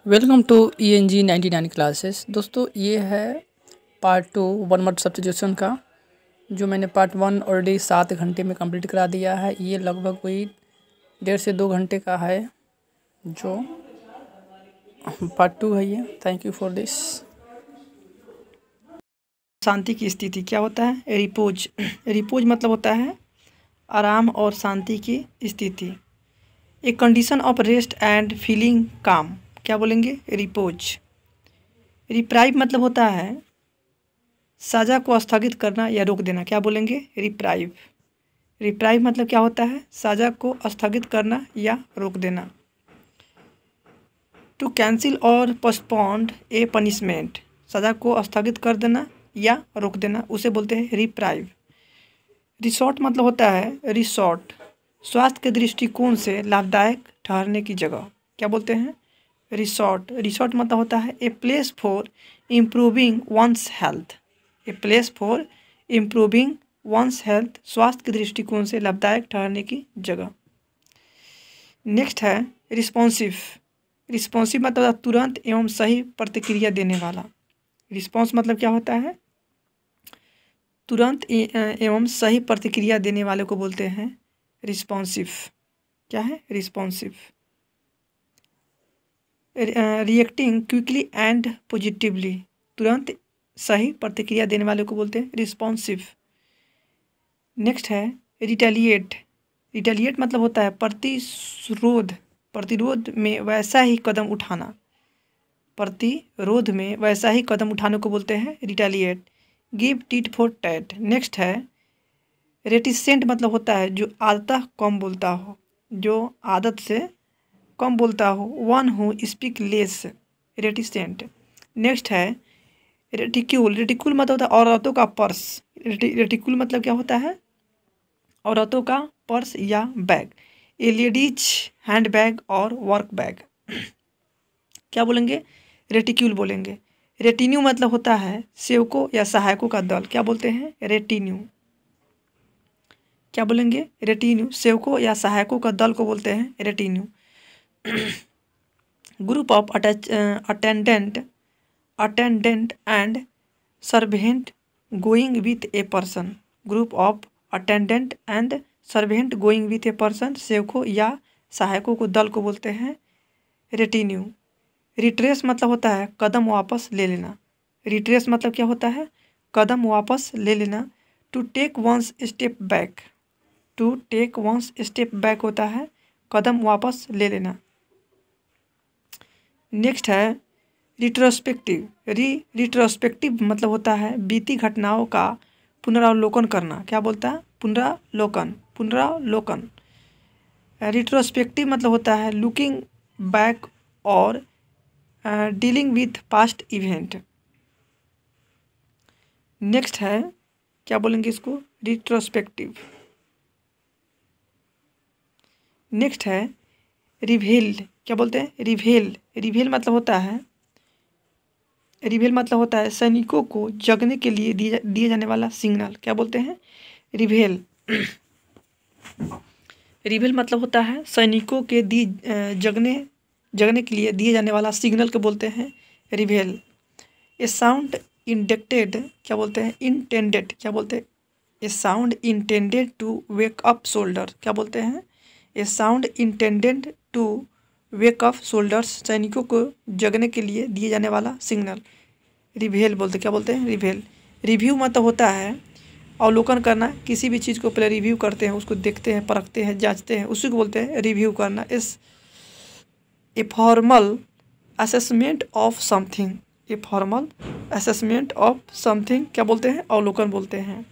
Welcome to ENG 99 classes. दोस्तों ये है पार्ट 2 वन वर्ड सब्स्टिट्यूशन का, जो मैंने पार्ट 1 ऑलरेडी 7 घंटे में कंप्लीट करा दिया है। ये लगभग कोई 1.5 से 2 घंटे का है, जो पार्ट 2 है ये। Thank you for this. शांति की स्थिति क्या होता है? रिपोज। रिपोज मतलब होता है आराम और शांति की स्थिति। A condition of rest and feeling काम क्या बोलेंगे? रिपोज। रिप्राइव मतलब होता है सजा को स्थगित करना या रोक देना, क्या बोलेंगे? रिप्राइव। रिप्राइव मतलब क्या होता है? सजा को स्थगित करना या रोक देना। टू कैंसिल और पोस्टपोन्ड ए पनिशमेंट, सजा को स्थगित कर देना या रोक देना, उसे बोलते हैं रिप्राइव। रिसोर्ट मतलब होता है रिसोर्ट, स्वास्थ्य के दृष्टिकोण से लाभदायक ठहरने की जगह, क्या बोलते हैं? रिसोर्ट। रिसोर्ट मतलब होता है a place for improving one's health. A place for improving one's health, स्वास्थ्य के दृष्टिकोण से लाभदायक ठहरने की जगह। नेक्स्ट है रिस्पॉन्सिव। रिस्पॉन्सिव मतलब तुरंत एवं सही प्रतिक्रिया देने वाला। रिस्पॉन्स मतलब क्या होता है? तुरंत एवं सही प्रतिक्रिया देने वाले को बोलते हैं रिस्पॉन्सिव। क्या है? Responsive. Reacting quickly and positively, तुरंत सही प्रतिक्रिया देने वाले को बोलते हैं रिस्पॉन्सिव। नेक्स्ट है रिटेलिएट। रिटेलिएट मतलब होता है प्रतिरोध, प्रतिरोध में वैसा ही कदम उठाना। प्रतिरोध में वैसा ही कदम उठाने को बोलते हैं retaliate. Give tit for tat. Next है रेटिसेंट मतलब होता है जो आदतः कम बोलता हो, जो आदत से कम बोलता हो। One who speak less, reticent. Next है रेटिक्यूल। रेटिक्यूल मतलब होता है औरतों का पर्स। रेटिक्यूल मतलब क्या होता है? औरतों का पर्स या बैग। ए लेडीज हैंड बैग और वर्क बैग, क्या बोलेंगे? रेटिक्यूल बोलेंगे। रेटिन्यू मतलब होता है सेवकों या सहायकों का दल, क्या बोलते हैं? रेटिन्यू। क्या बोलेंगे? रेटिन्यू। सेवकों या सहायकों का दल को बोलते हैं retinue. Group of attendant and servant going with a person. Group of attendant and servant going with a person, सेवकों या सहायकों को दल को बोलते हैं रेटिन्यू। रिट्रेस मतलब होता है कदम वापस ले लेना। रिट्रेस मतलब क्या होता है? कदम वापस ले लेना। To take one's step back. To take one's step back होता है कदम वापस ले लेना। नेक्स्ट है रिट्रोस्पेक्टिव। रिट्रोस्पेक्टिव मतलब होता है बीती घटनाओं का पुनरावलोकन करना, क्या बोलता है? पुनरावलोकन। पुनरावलोकन। रिट्रोस्पेक्टिव मतलब होता है लुकिंग बैक और dealing with past event. Next है क्या बोलेंगे इसको? रिट्रोस्पेक्टिव। नेक्स्ट है रिवेल। क्या बोलते हैं? रिवेल। रिवेल मतलब होता है, रिवेल मतलब होता है सैनिकों को जगने के लिए दिए जाने वाला सिग्नल, क्या बोलते हैं? रिवेल। रिवेल मतलब होता है सैनिकों के जगने के लिए दिए जाने वाला सिग्नल को बोलते हैं रिवेल। ए साउंड इंडेक्टेड, क्या बोलते हैं? इंटेंडेड, क्या बोलते हैं? A sound intended to wake up soldier, क्या बोलते हैं? A sound intended to wake up soldiers, सैनिकों को जगने के लिए दिए जाने वाला सिग्नल रिवेल बोलते, क्या बोलते हैं? रिवेल। रिव्यू मतलब होता है अवलोकन करना, किसी भी चीज़ को पहले रिव्यू करते हैं, उसको देखते हैं, परखते हैं, जांचते हैं, उसी को बोलते हैं रिव्यू करना। इस a formal assessment of something. A formal assessment of something, क्या बोलते हैं? अवलोकन बोलते हैं।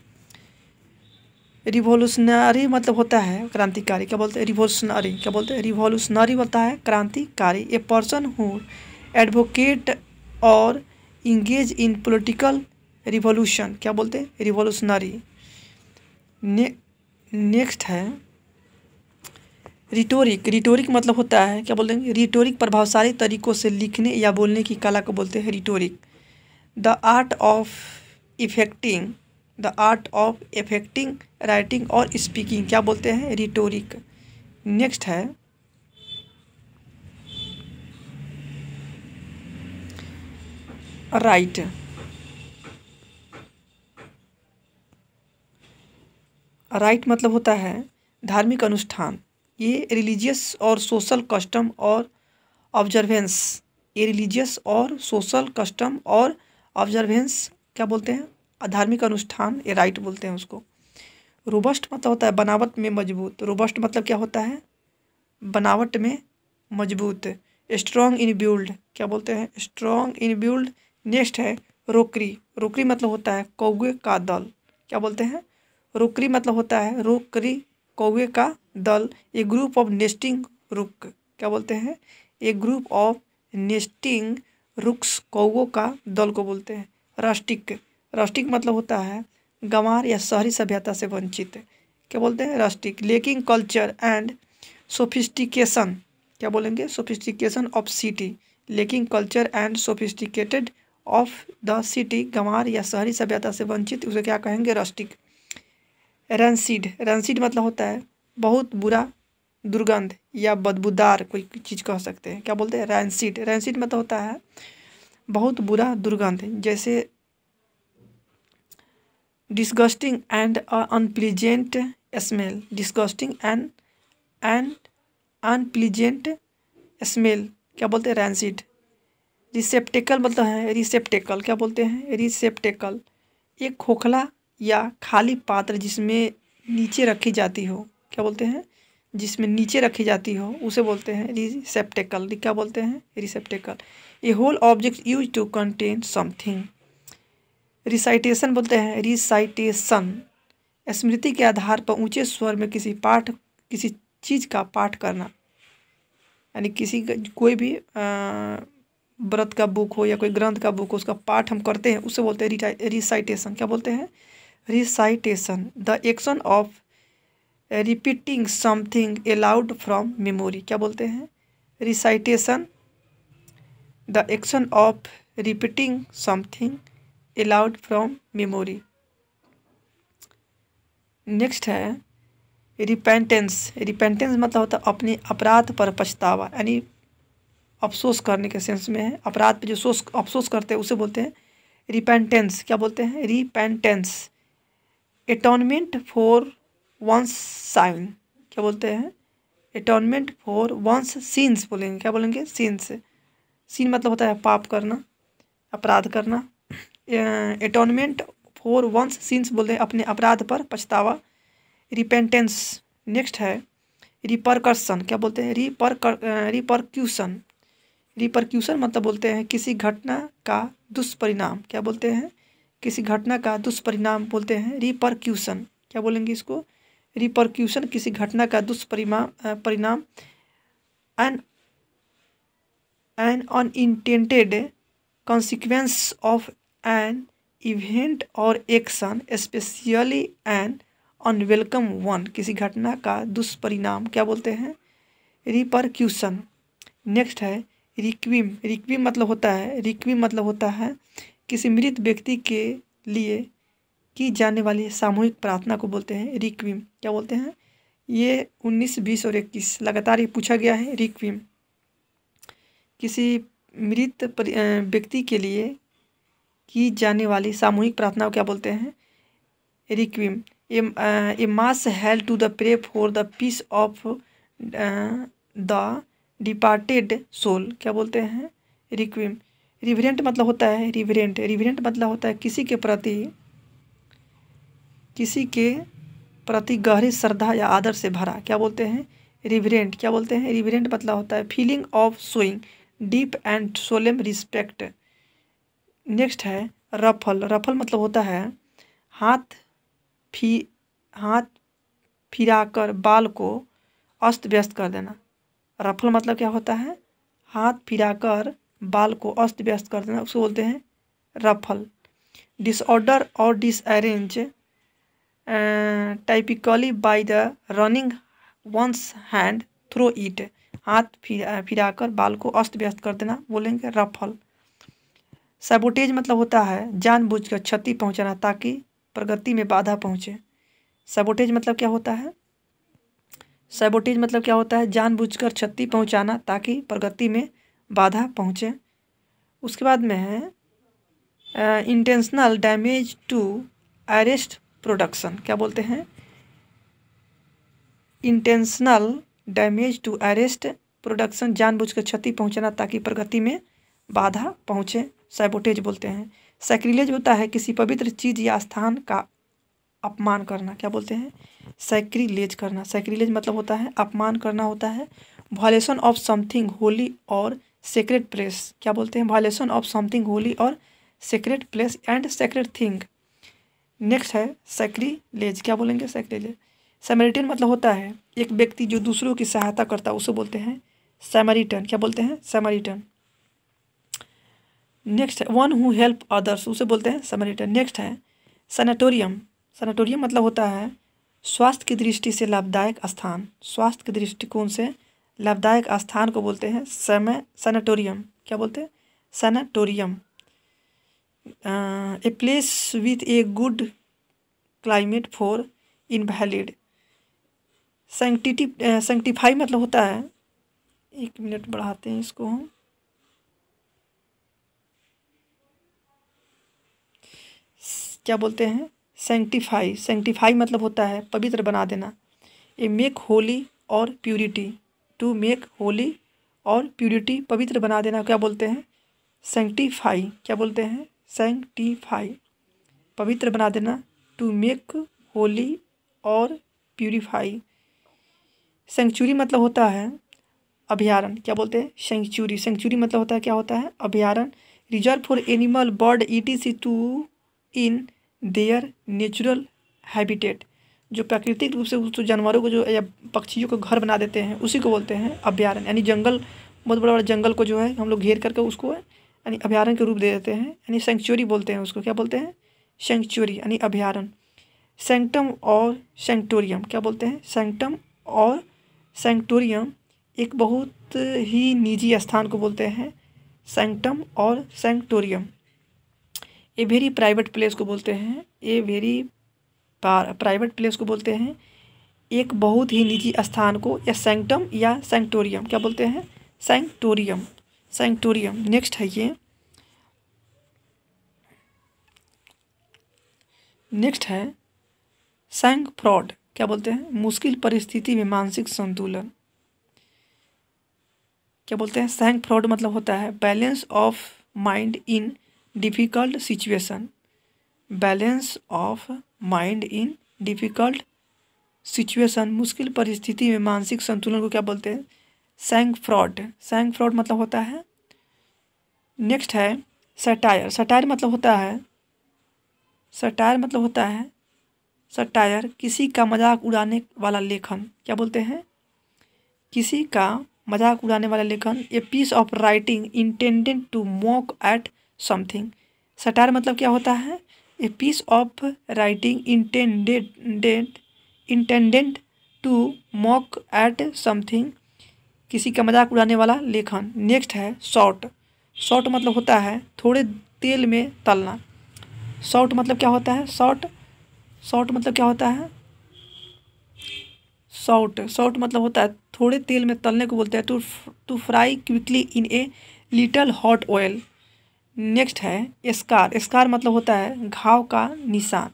रिवोल्यूशनरी मतलब होता है क्रांतिकारी, क्या बोलते हैं? रिवोल्यूशनरी, क्या बोलते हैं? रिवोल्यूशनरी बोलता है क्रांतिकारी। ए पर्सन हु एडवोकेट और इंगेज इन पॉलिटिकल रिवोल्यूशन, क्या बोलते हैं? रिवोल्यूशनरी। नेक्स्ट है रिटोरिक। रिटोरिक मतलब होता है, क्या बोलते हैं? रिटोरिक प्रभावशाली तरीकों से लिखने या बोलने की कला को बोलते हैं rhetoric. The art of effecting writing और स्पीकिंग, क्या बोलते हैं? रिटोरिक। नेक्स्ट है राइट। राइट मतलब होता है धार्मिक अनुष्ठान। ये रिलीजियस और सोशल कस्टम और ऑब्जर्वेंस। ये रिलीजियस और सोशल कस्टम और ऑब्जर्वेंस क्या बोलते हैं, धार्मिक अनुष्ठान, ये राइट बोलते हैं उसको। रोबस्ट मतलब होता है बनावट में मजबूत। रोबस्ट मतलब क्या होता है, बनावट में मजबूत। स्ट्रॉन्ग इन बिल्ड क्या बोलते हैं, स्ट्रॉन्ग इन बिल्ड। नेक्स्ट है रोकरी। रोकरी मतलब होता है कौवे का दल। क्या बोलते हैं, रोकरी मतलब होता है रोकरी, कौवे का दल। ए ग्रुप ऑफ नेस्टिंग रुक क्या बोलते हैं, ए ग्रुप ऑफ नेस्टिंग रुक्स, कौवों का दल को बोलते हैं। रास्टिक। रास्टिक मतलब होता है गंवार या शहरी सभ्यता से वंचित। क्या बोलते हैं, rustic. Lacking culture and sophistication क्या बोलेंगे, sophistication of city. Lacking culture and sophisticated of the city, गंवार या शहरी सभ्यता से वंचित, उसे क्या कहेंगे, रस्टिक। रैंसिड। रैंसिड मतलब होता है बहुत बुरा, दुर्गंध या बदबूदार कोई चीज़ कह सकते हैं। क्या बोलते हैं, रैंसिड। रैंसिड मतलब होता है बहुत बुरा दुर्गंध, जैसे disgusting and unpleasant smell. Disgusting and unpleasant smell क्या बोलते हैं, रैंसिड। रिसेप्टेकल मतलब है रिसेप्टेकल। क्या बोलते हैं, रिसेप्टेकल। एक खोखला या खाली पात्र जिसमें नीचे रखी जाती हो। क्या बोलते हैं, जिसमें नीचे रखी जाती हो उसे बोलते हैं रिसेप्टेकल। क्या बोलते हैं, receptacle. A hole object use to contain something. Recitation बोलते हैं, रिसाइटेशन। स्मृति के आधार पर ऊंचे स्वर में किसी चीज़ का पाठ करना, यानी कोई भी व्रत का बुक हो या कोई ग्रंथ का बुक हो, उसका पाठ हम करते हैं, उसे बोलते हैं रिसाइटेशन। क्या बोलते हैं, recitation. The action of repeating something allowed from memory. क्या बोलते हैं, recitation. The action of repeating something allowed from memory. Next है रिपेंटेंस। रिपेंटेंस मतलब होता है अपने अपराध पर पछतावा, यानी अफसोस करने के सेंस में है। अपराध पे जो अफसोस करते हैं उसे बोलते हैं रिपेंटेंस। क्या बोलते हैं, repentance. Atonement for one's sign. क्या बोलते हैं, एटोनमेंट फॉर वंस सीन्स बोलेंगे। क्या बोलेंगे, सीन्स। सीन मतलब होता है पाप करना, अपराध करना। एटोनमेंट फॉर वंस सीन्स बोलते हैं अपने अपराध पर पछतावा, रिपेंटेंस। नेक्स्ट है रिपरकशन। क्या बोलते हैं, रिपरक्यूशन। रिपरक्यूशन मतलब बोलते हैं किसी घटना का दुष्परिणाम। क्या बोलते हैं, किसी घटना का दुष्परिणाम बोलते हैं रिपरक्यूशन। क्या बोलेंगे इसको, रिपरक्यूशन। किसी घटना का परिणाम। An unintended consequence of an event or action, especially an unwelcome one। किसी घटना का दुष्परिणाम क्या बोलते हैं, रिपरक्यूशन। नेक्स्ट है रिक्विम। रिक्विम मतलब होता है किसी मृत व्यक्ति के लिए की जाने वाली सामूहिक प्रार्थना को बोलते हैं रिक्विम। क्या बोलते हैं, ये 19, 20 और 21 लगातार ये पूछा गया है। रिक्विम किसी मृत व्यक्ति के लिए की जाने वाली सामूहिक प्रार्थना को क्या बोलते हैं, requiem. A mass held to the pray for the peace of the departed soul. क्या बोलते हैं, रिक्विम। रिवरेंट मतलब होता है रिवरेंट मतलब होता है किसी के प्रति गहरी श्रद्धा या आदर से भरा। क्या बोलते हैं, रिवरेंट। क्या बोलते हैं, रिवरेंट मतलब होता है feeling of showing deep and solemn respect. Next है रफल। रफल मतलब होता है हाथ फिराकर बाल को अस्त व्यस्त कर देना। रफल मतलब क्या होता है, हाथ फिराकर बाल को अस्त व्यस्त कर देना, उसको बोलते हैं रफल। डिसऑर्डर और disarrange typically by the running one's hand through it. हाथ फिराकर बाल को अस्त व्यस्त कर देना बोलेंगे रफल। सैबोटेज मतलब होता है जानबूझकर क्षति पहुंचाना ताकि प्रगति में बाधा पहुंचे। सैबोटेज मतलब क्या होता है, सैबोटेज मतलब क्या होता है जानबूझकर क्षति पहुंचाना ताकि प्रगति में बाधा पहुंचे। उसके बाद में है intentional damage to arrest production, क्या बोलते हैं, intentional damage to arrest production, जानबूझकर क्षति पहुंचाना ताकि प्रगति में बाधा पहुंचे, सैबोटेज बोलते हैं। सैक्रिलेज होता है किसी पवित्र चीज या स्थान का अपमान करना, क्या बोलते हैं, सैक्रिलेज करना। सैक्रिलेज मतलब होता है अपमान करना होता है। वायलेशन ऑफ समथिंग होली और सेक्रेट प्लेस, क्या बोलते हैं, वायलेशन ऑफ समथिंग होली और sacred place and sacred thing. Next है सैक्रिलेज, क्या बोलेंगे, सैक्रिलेज। सैमरिटन मतलब होता है एक व्यक्ति जो दूसरों की सहायता करता है, उसे बोलते हैं सैमरिटन, क्या बोलते हैं, सैमरिटन। नेक्स्ट है वन हु हेल्प अदर्स, उसे बोलते हैं सैमरिटन। नेक्स्ट है सैनाटोरियम। सैनाटोरियम मतलब होता है स्वास्थ्य की दृष्टि से लाभदायक स्थान, स्वास्थ्य के दृष्टिकोण से लाभदायक स्थान को बोलते हैं सैनाटोरियम, क्या बोलते हैं, sanatorium. A place with a good climate for invalid. Sanctify मतलब होता है, 1 मिनट बढ़ाते हैं इसको हम, क्या बोलते हैं, सैंक्टिफाई। सैंक्टिफाई मतलब होता है पवित्र बना देना। ए मेक होली और प्यूरिटी, टू मेक होली और प्यूरिटी, पवित्र बना देना, क्या बोलते हैं, सैंक्टिफाई, क्या बोलते हैं, सैंक्टिफाई, पवित्र बना देना। टू मेक होली और प्यूरिफाई। सेंचुरी मतलब होता है अभयारण्य, क्या बोलते हैं, सेंचुरी। सेंचुरी मतलब होता है, क्या होता है, अभयारण्य। Reserve for animal bird ETC to in their natural habitat, जो प्राकृतिक रूप से उस जानवरों को जो या पक्षियों को घर बना देते हैं उसी को बोलते हैं अभयारण्य। यानी जंगल, बहुत बड़ा बड़ा जंगल को जो है हम लोग घेर करके उसको यानी अभयारण्य के रूप दे देते हैं, यानी सेंचुरी बोलते हैं उसको, क्या बोलते हैं, सेंचुरी यानी अभयारण्य। सैंक्टम और सैंक्टोरियम, क्या बोलते हैं, सैंक्टम और सैंक्टोरियम एक बहुत ही निजी स्थान को बोलते हैं सैंक्टम और सैंक्टोरियम। ए वेरी प्राइवेट प्लेस को बोलते हैं, ए वेरी प्राइवेट प्लेस को बोलते हैं एक बहुत ही निजी स्थान को, या सैंक्टम या सैंक्टोरियम, क्या बोलते हैं, सैंक्टोरियम, सैंक्टोरियम। नेक्स्ट है ये, नेक्स्ट है सैंक फ्रॉड, क्या बोलते हैं, मुश्किल परिस्थिति में मानसिक संतुलन, क्या बोलते हैं, सैंक फ्रॉड मतलब होता है balance of mind in difficult situation, balance of mind in difficult situation, मुश्किल परिस्थिति में मानसिक संतुलन को क्या बोलते हैं, सैंक फ्रॉड। सैंक फ्रॉड मतलब होता है। नेक्स्ट है सटायर। सटायर मतलब होता है, सटायर मतलब होता है, सटायर किसी का मजाक उड़ाने वाला लेखन, क्या बोलते हैं, किसी का मजाक उड़ाने वाला लेखन। A piece of writing intended to mock at something. Satire मतलब क्या होता है, a piece of writing intended to mock at something, किसी का मजाक उड़ाने वाला लेखन। नेक्स्ट है सॉल्ट। सॉल्ट मतलब होता है थोड़े तेल में तलना। सॉल्ट मतलब क्या होता है, सॉल्ट, सॉल्ट मतलब क्या होता है, सॉल्ट, सॉल्ट मतलब होता है थोड़े तेल में तलने को बोलते हैं, to fry quickly in a little hot oil. Next है स्कार। स्कार मतलब होता है घाव का निशान।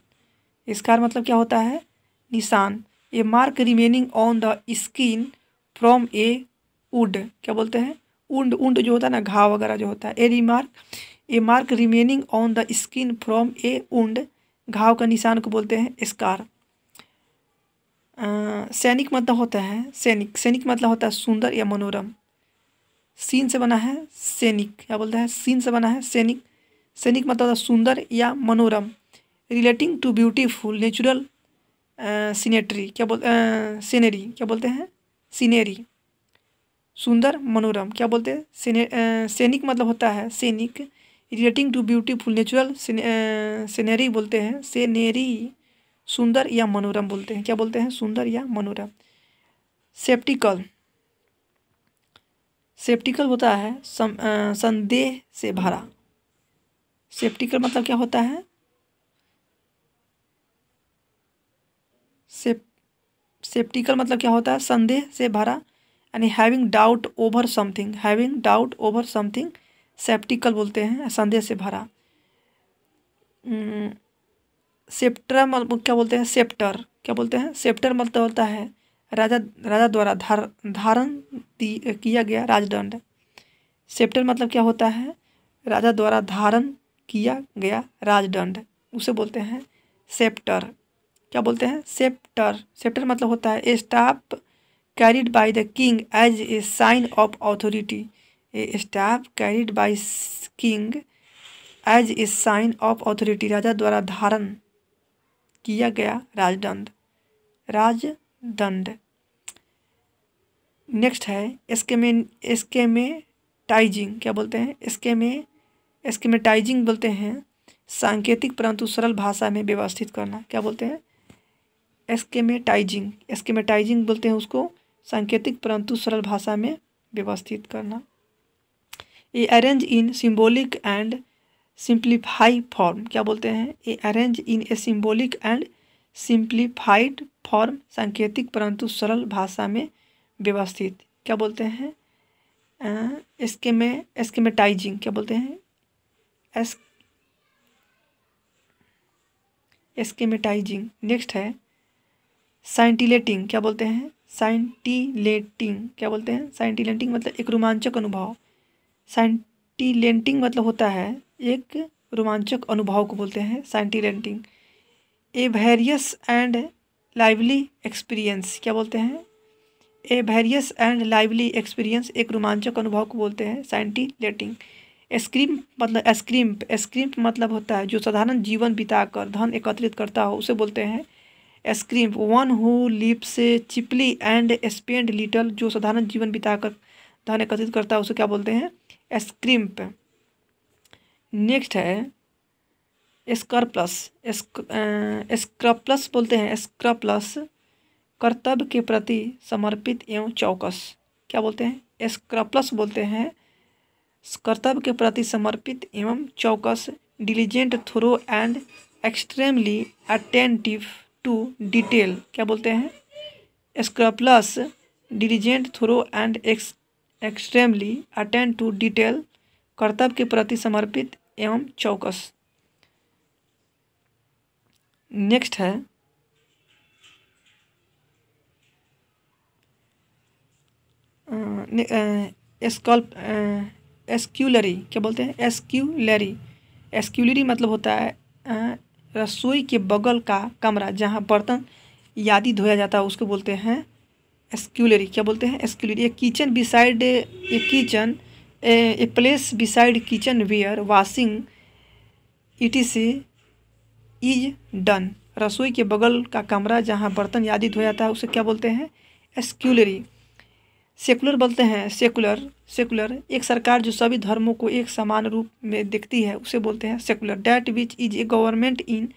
स्कार मतलब क्या होता है, निशान। A mark remaining on the skin from a wood, क्या बोलते हैं, वुंड, वुंड जो होता है ना, घाव वगैरह जो होता है। A mark remaining on the skin from a wound, घाव का निशान को बोलते हैं स्कार। सैनिक मतलब होता है, सैनिक, सैनिक मतलब होता है सुंदर या मनोरम। सीन से बना है सैनिक, क्या बोलता है, सीन से बना है सैनिक। सैनिक मतलब होता है सुंदर या मनोरम। रिलेटिंग टू ब्यूटीफुल नेचुरल सीनेटरी, क्या सीनरी, क्या बोलते हैं, सीनेरी, सुंदर मनोरम, क्या बोलते हैं, सैनिक मतलब होता है सैनिक। Relating to beautiful natural scenery बोलते हैं सीनेरी, सुंदर या मनोरम बोलते हैं, क्या बोलते हैं, सुंदर या मनोरम। सेप्टिकल। सेप्टिकल होता है संदेह से भरा। सेप्टिकल मतलब क्या होता है, सेप्टिकल मतलब क्या होता है, संदेह से भरा, यानी having doubt over something, having doubt over something sceptical बोलते हैं, संदेह से भरा। सेप्टर मतलब क्या बोलते हैं, सेप्टर क्या बोलते हैं, सेप्टर मतलब होता है राजा राजा द्वारा धारण किया गया राजदंड। सेप्टर मतलब क्या होता है, राजा द्वारा धारण किया गया राजदंड, उसे बोलते हैं सेप्टर। क्या बोलते हैं, सेप्टर। सेप्टर मतलब होता है a staff carried by the king as a sign of authority. A staff carried by king as a sign of authority, राजा द्वारा धारण किया गया राजदंड, राजदंड। नेक्स्ट है एस्केमेटाइजिंग। क्या बोलते हैं, एस्केमेटाइजिंग बोलते हैं सांकेतिक परंतु सरल भाषा में व्यवस्थित करना। क्या बोलते हैं, एस्केमेटाइजिंग बोलते हैं उसको सांकेतिक परंतु सरल भाषा में व्यवस्थित करना। A arrange in symbolic and simplify form. क्या बोलते हैं, a arrange in a symbolic and simplified form, सांकेतिक परंतु सरल भाषा में व्यवस्थित। क्या बोलते हैं, एस्केमेटाइजिंग। क्या बोलते हैं, एस्केमेटाइजिंग। नेक्स्ट है साइंटिलेटिंग। क्या बोलते हैं, साइंटिलेटिंग। क्या बोलते हैं, साइंटिलेटिंग मतलब एक रोमांचक अनुभव। साइंटिलेटिंग मतलब होता है एक रोमांचक अनुभव को बोलते हैं साइंटिलेटिंग। ए वेरियस एंड लाइवली एक्सपीरियंस। क्या बोलते हैं, ए वेरियस एंड लाइवली एक्सपीरियंस, एक रोमांचक अनुभव को बोलते हैं साइंटिलेटिंग। एस्क्रिम्प मतलब होता है जो साधारण जीवन बिताकर धन एकत्रित करता हो, उसे बोलते हैं scrimp. One who lives cheaply and spend little, जो साधारण जीवन बिताकर धन एकत्रित करता है उसे क्या बोलते हैं, एस्क्रिम्प। नेक्स्ट है स्क्रप्लस बोलते हैं, स्क्रप्लस कर्तव्य के प्रति समर्पित एवं चौकस। क्या बोलते हैं, स्क्रप्लस बोलते हैं कर्तव्य के प्रति समर्पित एवं चौकस। Diligent, thorough and extremely attentive to detail. क्या बोलते हैं, scrupulous, diligent, thorough and extremely attend to detail, कर्तव्य के प्रति समर्पित एवं चौकस। नेक्स्ट है एस्क्यूलरी। क्या बोलते हैं, एस्क्यूलरी। एस्क्यूलरी मतलब होता है रसोई के बगल का कमरा जहाँ बर्तन यादी धोया जाता है, उसको बोलते हैं एस्क्यूलरी। क्या बोलते हैं, scullery. A kitchen beside a place beside kitchen where washing it is done. रसोई के बगल का कमरा जहाँ बर्तन यादी धोया जाता है उसे क्या बोलते हैं, एस्क्यूलरी। सेकुलर बोलते हैं, सेकुलर एक सरकार जो सभी धर्मों को एक समान रूप में देखती है उसे बोलते हैं secular. That which is a government in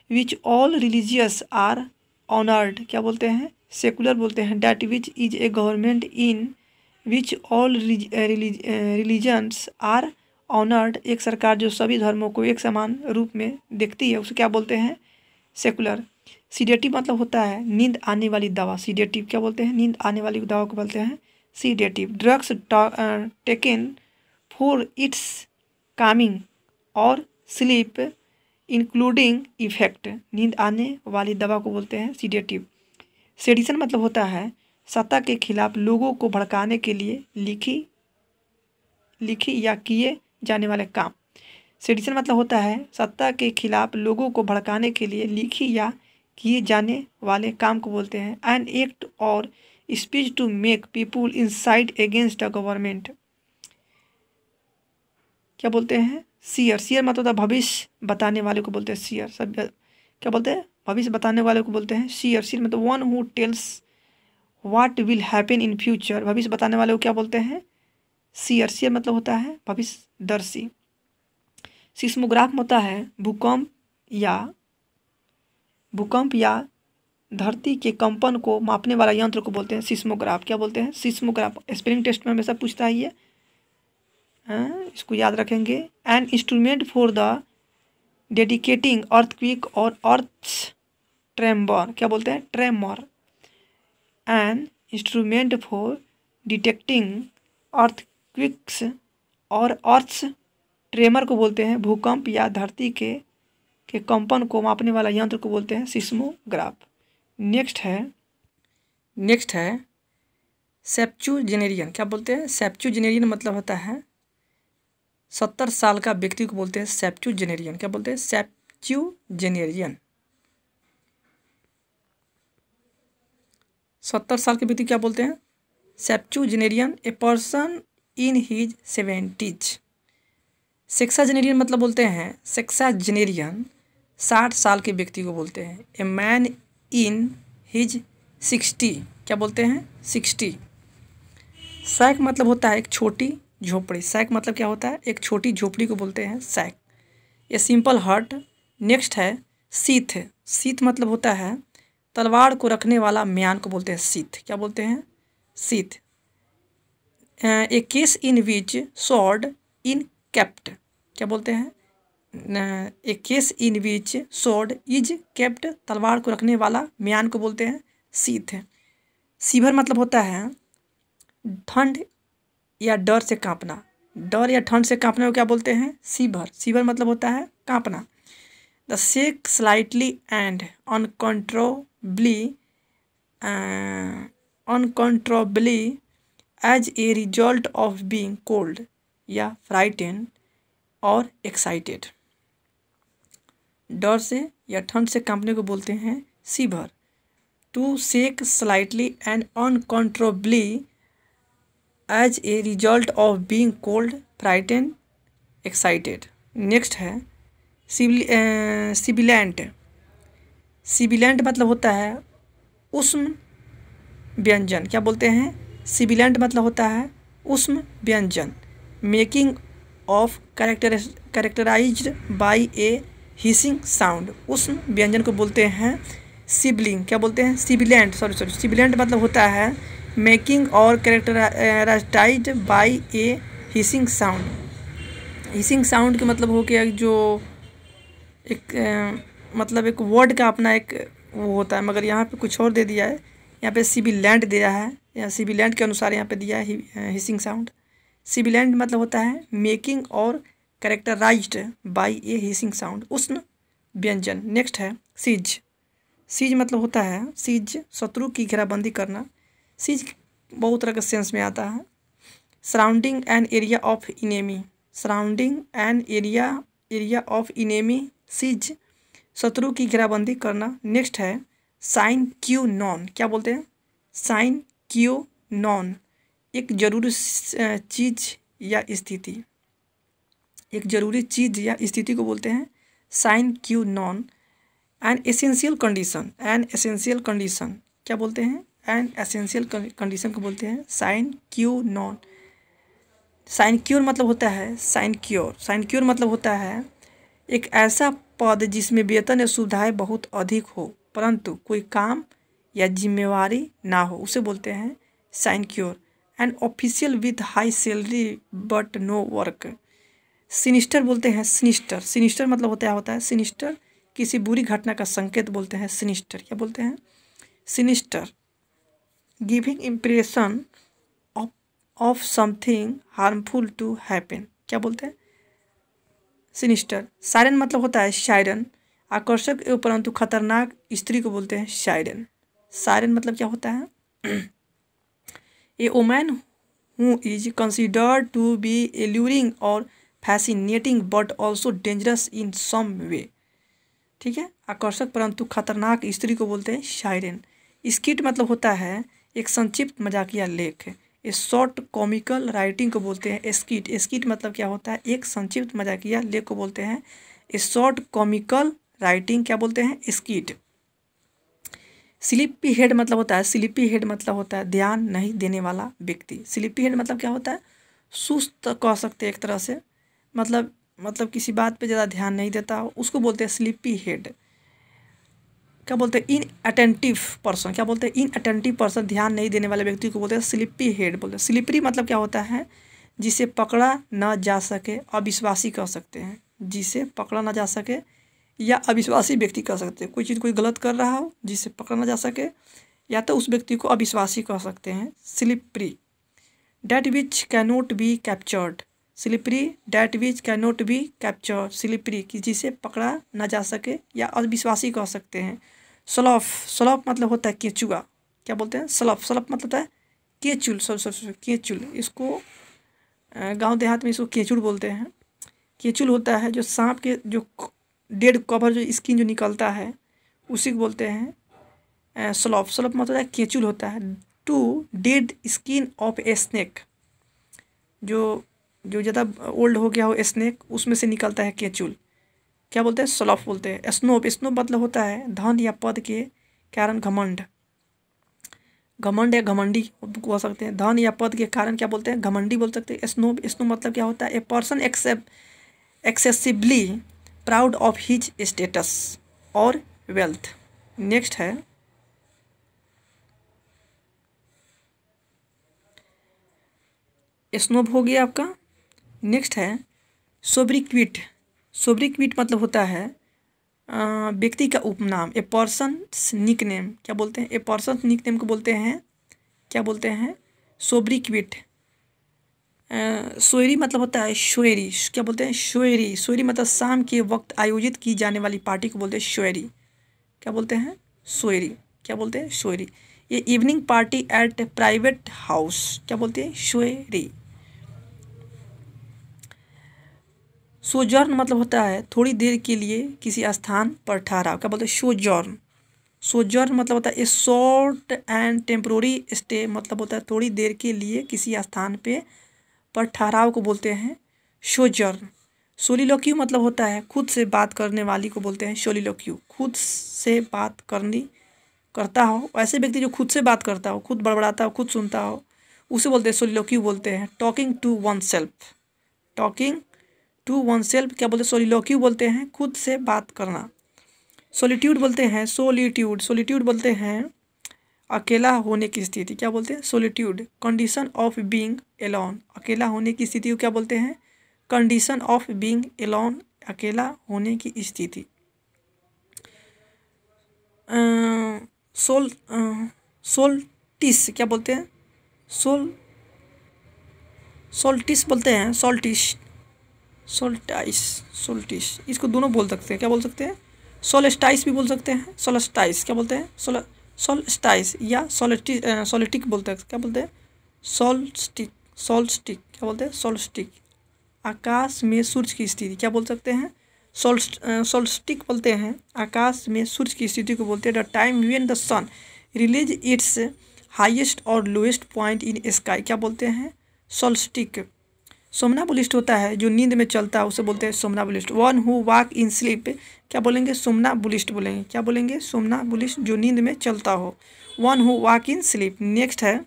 which all religious are honoured. क्या बोलते हैं, सेकुलर बोलते हैं that which is a government in which all religions are honoured, एक सरकार जो सभी धर्मों को एक समान रूप में देखती है उसे क्या बोलते हैं, सेकुलर। सीडेटिव मतलब होता है नींद आने वाली दवा, सीडेटिव। क्या बोलते हैं, नींद आने वाली दवा को बोलते हैं sedative. Drugs taken for its Kameng और स्लीप इंक्लूडिंग इफेक्ट, नींद आने वाली दवा को बोलते हैं सीडेटिव। सेडिशन मतलब होता है सत्ता के खिलाफ लोगों को भड़काने के लिए लिखी या किए जाने वाले काम। सेडिशन मतलब होता है सत्ता के खिलाफ लोगों को भड़काने के लिए लिखी या किए जाने वाले काम को बोलते हैं एन एक्ट और speech to make people incite against the government. क्या बोलते हैं, सीयर। सीयर मतलब होता है भविष्य बताने वाले को बोलते हैं सीयर। सब क्या बोलते हैं, भविष्य बताने वाले को बोलते हैं सीयर। सीयर मतलब one who tells what will happen in future, भविष्य बताने वाले को क्या बोलते हैं, सीयर। सीयर मतलब होता है भविष्यदर्शी। सिस्मोग्राफ होता है भूकंप या धरती के कंपन को मापने वाला यंत्र को बोलते हैं सिस्मोग्राफ। क्या बोलते हैं, सिस्मोग्राफ। स्पेलिंग टेस्ट में हमेशा पूछता है ये, इसको याद रखेंगे। An instrument for the dedicating earthquake और अर्थ ट्रेमर। क्या बोलते हैं, tremor. An instrument for detecting earthquakes और अर्थ्स ट्रेमर को बोलते हैं भूकंप या धरती के के कंपन को मापने वाला यंत्र को बोलते हैं सिस्मोग्राफ। नेक्स्ट है सेप्चुजेनेरियन। क्या बोलते हैं? सेप्चुजेनेरियन मतलब होता है 70 साल का व्यक्ति को बोलते हैं सेप्चुजेनेरियन। क्या बोलते हैं? सेप्चुजेनेरियन। 70 साल के व्यक्ति क्या बोलते हैं? सेप्चुजेनेरियन। A person in his 70s। सेक्साजेनेरियन मतलब बोलते हैं सेक्साजेनेरियन 60 साल के व्यक्ति को बोलते हैं। A man in his 60। क्या बोलते हैं? 60। सैक मतलब होता है एक छोटी झोपड़ी। सैक मतलब क्या होता है? एक छोटी झोपड़ी को बोलते हैं सैक। ए सिंपल हट। नेक्स्ट है शीथ। शीथ मतलब होता है तलवार को रखने वाला म्यान को बोलते हैं शीथ। क्या बोलते हैं? Sheath. A case in which sword in kept. क्या बोलते हैं? A case in which sword is kept. तलवार को रखने वाला म्यान को बोलते हैं शीथ। शिवर मतलब होता है ठंड या डर से कांपना। डर या ठंड से कांपने को क्या बोलते हैं? शिवर। शिवर मतलब होता है कांपना। The shake slightly and uncontrollably as a result of being cold या फ्राइटेंड और एक्साइटेड। डर से या ठंड से कांपने को बोलते हैं shiver. To shake slightly and uncontrollably as a result of being cold, frightened, excited. Next है सिबिलेंट। सिबिलेंट मतलब होता है उष्ण व्यंजन। क्या बोलते हैं? सिबिलेंट मतलब होता है उष्ण व्यंजन। Making of characterised by a hissing sound. उष्ण व्यंजन को बोलते हैं सिबलिंग। क्या बोलते हैं? सिबिलेंट। सिबिलेंट मतलब होता है मेकिंग और characterised by a hissing sound. Hissing sound के मतलब हो गया जो एक मतलब एक वर्ड का अपना एक वो होता है, मगर यहाँ पे कुछ और दे दिया है। यहाँ पे सिबिलेंट दिया है, या सिबिलेंट के अनुसार यहाँ पे दिया है हिसिंग साउंड। सिबिलेंट मतलब होता है मेकिंग और characterised by a hissing sound, उष्ण व्यंजन। नेक्स्ट है सीज। सीज मतलब होता है सीज शत्रु की घेराबंदी करना। सीज बहुत तरह के सेंस में आता है। Surrounding an area of enemy. Surrounding an area of enemy. Seize शत्रु की घेराबंदी करना। नेक्स्ट है साइन क्यू नॉन। क्या बोलते हैं? साइन क्यू नॉन एक जरूरी चीज़ या स्थिति। एक जरूरी चीज़ या स्थिति को बोलते हैं sine qua non. An essential condition. An essential condition क्या बोलते हैं? एन एसेंशियल कंडीशन को बोलते हैं sine qua non. Sinecure मतलब होता है साइन क्योर। साइन क्योर मतलब होता है एक ऐसा पद जिसमें वेतन या सुविधाएं बहुत अधिक हो परंतु कोई काम या जिम्मेवारी ना हो, उसे बोलते हैं sinecure. An official with high salary but no work. Sinister बोलते हैं सिनिस्टर। सिनिस्टर मतलब होता है सिनिस्टर किसी बुरी घटना का संकेत बोलते हैं सिनिस्टर। क्या बोलते हैं? Sinister. Giving impression of something harmful to happen. क्या बोलते हैं? सिनिस्टर। सायरन मतलब होता है शायरन आकर्षक एवं परंतु खतरनाक स्त्री को बोलते हैं शायरन। सायरन मतलब क्या होता है? A woman who is considered to be alluring और fascinating but also dangerous in some way. ठीक है, आकर्षक परंतु खतरनाक स्त्री को बोलते हैं शायरन। स्किट मतलब होता है एक संक्षिप्त मजाकिया लेख। ए शॉर्ट कॉमिकल राइटिंग को बोलते हैं स्किट। स्किट मतलब क्या होता है? एक संक्षिप्त मजाकिया लेख को बोलते हैं ए शॉर्ट कॉमिकल राइटिंग क्या बोलते हैं? स्किट। स्लीपी हेड मतलब होता है स्लीपी हेड मतलब होता है ध्यान नहीं देने वाला व्यक्ति। स्लीपी हेड मतलब क्या होता है? सुस्त कह सकते हैं एक तरह से, मतलब किसी बात पे ज़्यादा ध्यान नहीं देता हो, उसको बोलते हैं स्लीपी हेड। क्या बोलते हैं? इन अटेंटिव पर्सन। क्या बोलते हैं? इन अटेंटिव पर्सन ध्यान नहीं देने वाले व्यक्ति को बोलते हैं स्लिपी हेड बोलते हैं। स्लिपरी मतलब क्या होता है? जिसे पकड़ा न जा सके, अविश्वासी कह सकते हैं। जिसे पकड़ा न जा सके या अविश्वासी व्यक्ति कह सकते हैं। कोई चीज़ कोई गलत कर रहा हो जिसे पकड़ा न जा सके, या तो उस व्यक्ति को अविश्वासी कह सकते हैं slippery. That which cannot be captured. Slippery that which can not be capture, slippery कि जिसे पकड़ा ना जा सके या अविश्वासी कह सकते हैं। स्लॉफ, स्लॉफ मतलब होता है केचुआ, क्या बोलते हैं स्लॉफ, स्लॉफ मतलब होता है केचुल, केचुल, इसको गांव देहात में इसको केचुल बोलते हैं। केचुल होता है जो सांप के जो डेड कवर जो स्किन जो निकलता है उसी को बोलते हैं स्लॉफ, स्लॉफ मतलब है केचुल होता है। To dead skin of a snake, जो जो ज़्यादा ओल्ड हो गया हो स्नेक उसमें से निकलता है केचुल, क्या बोलते हैं स्लॉफ बोलते हैं। स्नोब, स्नोब मतलब होता है धन या पद के कारण घमंड, घमंड या घमंडी बोल सकते हैं, धन या पद के कारण क्या बोलते हैं घमंडी बोल सकते हैं। स्नोब, स्नोब मतलब क्या होता है a person excessively proud of his status और वेल्थ। नेक्स्ट है स्नोब हो गया आपका। नेक्स्ट है सोब्रिक्विट, सोब्रिक्विट मतलब होता है व्यक्ति का उपनाम, ए पर्सन निकनेम, क्या बोलते हैं ए पर्सन निकनेम को बोलते हैं क्या बोलते हैं सोब्रिक्विट। सोयरी मतलब होता है शोयरी, क्या बोलते हैं शोयरी, शोयरी मतलब शाम के वक्त आयोजित की जाने वाली पार्टी को बोलते हैं शोयरी, क्या बोलते हैं सोयरी, क्या बोलते हैं शोयरी। ये evening party at private house, क्या बोलते हैं शोयरी। सोजर्न मतलब होता है थोड़ी देर के लिए किसी स्थान पर ठहराव, क्या बोलते हैं सोजर्न। सोजर्न मतलब होता है ए शॉर्ट एंड टेम्पोररी स्टे, मतलब होता है थोड़ी देर के लिए किसी स्थान पर ठहराव को बोलते हैं सोजर्न। सोलिलोक्यू मतलब होता है खुद से बात करने वाली को बोलते हैं सोलिलोक्यू, खुद से बात करता हो, ऐसे व्यक्ति जो खुद से बात करता हो, खुद बड़बड़ाता हो, खुद सुनता हो, उसे बोलते हैं सोलिलोक्यू बोलते हैं। Talking to oneself, talking to oneself क्या बोलते हैं सोलिलोक्यू बोलते हैं खुद से बात करना। सोलिट्यूड बोलते हैं सोलिट्यूड, सोलिट्यूड बोलते हैं अकेला होने की स्थिति, क्या बोलते हैं solitude. Condition of being alone, अकेला होने की स्थिति को क्या बोलते हैं कंडीशन ऑफ बीइंग एलोन, अकेला होने की स्थिति। सोल्टिस क्या बोलते हैं सोल्टिस बोलते हैं सोल्टिस, सोल्टिस, इसको दोनों बोल सकते हैं, क्या बोल सकते हैं सोलस्टाइस भी बोल सकते हैं, सोलस्टाइस क्या बोलते हैं सोलस्टाइस या सोलिटिक बोलते हैं, क्या बोलते हैं सोल्स्टिक, सोल्स्टिक क्या बोलते हैं सोल्स्टिक। आकाश में सूर्य की स्थिति क्या बोल सकते हैं सोल्स्टिक बोलते हैं, आकाश में सूर्य की स्थिति को बोलते हैं the time when the sun release its highest और लोएस्ट पॉइंट इन स्काई, क्या बोलते हैं सोल्स्टिक। सोमनाबुलिस्ट होता है जो नींद में चलता है उसे बोलते हैं somnambulist. One who walk in sleep क्या बोलेंगे सोमनाबुलिस्ट बोलेंगे, क्या बोलेंगे सोमनाबुलिस्ट जो नींद में चलता हो, one who walk in sleep. Next है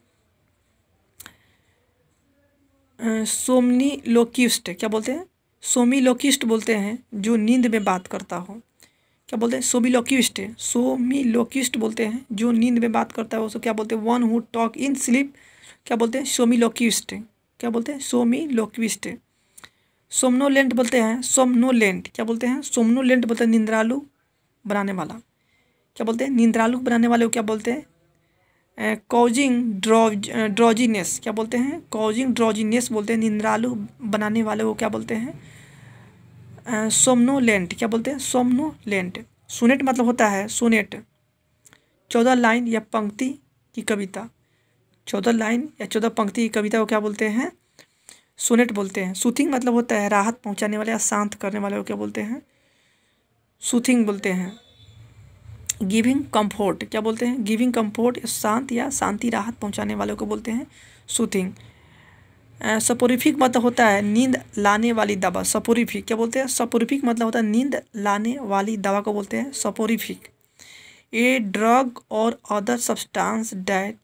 सोमनीलोक्विस्ट, क्या बोलते हैं सोमिलोक्विस्ट बोलते हैं जो नींद में बात करता हो, क्या बोलते हैं सोमिलोक्विस्ट, सोमिलोक्विस्ट बोलते हैं जो नींद में बात करता है उसको क्या बोलते हैं one who talk in sleep, क्या बोलते हैं सोमिलोक्विस्ट, क्या बोलते हैं सोमिलोक्विस्ट। सोमनोलेंट बोलते हैं सोमनोलेंट, क्या बोलते हैं सोमनोलेंट बोलते हैं निंद्रालु बनाने वाला, क्या बोलते हैं निंद्रालु बनाने वाले को क्या बोलते हैं कॉजिंग ड्रॉजीनेस, क्या बोलते हैं कॉजिंग ड्रॉजीनेस बोलते हैं, निंद्रालु बनाने वाले को क्या बोलते हैं सोमनोलेंट, क्या बोलते हैं सोमनोलेंट। सोनेट मतलब होता है सोनेट 14 लाइन या पंक्ति की कविता, 14 लाइन या 14 पंक्ति की कविता को क्या बोलते हैं सोनेट बोलते हैं। सूथिंग मतलब होता है राहत पहुंचाने वाले या शांत करने वाले को क्या बोलते हैं सूथिंग बोलते हैं। गिविंग कंफर्ट क्या बोलते हैं गिविंग कंफर्ट, शांत या शांति राहत पहुंचाने वालों को बोलते हैं सूथिंग। सपोरिफिक मतलब होता है नींद लाने वाली दवा, सपोरिफिक क्या बोलते हैं सपोरिफिक मतलब होता है नींद लाने वाली दवा को बोलते हैं सपोरिफिक। ए ड्रग और other substance that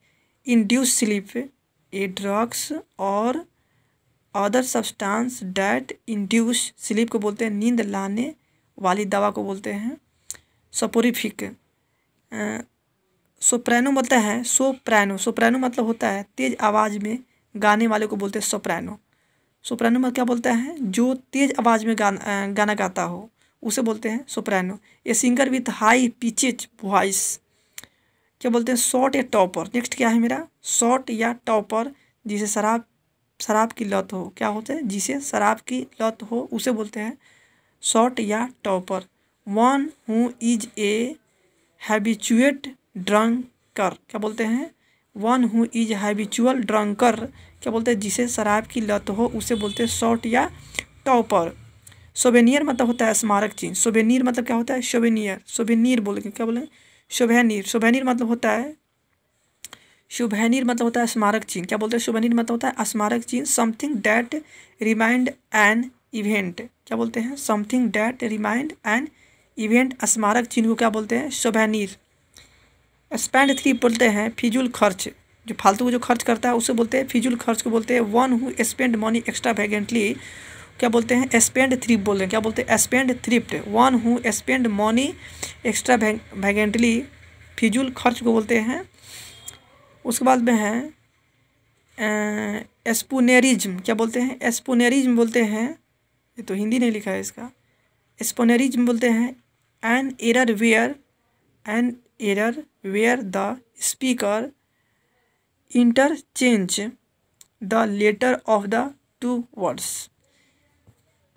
induce sleep, a drugs और other substance that induce sleep को बोलते हैं नींद लाने वाली दवा को बोलते हैं सपोरिफिक। सोप्रानो बोलता है सोप्रानो, सोप्रानो मतलब होता है तेज आवाज़ में गाने वाले को बोलते हैं सोप्रानो। सोप्रानो में क्या बोलता है जो तेज आवाज़ में गाना गाता हो उसे बोलते हैं Soprano. A singer with high pitches voice क्या बोलते हैं शॉर्ट या टॉपर। नेक्स्ट क्या है मेरा शॉर्ट या टॉपर, जिसे शराब शराब की लत हो, क्या होता है, जिसे शराब की लत हो उसे बोलते हैं शॉर्ट या topper. One who is a habituated drunker, क्या बोलते हैं, one who is habitual drunker, क्या बोलते हैं, जिसे शराब की लत हो उसे बोलते हैं शॉर्ट या टॉपर। सोवेनियर मतलब होता है स्मारक चिन्ह। सोवेनियर मतलब क्या होता है, सोवेनियर, सोवेनियर बोलेंगे, क्या बोलेंगे, सोवेनियर। सोवेनियर मतलब होता है, सोवेनियर मतलब होता है स्मारक चिन्ह, क्या बोलते हैं, सोवेनियर मतलब होता है स्मारक चिन्ह। Something that remind an event, क्या बोलते हैं, something that remind an event, स्मारक चिन्ह को क्या बोलते हैं, सोवेनियर। स्पेंड थ्री बोलते हैं फिजूल खर्च, जो फालतू को जो खर्च करता है उसे बोलते हैं फिजूल खर्च को बोलते हैं। One who spend money extravagantly, क्या बोलते हैं, स्पेंड थ्रिफ्ट बोल रहे हैं, क्या बोलते हैं, spendthrift. One who spend money extravagantly, फिजूल खर्च को बोलते हैं। उसके बाद में है एस्पुनेरिज्म, क्या बोलते हैं, एस्पुनेरिज्म बोलते हैं, ये तो हिंदी नहीं लिखा है इसका। एस्पुनेरिज्म बोलते हैं an error where the speaker interchange the letter of the two words,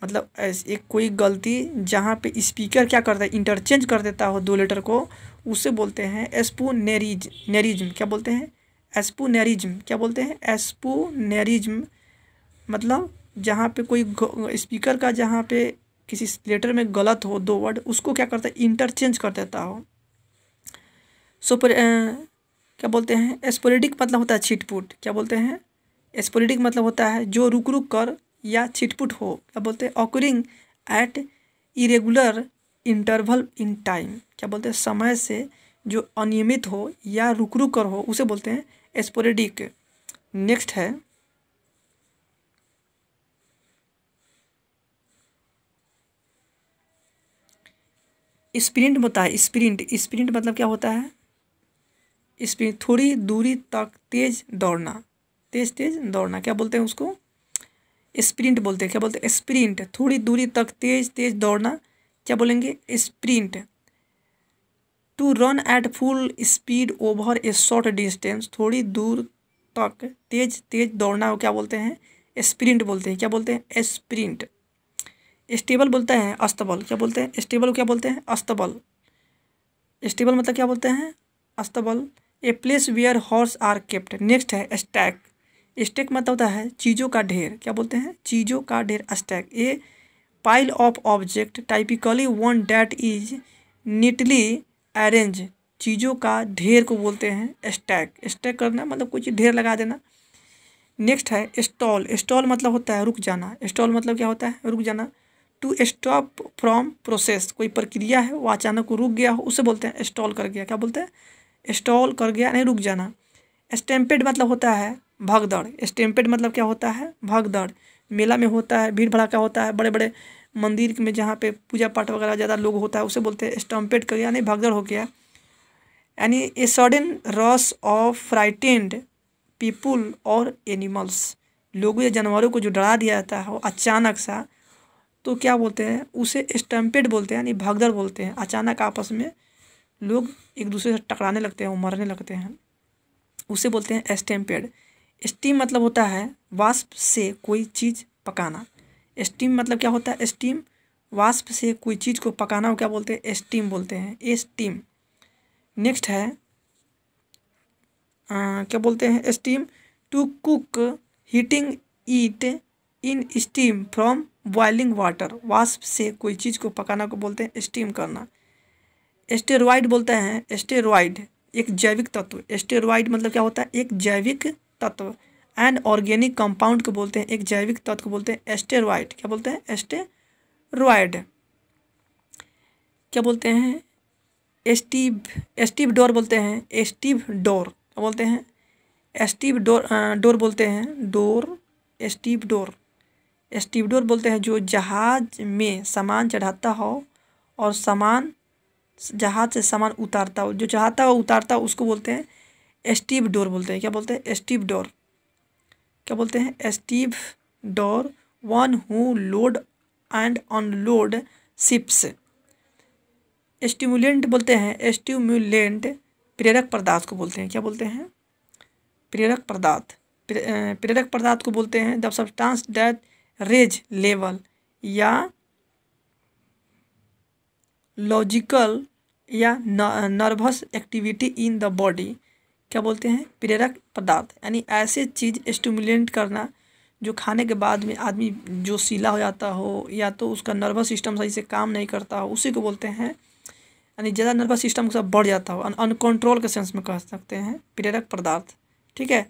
मतलब एक कोई गलती जहाँ पे स्पीकर क्या करता है, इंटरचेंज कर देता हो दो लेटर को, उसे बोलते हैं एस्पुनेरिज्म, क्या बोलते हैं, एस्पुनेरिज्म, क्या बोलते हैं, एस्पुनेरिज्म। मतलब जहाँ पे कोई स्पीकर का जहाँ पे किसी लेटर में गलत हो दो वर्ड, उसको क्या करता है, इंटरचेंज कर देता हो। क्या बोलते हैं, एस्पोरेडिक मतलब होता है छिटपुट, क्या बोलते हैं, एस्पोरेडिक मतलब होता है जो रुक रुक कर या छिटपुट हो, क्या बोलते हैं, occurring at irregular interval in time, क्या बोलते हैं, समय से जो अनियमित हो या रुक रुक कर हो उसे बोलते हैं एस्पोरेडिक। नेक्स्ट है स्प्रिंट होता है, स्प्रिंट, स्प्रिंट मतलब क्या होता है, स्प्रिंट, थोड़ी दूरी तक तेज दौड़ना, तेज दौड़ना, क्या बोलते हैं उसको, स्प्रिंट बोलते हैं, क्या बोलते हैं, स्प्रिंट, थोड़ी दूरी तक तेज दौड़ना, क्या बोलेंगे, sprint. To run at full speed over a short distance, थोड़ी दूर तक तेज दौड़ना को क्या बोलते हैं, स्प्रिंट बोलते हैं, क्या बोलते हैं, स्प्रिंट। स्टेबल बोलते हैं अस्तबल, क्या बोलते हैं, स्टेबल को क्या बोलते हैं, अस्तबल। स्टेबल मतलब क्या बोलते हैं, अस्तबल। A place where horse are kept. Next है स्टैक, स्टैक मतलब होता है चीज़ों का ढेर, क्या बोलते हैं, चीज़ों का ढेर, stack. A pile of object typically one that is neatly arrange, चीज़ों का ढेर को बोलते हैं स्टैक। स्टैक करना मतलब कुछ ढेर लगा देना। नेक्स्ट है स्टॉल, स्टॉल मतलब होता है रुक जाना, स्टॉल मतलब क्या होता है, रुक जाना। टू स्टॉप फ्रॉम प्रोसेस, कोई प्रक्रिया है वो अचानक रुक गया हो उसे बोलते हैं स्टॉल कर गया, क्या बोलते हैं, स्टॉल कर गया, नहीं रुक जाना। स्टैम्पेड मतलब होता है भगदड़, स्टैम्पेड मतलब क्या होता है, भगदड़। मेला में होता है, भीड़ भड़ाका होता है, बड़े बड़े मंदिर में जहाँ पे पूजा पाठ वगैरह ज़्यादा लोग होता है उसे बोलते हैं स्टैम्पेड कर गया, नहीं भगदड़ हो गया। यानी a sudden rush of frightened people और एनिमल्स, लोगों या जानवरों को जो डरा दिया जाता है वो अचानक सा, तो क्या बोलते हैं उसे स्टैम्पेड बोलते हैं, यानी भगदड़ बोलते हैं। अचानक आपस में लोग एक दूसरे से टकराने लगते हैं, मरने लगते हैं, उसे बोलते हैं स्टैम्पेड। स्टीम मतलब होता है वाष्प से कोई चीज़ पकाना। स्टीम मतलब क्या होता है, स्टीम, वाष्प से कोई चीज़ को पकाना को क्या बोलते हैं, स्टीम बोलते हैं, स्टीम। नेक्स्ट है क्या बोलते हैं, steam. To cook heating it in steam from boiling water, वाष्प से कोई चीज़ को पकाना को बोलते हैं स्टीम करना। स्टेरॉइड बोलते हैं, स्टेरॉइड एक जैविक तत्व, स्टेरॉइड मतलब क्या होता है, एक जैविक तत्व। एंड ऑर्गेनिक कंपाउंड को बोलते हैं, एक जैविक तत्व को बोलते हैं स्टेरॉइड, क्या बोलते हैं, स्टेरॉइड। क्या बोलते हैं, स्टीव डोर बोलते हैं, स्टीव डोर, क्या बोलते हैं, स्टीव डोर, डोर बोलते हैं, door, Steve door. Steve door बोलते हैं जो जहाज में सामान चढ़ाता हो और जहाज से सामान उतारता हो, जो चढ़ाता हो उतारता हो उसको बोलते हैं स्टीव डोर बोलते हैं, क्या बोलते हैं, स्टीव डोर। क्या बोलते हैं, Steve door. One who load and unload ships. Stimulant बोलते हैं, स्टिमुलेंट प्रेरक पदार्थ को बोलते हैं, क्या बोलते हैं, प्रेरक पदार्थ। प्रेरक पदार्थ को बोलते हैं the substance that raise level या लॉजिकल या nervous activity in the body. क्या बोलते हैं? प्रेरक पदार्थ, यानी ऐसे चीज़ स्टिमुलेट करना जो खाने के बाद में आदमी जो सीला हो जाता हो या तो उसका नर्वस सिस्टम सही से काम नहीं करता हो, उसी को बोलते हैं, यानी ज़्यादा नर्वस सिस्टम सब बढ़ जाता हो, अनकंट्रोल के सेंस में कह सकते हैं प्रेरक पदार्थ। ठीक है,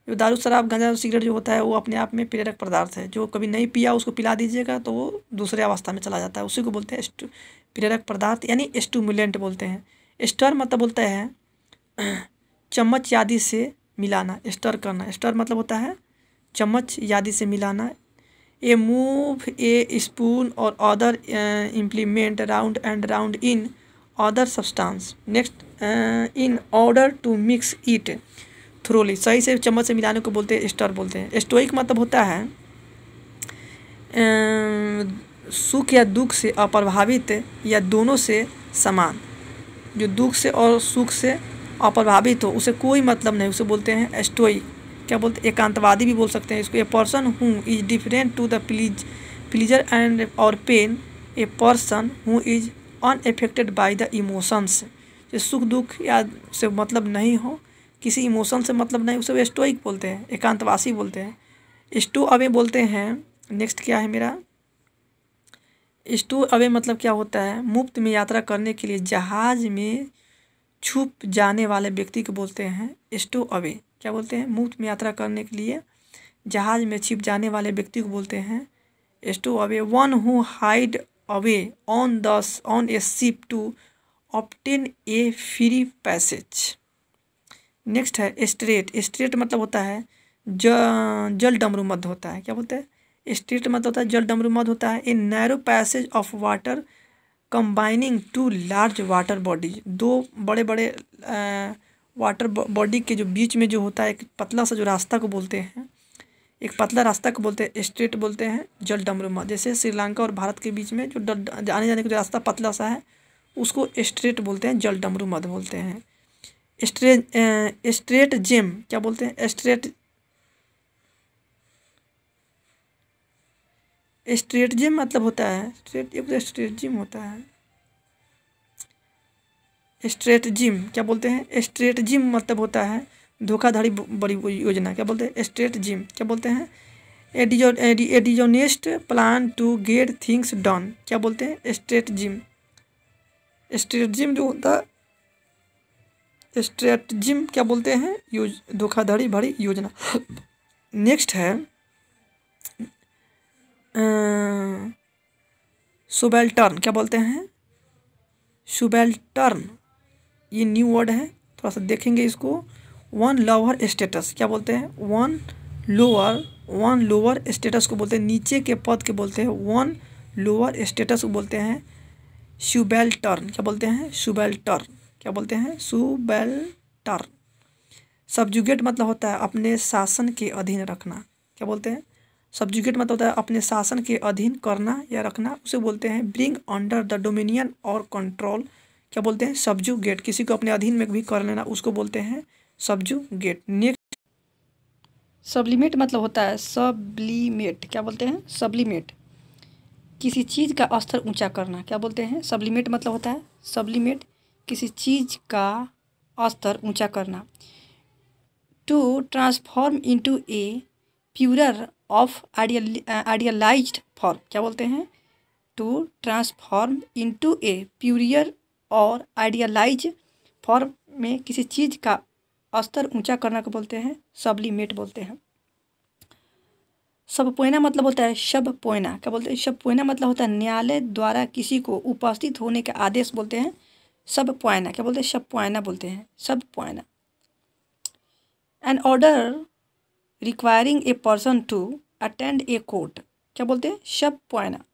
जो दारू शराब गांजा सिगरेट जो होता है वो अपने आप में प्रेरक पदार्थ है। जो कभी नहीं पिया उसको पिला दीजिएगा तो वो दूसरे अवस्था में चला जाता है, उसी को बोलते हैं प्रेरक पदार्थ, यानी स्टिमुलेंट बोलते हैं। स्टर मतलब बोलता है चम्मच यादी से मिलाना, स्टर करना। स्टर मतलब होता है चम्मच यादी से मिलाना। ए मूव ए स्पून और other implement round and round in other substance next in order to mix it thoroughly. सही से चम्मच से मिलाने को बोलते हैं स्टर बोलते हैं। स्टोइक मतलब होता है सुख या दुख से अप्रभावित या दोनों से समान। जो दुख से और सुख से अप्रभावित हो उसे कोई मतलब नहीं, उसे बोलते हैं स्टोइक। क्या बोलते हैं? एकांतवादी भी बोल सकते हैं इसको। A person who is different to the pleasure and और pain. A person who is unaffected by the emotions. जो सुख दुख या से मतलब नहीं हो, किसी इमोशन से मतलब नहीं, उसे स्टोइक बोलते हैं, एकांतवासी बोलते हैं। स्टो अवे बोलते हैं। नेक्स्ट क्या है मेरा? स्टो अवे मतलब क्या होता है? मुफ्त में यात्रा करने के लिए जहाज में छुप जाने वाले व्यक्ति को बोलते हैं स्टो अवे। क्या बोलते हैं? मुफ्त में यात्रा करने के लिए जहाज में छिप जाने वाले व्यक्ति को बोलते हैं stowaway. One who hide away on a ship to obtain a free passage. Next है स्ट्रेट। स्ट्रेट मतलब होता है जल डमरू मध्य होता है। क्या बोलते हैं? स्ट्रेट मतलब होता है जल डमरू मध्य होता है। A narrow passage of water combining two large water bodies. दो बड़े बड़े वाटर बॉडी के जो बीच में जो होता है एक पतला सा जो रास्ता को बोलते हैं, एक पतला रास्ता को बोलते हैं स्ट्रेट बोलते हैं जल डमरू मध्य। जैसे श्रीलंका और भारत के बीच में जो आने जाने का जो रास्ता पतला सा है उसको स्ट्रेट बोलते हैं, जल डमरू मध्य बोलते हैं। स्ट्रेट जिम क्या बोलते हैं? स्ट्रेट जिम मतलब होता है स्ट्रेट जिम होता है। स्ट्रेट जिम क्या बोलते हैं? स्ट्रेट जिम मतलब होता है धोखाधड़ी बड़ी योजना। क्या बोलते हैं? स्ट्रेट जिम क्या बोलते हैं? A dishonest plan to get things done. क्या बोलते हैं? Straight gym. स्ट्रेट जिम जो होता है स्ट्रेट जिम क्या बोलते हैं? धोखाधड़ी भरी योजना। नेक्स्ट है सुबेल्टर्न। क्या बोलते हैं? सुबेल्टर्न ये न्यू वर्ड है, थोड़ा सा देखेंगे इसको। वन लोअर स्टेटस क्या बोलते हैं? वन लोअर स्टेटस को बोलते हैं, नीचे के पद के बोलते हैं वन लोअर स्टेटस को बोलते हैं सुबेल्टर्न। क्या बोलते हैं? सुबेल्टर्न। क्या बोलते हैं? सुबेल्टर्न। सब्जुगेट मतलब होता है अपने शासन के अधीन रखना। क्या बोलते हैं? सब्जुगेट मतलब होता है अपने शासन के अधीन करना या रखना, उसे बोलते हैं ब्रिंग अंडर द डोमिनियन और कंट्रोल। क्या बोलते हैं? सब्जुगेट। किसी को अपने अधीन में भी कर लेना उसको बोलते हैं सब्जुगेट। नेक्स्ट सब्लिमेट मतलब होता है सब्लिमेट। क्या बोलते हैं? सब्लिमेट किसी चीज़ का स्तर ऊंचा करना। क्या बोलते हैं? सब्लिमेट मतलब होता है सब्लिमेट किसी चीज़ का स्तर ऊंचा करना। To transform into a purer of idealized form. क्या बोलते हैं? To transform into a purer और आइडियलाइज फॉर्म में किसी चीज़ का स्तर ऊंचा करना को बोलते हैं सब्लिमेट बोलते हैं। शबपोइना मतलब होता है शबपोइना। क्या बोलते हैं? शबपोइना मतलब होता है न्यायालय द्वारा किसी को उपस्थित होने का आदेश बोलते हैं शबपोइना। क्या बोलते हैं? शबपोइना बोलते हैं subpoena. An order requiring a person to attend a court. क्या बोलते हैं? शबपोइना।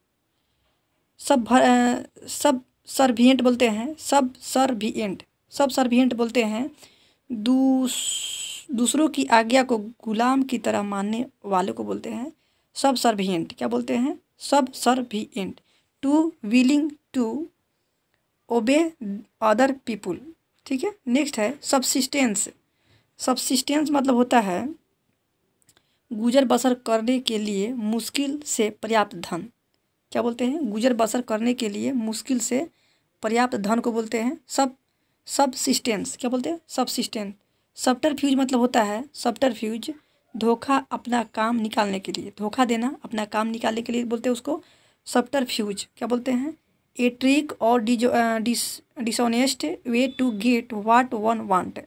सब सर्विएंट बोलते हैं सब सर्विएंट बोलते हैं दूसरों की आज्ञा को गुलाम की तरह मानने वाले को बोलते हैं सब सर्विएंट। क्या बोलते हैं? Subservient. Too willing to obey other people. ठीक है। नेक्स्ट है सब्सिस्टेंस। सब्सिस्टेंस मतलब होता है गुजर बसर करने के लिए मुश्किल से पर्याप्त धन। क्या बोलते हैं? गुजर बसर करने के लिए मुश्किल से पर्याप्त धन को बोलते हैं सबसिस्टेंस। क्या बोलते हैं? सबसिस्टेंस। सब्टरफ्यूज मतलब होता है सब्टरफ्यूज, धोखा अपना काम निकालने के लिए, धोखा देना अपना काम निकालने के लिए बोलते हैं उसको सब्टरफ्यूज। क्या बोलते हैं? ए ट्रिक और dishonest way to get what one want.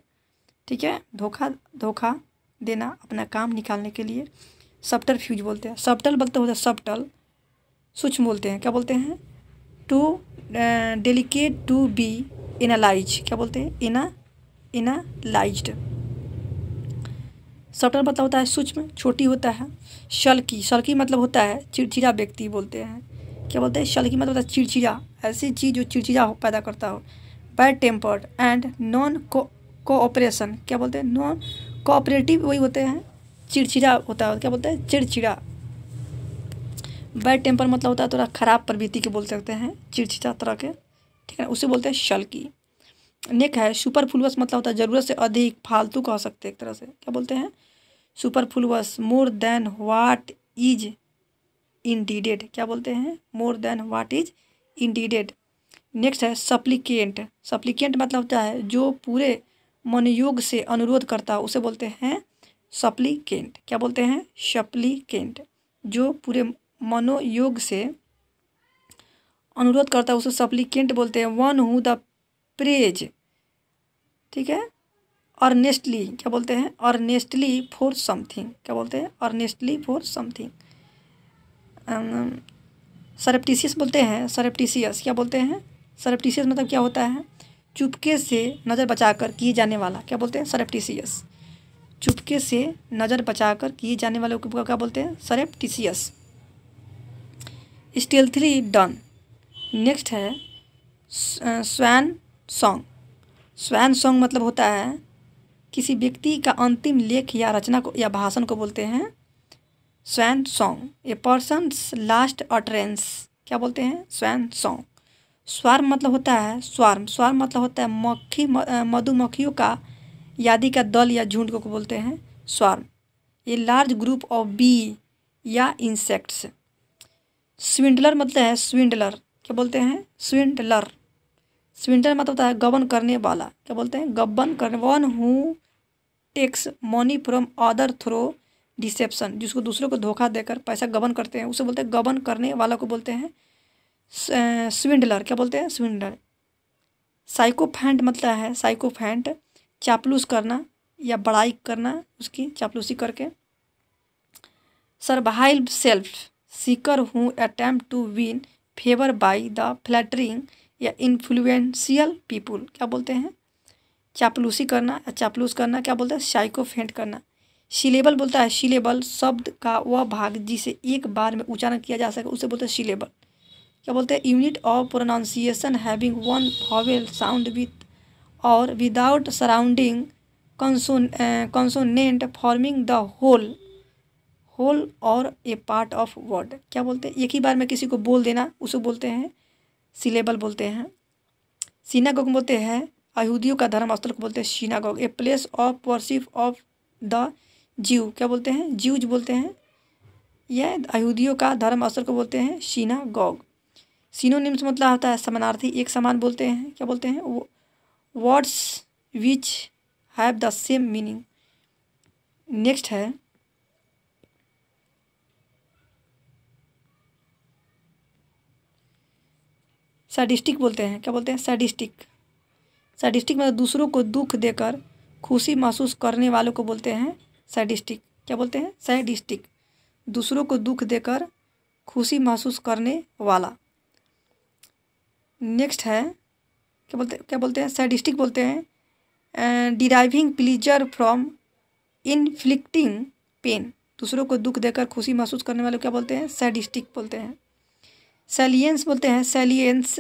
ठीक है, धोखा देना अपना काम निकालने के लिए सब्टरफ्यूज बोलते हैं। सब्टल बोलते होता है सब्टल, सूक्ष्म बोलते हैं। क्या बोलते हैं? Too delicate to be analyse. क्या बोलते हैं? एनालाइज्ड। सब्टल मतलब होता है सूक्ष्म, छोटी होता है। शल्की मतलब होता है चिड़चिड़ा व्यक्ति बोलते हैं। क्या बोलते हैं? शल्की मतलब होता है चिड़चिड़ा, ऐसी चीज़ जो चिड़चिड़ा पैदा करता हो। Bad tempered and non cooperation. क्या बोलते हैं? नॉन कोऑपरेटिव वही होते हैं, चिड़चिड़ा होता है। क्या बोलते हैं? चिड़चिड़ा। बैड टेम्पर मतलब होता है थोड़ा खराब प्रवृत्ति के बोल सकते हैं, चिड़चिड़ा तरह के। ठीक है, उसे बोलते हैं शल्की। नेक्स्ट है सुपरफ्लुअस मतलब होता है ज़रूरत से अधिक, फालतू कह सकते हैं एक तरह से। क्या बोलते हैं? Superfluous. More than what is needed. क्या बोलते हैं? More than what is needed. Next है सप्लीकेंट। सप्लीकेंट मतलब होता है जो पूरे मनोयोग से अनुरोध करता है, उसे बोलते हैं सप्लीकेंट। क्या बोलते हैं? सप्लीकेंट। जो पूरे मनोयोग से अनुरोध करता है उसे सप्लीकेंट बोलते हैं। One who the praise. ठीक है, अर्नेस्टली। क्या बोलते हैं? Earnestly for something. क्या बोलते हैं? Earnestly for something. सरप्टिशियस बोलते हैं, सरप्टिशियस। क्या बोलते हैं? सरप्टिशियस मतलब क्या होता है? चुपके से नज़र बचाकर किए जाने वाला। क्या बोलते हैं? सरप्टिशियस। चुपके से नज़र बचाकर किए जाने वाले को क्या बोलते हैं? सरप्टिशियस। Stealthily done. नेक्स्ट है स्वैन सॉन्ग। स्वैन सॉन्ग मतलब होता है किसी व्यक्ति का अंतिम लेख या रचना को या भाषण को बोलते हैं स्वैन सॉन्ग। ए पर्सन्स लास्ट अटरेंस। क्या बोलते हैं? Swan song. स्वार्म मतलब होता है स्वार्म मतलब होता है मक्खी, मधुमक्खियों का यादी का दल या झुंड को बोलते हैं swarm. A large group of bee या इंसेक्ट्स। स्विंडलर मतलब है स्विंडलर। क्या बोलते हैं? स्विंडलर। स्विंडलर मतलब होता है गबन करने वाला। क्या बोलते हैं? गबन करने। One who takes money from other through deception. जिसको दूसरों को धोखा देकर पैसा गबन करते हैं उसे बोलते हैं गबन करने वाला को बोलते हैं स्विंडलर। क्या बोलते हैं? स्विंडलर। साइकोफैंट मतलब है साइकोफैंट, चापलूस करना या बड़ाई करना, उसकी चापलूसी करके। Servile self seeker who attempt to win favour by the flattering या इन्फ्लुएंशियल पीपुल। क्या बोलते हैं? चापलूसी करना या चापलूस करना। क्या बोलते हैं? साइकोफेंट करना। सिलेबल बोलता है सिलेबल शब्द का वह भाग जिसे एक बार में उच्चारण किया जा सके उसे बोलते हैं सिलेबल। क्या बोलते हैं? Unit of pronunciation having one vowel sound with और without surrounding consonant forming the whole और ए पार्ट ऑफ वर्ड। क्या बोलते हैं? एक ही बार में किसी को बोल देना उसे बोलते हैं सिलेबल बोलते हैं। सिनागोग बोलते हैं यहूदियों का धर्म स्थल को बोलते हैं synagogue. A place of worship of the ज्यू। क्या बोलते हैं? ज्यूज बोलते हैं। यह यहूदियों का धर्म स्थल को बोलते हैं सिनागोग। सिनोनिम्स मतलब होता है समानार्थी, एक समान बोलते हैं। क्या बोलते हैं? Words which have the same meaning. Next है सैडिस्टिक बोलते हैं। क्या बोलते हैं? सैडिस्टिक। सैडिस्टिक मतलब दूसरों को दुख देकर खुशी महसूस करने वालों को बोलते हैं सैडिस्टिक। क्या बोलते हैं? सैडिस्टिक। दूसरों को दुख देकर खुशी महसूस करने वाला। नेक्स्ट है क्या बोलते हैं? सैडिस्टिक बोलते हैं deriving pleasure from inflicting pain. दूसरों को दुख देकर खुशी महसूस करने वाले क्या बोलते हैं? सैडिस्टिक बोलते हैं। सैलियंस बोलते हैं सैलियंस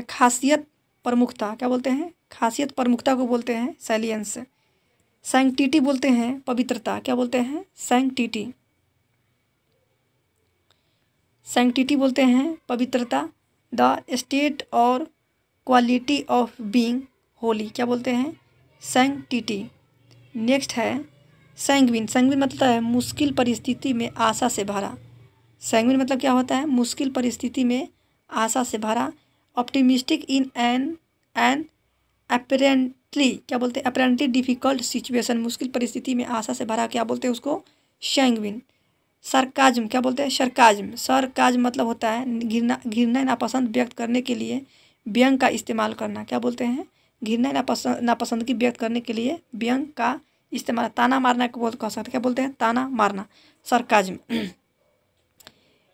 खासियत प्रमुखता। क्या बोलते हैं? खासियत प्रमुखता को बोलते हैं सैलियंस। सैंक्टिटी बोलते हैं पवित्रता। क्या बोलते हैं? सैंक्टिटी। सैंक्टिटी बोलते हैं पवित्रता। द स्टेट और क्वालिटी ऑफ बीइंग होली। क्या बोलते हैं? सैंक्टिटी। नेक्स्ट है सैंग्विन, सैंग्विन मतलब है मुश्किल परिस्थिति में आशा से भरा। सैंग्विन मतलब क्या होता है? मुश्किल परिस्थिति में आशा से भरा। ऑप्टिमिस्टिक इन एन अपेरेंटली, क्या बोलते हैं? अपेरेंटली डिफिकल्ट सिचुएशन, मुश्किल परिस्थिति में आशा से भरा, क्या बोलते हैं उसको? सैंग्विन। सरकाज्म, क्या बोलते हैं? सरकाज्म, सरकाज्म मतलब होता है घृणा नापसंद व्यक्त करने के लिए व्यंग का इस्तेमाल करना। क्या बोलते हैं? घृणा नापसंदगी व्यक्त करने के लिए व्यंग का इस्तेमाल। ताना मारना को कह सकते हैं, क्या बोलते हैं? ताना मारना, सरकाज्म।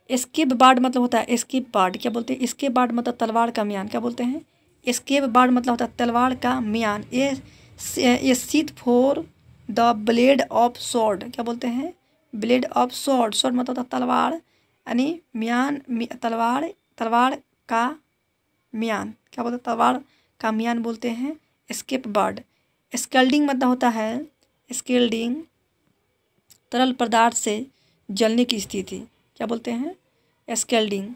एस्केप बार्ड मतलब होता है एस्केप बार्ड, क्या बोलते हैं? एस्केप बार्ड मतलब तलवार का म्यान, क्या बोलते हैं? एस्केप बार्ड मतलब होता है तलवार का म्यान। A sheath for the blade of sword, क्या बोलते हैं? ब्लेड ऑफ स्वॉर्ड, स्वॉर्ड मतलब होता है तलवार, यानी म्यान, तलवार का म्यान, क्या बोलते हैं? तलवार का म्यान बोलते हैं एस्केप बार्ड। स्केल्डिंग मतलब होता है स्केल्डिंग, तरल पदार्थ से जलने की स्थिति, क्या बोलते हैं? स्केल्डिंग।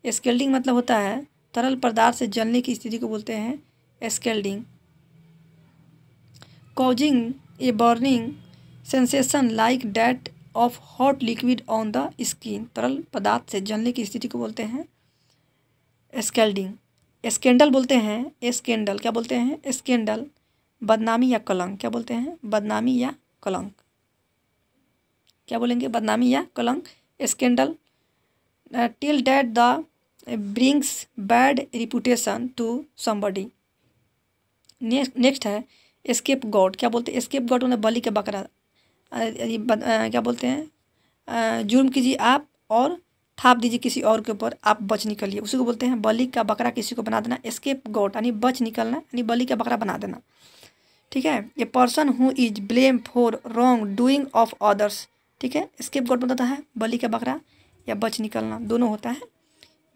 स्केल्डिंग मतलब होता है तरल पदार्थ से जलने की स्थिति को बोलते हैं scalding. Causing a burning sensation like that of hot liquid on the skin, तरल पदार्थ से जलने की स्थिति को बोलते हैं स्केल्डिंग। स्कैंडल बोलते हैं स्कैंडल, क्या बोलते हैं? स्कैंडल, बदनामी या कलंक, क्या बोलते हैं? बदनामी या कलंक, क्या बोलेंगे? बदनामी या कलंक, scandal. Till that the brings bad reputation to somebody. Next है एस्केप गॉड, क्या बोलते हैं? एस्केप गॉड उन्हें बलि का बकरा, क्या बोलते हैं? जुर्म कीजिए आप और थाप दीजिए किसी और के ऊपर, आप बच निकलिए, उसी को बोलते हैं बलि का बकरा किसी को बना देना। एस्केप गॉड यानी बच निकलना, यानी बलि का बकरा बना देना, ठीक है? A person who is blame for wrong doing of others, ठीक है? एस्केप गॉड मतलब है बलि का बकरा या बच निकलना, दोनों होता है।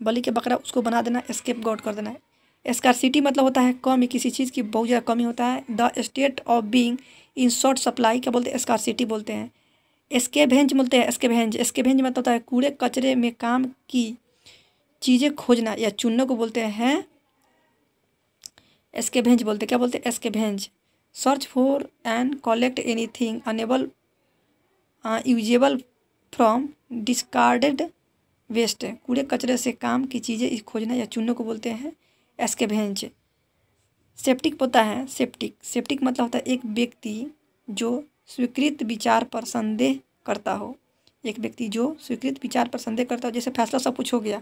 बलि के बकरा उसको बना देना, एस्केप गॉड कर देना है। स्कार्सिटी मतलब होता है कमी, किसी चीज़ की बहुत ज़्यादा कमी होता है। The state of being in short supply, क्या बोलते हैं? स्कार्सिटी बोलते हैं। स्कैवेंज बोलते हैं स्कैवेंज, स्कैवेंज मतलब होता है कूड़े कचरे में काम की चीज़ें खोजना या चुनने को बोलते हैं स्कैवेंज बोलते हैं, क्या बोलते हैं? Scavenge. Search for and collect anything unable usable from discarded waste, कूड़े कचरे से काम की चीज़ें खोजना या चुनने को बोलते हैं स्कैवेंज। सेप्टिक होता है सेप्टिक, सेप्टिक मतलब होता है एक व्यक्ति जो स्वीकृत विचार पर संदेह करता हो, एक व्यक्ति जो स्वीकृत विचार पर संदेह करता हो, जैसे फैसला सब कुछ हो गया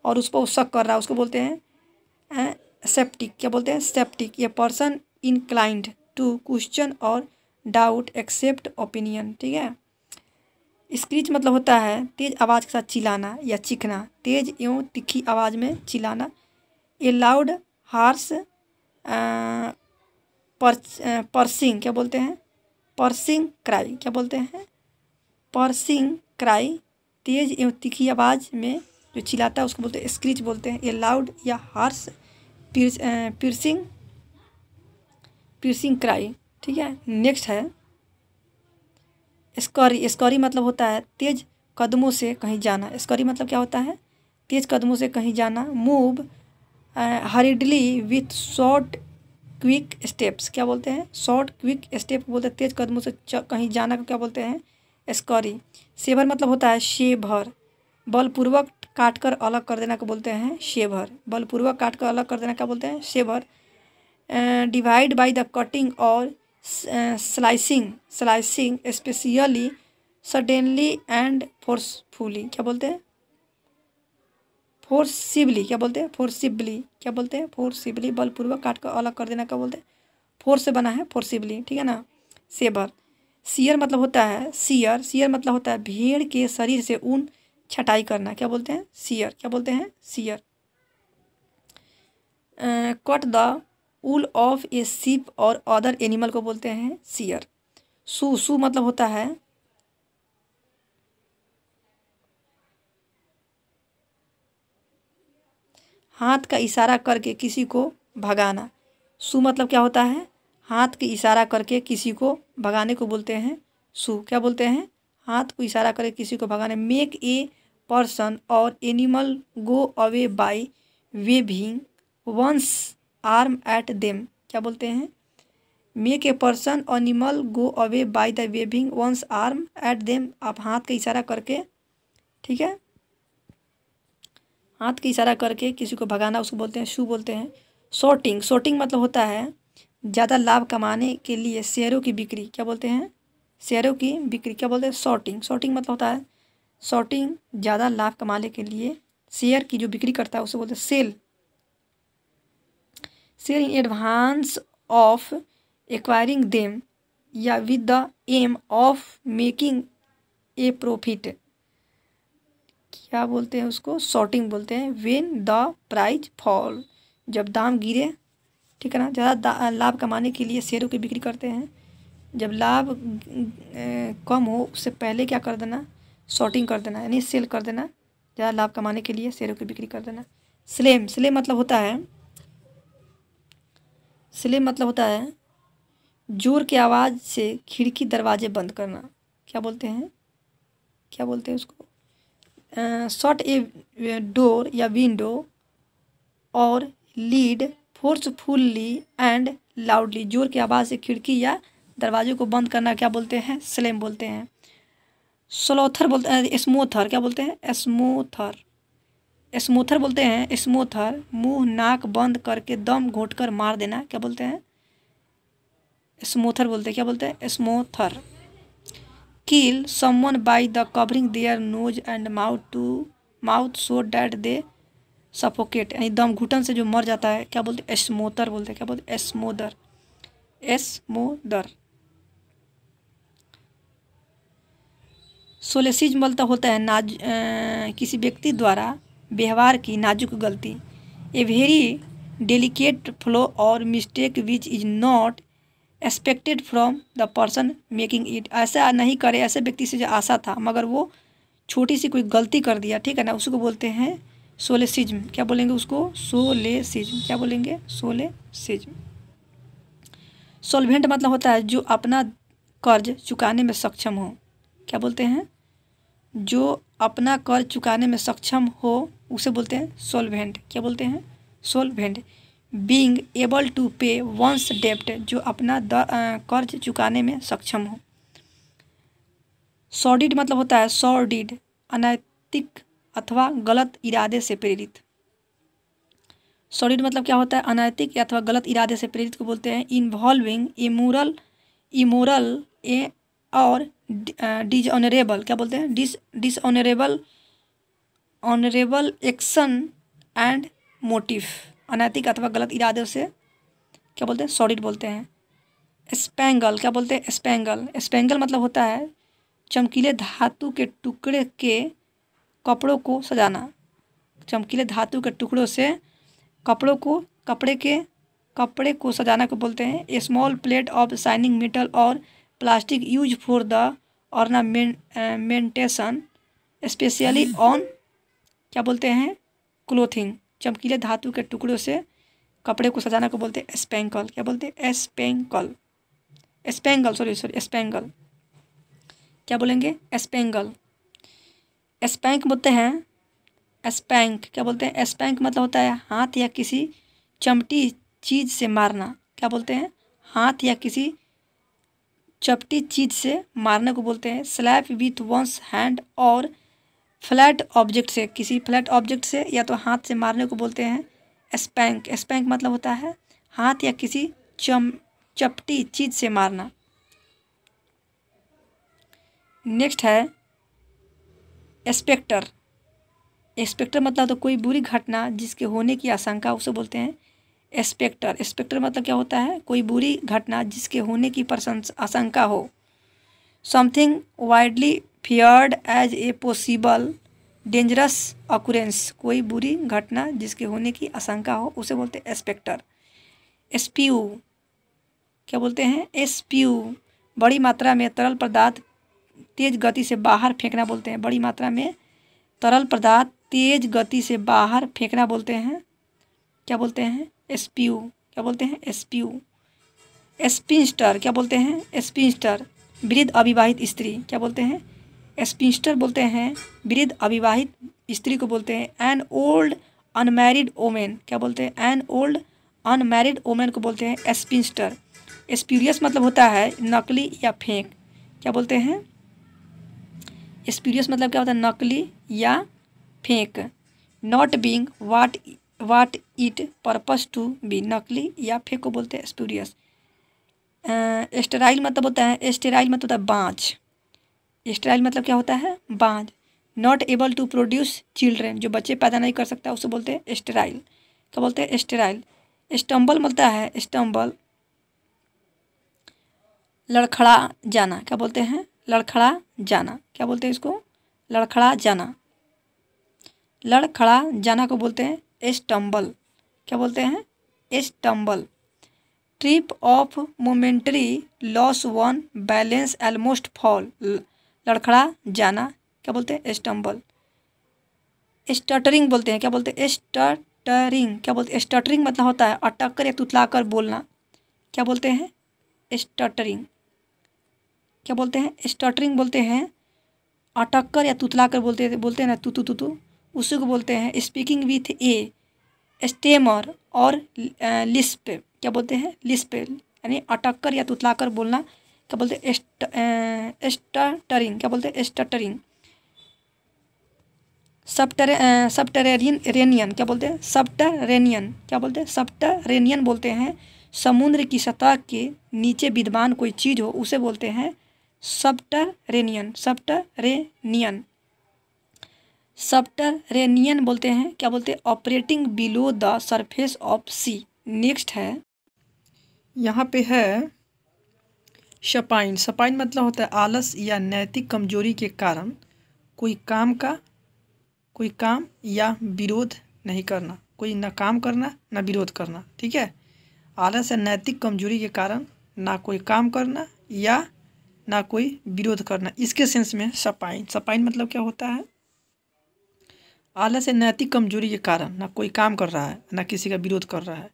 और उस पर शक कर रहा है, उसको बोलते हैं सेप्टिक, क्या बोलते हैं? सेप्टिक। ये पर्सन इनक्लाइंड टू क्वेश्चन और डाउट एक्सेप्ट ओपिनियन, ठीक है? स्क्रीच मतलब होता है तेज आवाज़ के साथ चिल्लाना या चीखना, तेज एवं तीखी आवाज़ में चिल्लाना। ए लाउड हार्स पर्सिंग, क्या बोलते हैं? पर्सिंग क्राई, क्या बोलते हैं? पर्सिंग क्राई, तेज एवं तीखी आवाज़ में जो चिल्लाता है उसको बोलते हैं स्क्रीच बोलते हैं। ए लाउड या हार्स पियर्सिंग क्राई, ठीक है? नेक्स्ट है स्कॉरी। स्कॉरी मतलब होता है तेज कदमों से कहीं जाना। स्कॉरी मतलब क्या होता है? तेज कदमों से कहीं जाना। Move हरिडली with short quick steps, क्या बोलते हैं? शॉर्ट क्विक स्टेप बोलते हैं तेज कदमों से कहीं जाना को क्या बोलते हैं? स्कॉरी। शेभर मतलब होता है शेभर, बलपूर्वक काटकर अलग कर देना को बोलते हैं शेभर, बलपूर्वक काट कर अलग कर देना क्या बोलते हैं? शेभर। डिवाइड बाय द कटिंग और slicing specially suddenly and forcefully, क्या बोलते हैं? फोर्सिबली, क्या बोलते हैं? फोर्सिबली, क्या बोलते हैं? फोर्सिबली, बलपूर्वक काट कर अलग कर देना क्या बोलते हैं? फोर्स से बना है फोर्सिबली, ठीक है ना? सेबर। सियर मतलब होता है सियर मतलब होता है भेड़ के शरीर से ऊन छटाई करना, क्या बोलते हैं? सियर, क्या बोलते हैं? Shear. Cut the wool of a sheep और अदर एनिमल को बोलते हैं सियर। सू मतलब होता है हाथ का इशारा करके किसी को भगाना। सू मतलब क्या होता है? हाथ के इशारा करके किसी को भगाने को बोलते हैं सू, क्या बोलते हैं? हाथ को इशारा करके किसी को भगाने। मेक ए पर्सन और animal go away by waving one's arm at them, क्या बोलते हैं? Make a person animal go away by the waving one's arm at them. आप हाथ का इशारा करके, ठीक है, हाथ का इशारा करके किसी को भगाना, उसको बोलते हैं शू बोलते हैं। शॉर्टिंग, शॉर्टिंग मतलब होता है ज़्यादा लाभ कमाने के लिए शेयरों की बिक्री, क्या बोलते हैं, शेयरों की बिक्री, क्या बोलते हैं, शॉर्टिंग। शॉर्टिंग मतलब होता है शॉर्टिंग ज़्यादा लाभ कमाने के लिए शेयर की जो बिक्री करता है उसे बोलते हैं sell. Sell in advance of acquiring them या with the aim of making a profit, क्या बोलते हैं उसको, शॉर्टिंग बोलते हैं। व्हेन द प्राइस फॉल, जब दाम गिरे, ठीक है ना, ज़्यादा लाभ कमाने के लिए शेयरों की बिक्री करते हैं। जब लाभ कम हो उससे पहले क्या कर देना, शॉर्टिंग कर देना, यानी सेल कर देना, ज़्यादा लाभ कमाने के लिए शेयरों की बिक्री कर देना। स्लैम, स्लैम मतलब होता है, स्लैम मतलब होता है जोर की आवाज़ से खिड़की दरवाजे बंद करना, क्या बोलते हैं, क्या बोलते हैं उसको, शॉट ए डोर या विंडो और लीड फोर्सफुल्ली एंड लाउडली, जोर की आवाज़ से खिड़की या दरवाजे को बंद करना क्या बोलते हैं, स्लैम बोलते हैं। स्लोथर बोलते हैं, स्मूथर, क्या बोलते हैं, स्मूथर, स्मूथर बोलते हैं, स्मूथर, मुंह नाक बंद करके दम घोंटकर मार देना, क्या बोलते हैं, स्मूथर बोलते हैं, क्या बोलते हैं, smoother. Kill someone by the covering their nose and mouth so that they suffocate, यानी दम घुटन से जो मर जाता है क्या बोलते हैं, स्मोदर बोलते हैं, क्या बोलते हैं, स्मोदर, स्मोदर। सोलेसिज्म मतलब होता है किसी व्यक्ति द्वारा व्यवहार की नाजुक गलती। ए वेरी डेलिकेट फ्लो और mistake which is not expected from the person making it, ऐसा नहीं करे, ऐसे व्यक्ति से जो आशा था मगर वो छोटी सी कोई गलती कर दिया, ठीक है ना, उसको बोलते हैं सोलेसिज्म, क्या बोलेंगे उसको, सोलेसिज्म, क्या बोलेंगे, सोलेसिज्म। सॉल्वेंट मतलब होता है जो अपना कर्ज चुकाने में सक्षम हो, क्या बोलते हैं, जो अपना कर्ज चुकाने में सक्षम हो उसे बोलते हैं सॉल्वेंट, क्या बोलते हैं, सॉल्वेंट। बीइंग एबल टू पे वंस डेब्ट, जो अपना कर्ज चुकाने में सक्षम हो। सॉर्डिड मतलब होता है सॉर्डिड, अनैतिक अथवा गलत इरादे से प्रेरित। सॉर्डिड मतलब क्या होता है, अनैतिक अथवा गलत इरादे से प्रेरित को बोलते हैं इन्वॉल्विंग इमोरल और डिसऑनरेबल, क्या बोलते हैं, dishonourable honourable action and motive, अनैतिक अथवा गलत इरादे से क्या बोलते हैं, सॉर्डिड बोलते हैं। स्पैंगल, क्या बोलते हैं, स्पैंगल, स्पैंगल मतलब होता है चमकीले धातु के टुकड़े के कपड़ों को सजाना, चमकीले धातु के टुकड़ों से कपड़े को सजाना को बोलते हैं। A small plate of shining metal और plastic use for the ornamentation specially on, क्या बोलते हैं, क्लोथिंग, चमकीले धातु के टुकड़ों से कपड़े को सजाना को बोलते हैं स्पैंकल, क्या बोलते हैं, स्पैंकल, स्पैंगल, सॉरी स्पैंगल, क्या बोलेंगे, स्पैंगल। स्पैंक बोलते हैं, स्पैंक, क्या बोलते हैं, स्पैंक मतलब होता है हाथ या किसी चमटी चीज़ से मारना, क्या बोलते हैं, हाथ या किसी चपटी चीज़ से मारने को बोलते हैं। स्लैप विथ वंस हैंड और फ्लैट ऑब्जेक्ट से, किसी फ्लैट ऑब्जेक्ट से या तो हाथ से मारने को बोलते हैं स्पैंक। स्पैंक मतलब होता है हाथ या किसी चपटी चीज़ से मारना। नेक्स्ट है स्पेक्टर। स्पेक्टर मतलब तो कोई बुरी घटना जिसके होने की आशंका, उसे बोलते हैं स्पेक्टर। स्पेक्टर मतलब क्या होता है, कोई बुरी घटना जिसके होने की आशंका हो। Something widely feared as a possible dangerous occurrence, कोई बुरी घटना जिसके होने की आशंका हो उसे बोलते हैं स्पेक्टर। स्प्यू, क्या बोलते हैं, स्प्यू, बड़ी मात्रा में तरल पदार्थ तेज गति से बाहर फेंकना बोलते हैं, बड़ी मात्रा में तरल पदार्थ तेज गति से बाहर फेंकना बोलते हैं, क्या बोलते हैं, स्प्यू, क्या बोलते हैं, स्प्यू। स्पिंस्टर, क्या बोलते हैं, स्पिंस्टर, वृद्ध अविवाहित स्त्री, क्या बोलते हैं, स्पिंस्टर बोलते हैं वृद्ध अविवाहित स्त्री को बोलते हैं। एन ओल्ड अनमैरिड वोमेन, क्या बोलते हैं, एन ओल्ड अनमैरिड वोमेन को बोलते हैं स्पिंस्टर। स्प्यूरियस मतलब होता है नकली या फेक, क्या बोलते हैं? स्प्यूरियस मतलब क्या होता है? नकली या fake. Not being what it purpose to be, नकली या फेक को बोलते हैं स्प्यूरियस। स्टेराइल मतलब होता है, स्टेराइल मतलब होता है बाँझ। स्टेराइल मतलब क्या होता है? बाँझ। Not able to produce children, जो बच्चे पैदा नहीं कर सकता उसे बोलते हैं स्टेराइल, क्या बोलते हैं? स्टेराइल। स्टम्बल मिलता है, स्टम्बल लड़खड़ा जाना, क्या बोलते हैं? लड़खड़ा जाना, क्या बोलते हैं इसको? लड़खड़ा जाना। लड़खड़ा जाना को बोलते हैं स्टम्बल, क्या बोलते हैं? Stumble. Trip of momentary loss one balance almost fall, लड़खड़ा जाना, क्या बोलते हैं? स्टम्बल। स्टटरिंग बोलते हैं, क्या बोलते हैं? स्टटरिंग, क्या बोलते हैं? स्टटरिंग मतलब होता है अटक कर या तुतला कर बोलना, क्या बोलते हैं? स्टटरिंग, क्या बोलते हैं? स्टटरिंग बोलते हैं अटक कर या तुतला कर बोलते हैं ना, तू तू तू तू, उसी को बोलते हैं स्पीकिंग विथ ए स्टेमर और लिस्प, क्या बोलते हैं? लिस्प, यानी अटक कर या तुतला कर बोलना, क्या बोलते हैं? स्टटरिंग, क्या बोलते हैं? स्टटरिंग। सबटरेनियन, क्या बोलते हैं? सबटरेनियन, क्या बोलते हैं? सबटरेनियन बोलते हैं समुद्र की सतह के नीचे विद्यमान कोई चीज़ हो उसे बोलते हैं सबटरेनियन, सबटरेनियन। सबटरेनियन बोलते हैं, क्या बोलते हैं? Operating below the surface of sea. Next है, यहाँ पे है सपाइन। सपाइन मतलब होता है आलस या नैतिक कमजोरी के कारण कोई काम या विरोध नहीं करना, कोई ना काम करना ना विरोध करना, ठीक है? आलस या नैतिक कमजोरी के कारण ना कोई काम करना या ना कोई विरोध करना, इसके सेंस में सपाइन। सपाइन मतलब क्या होता है? आलस या नैतिक कमजोरी के कारण ना कोई काम कर रहा है ना किसी का विरोध कर रहा है।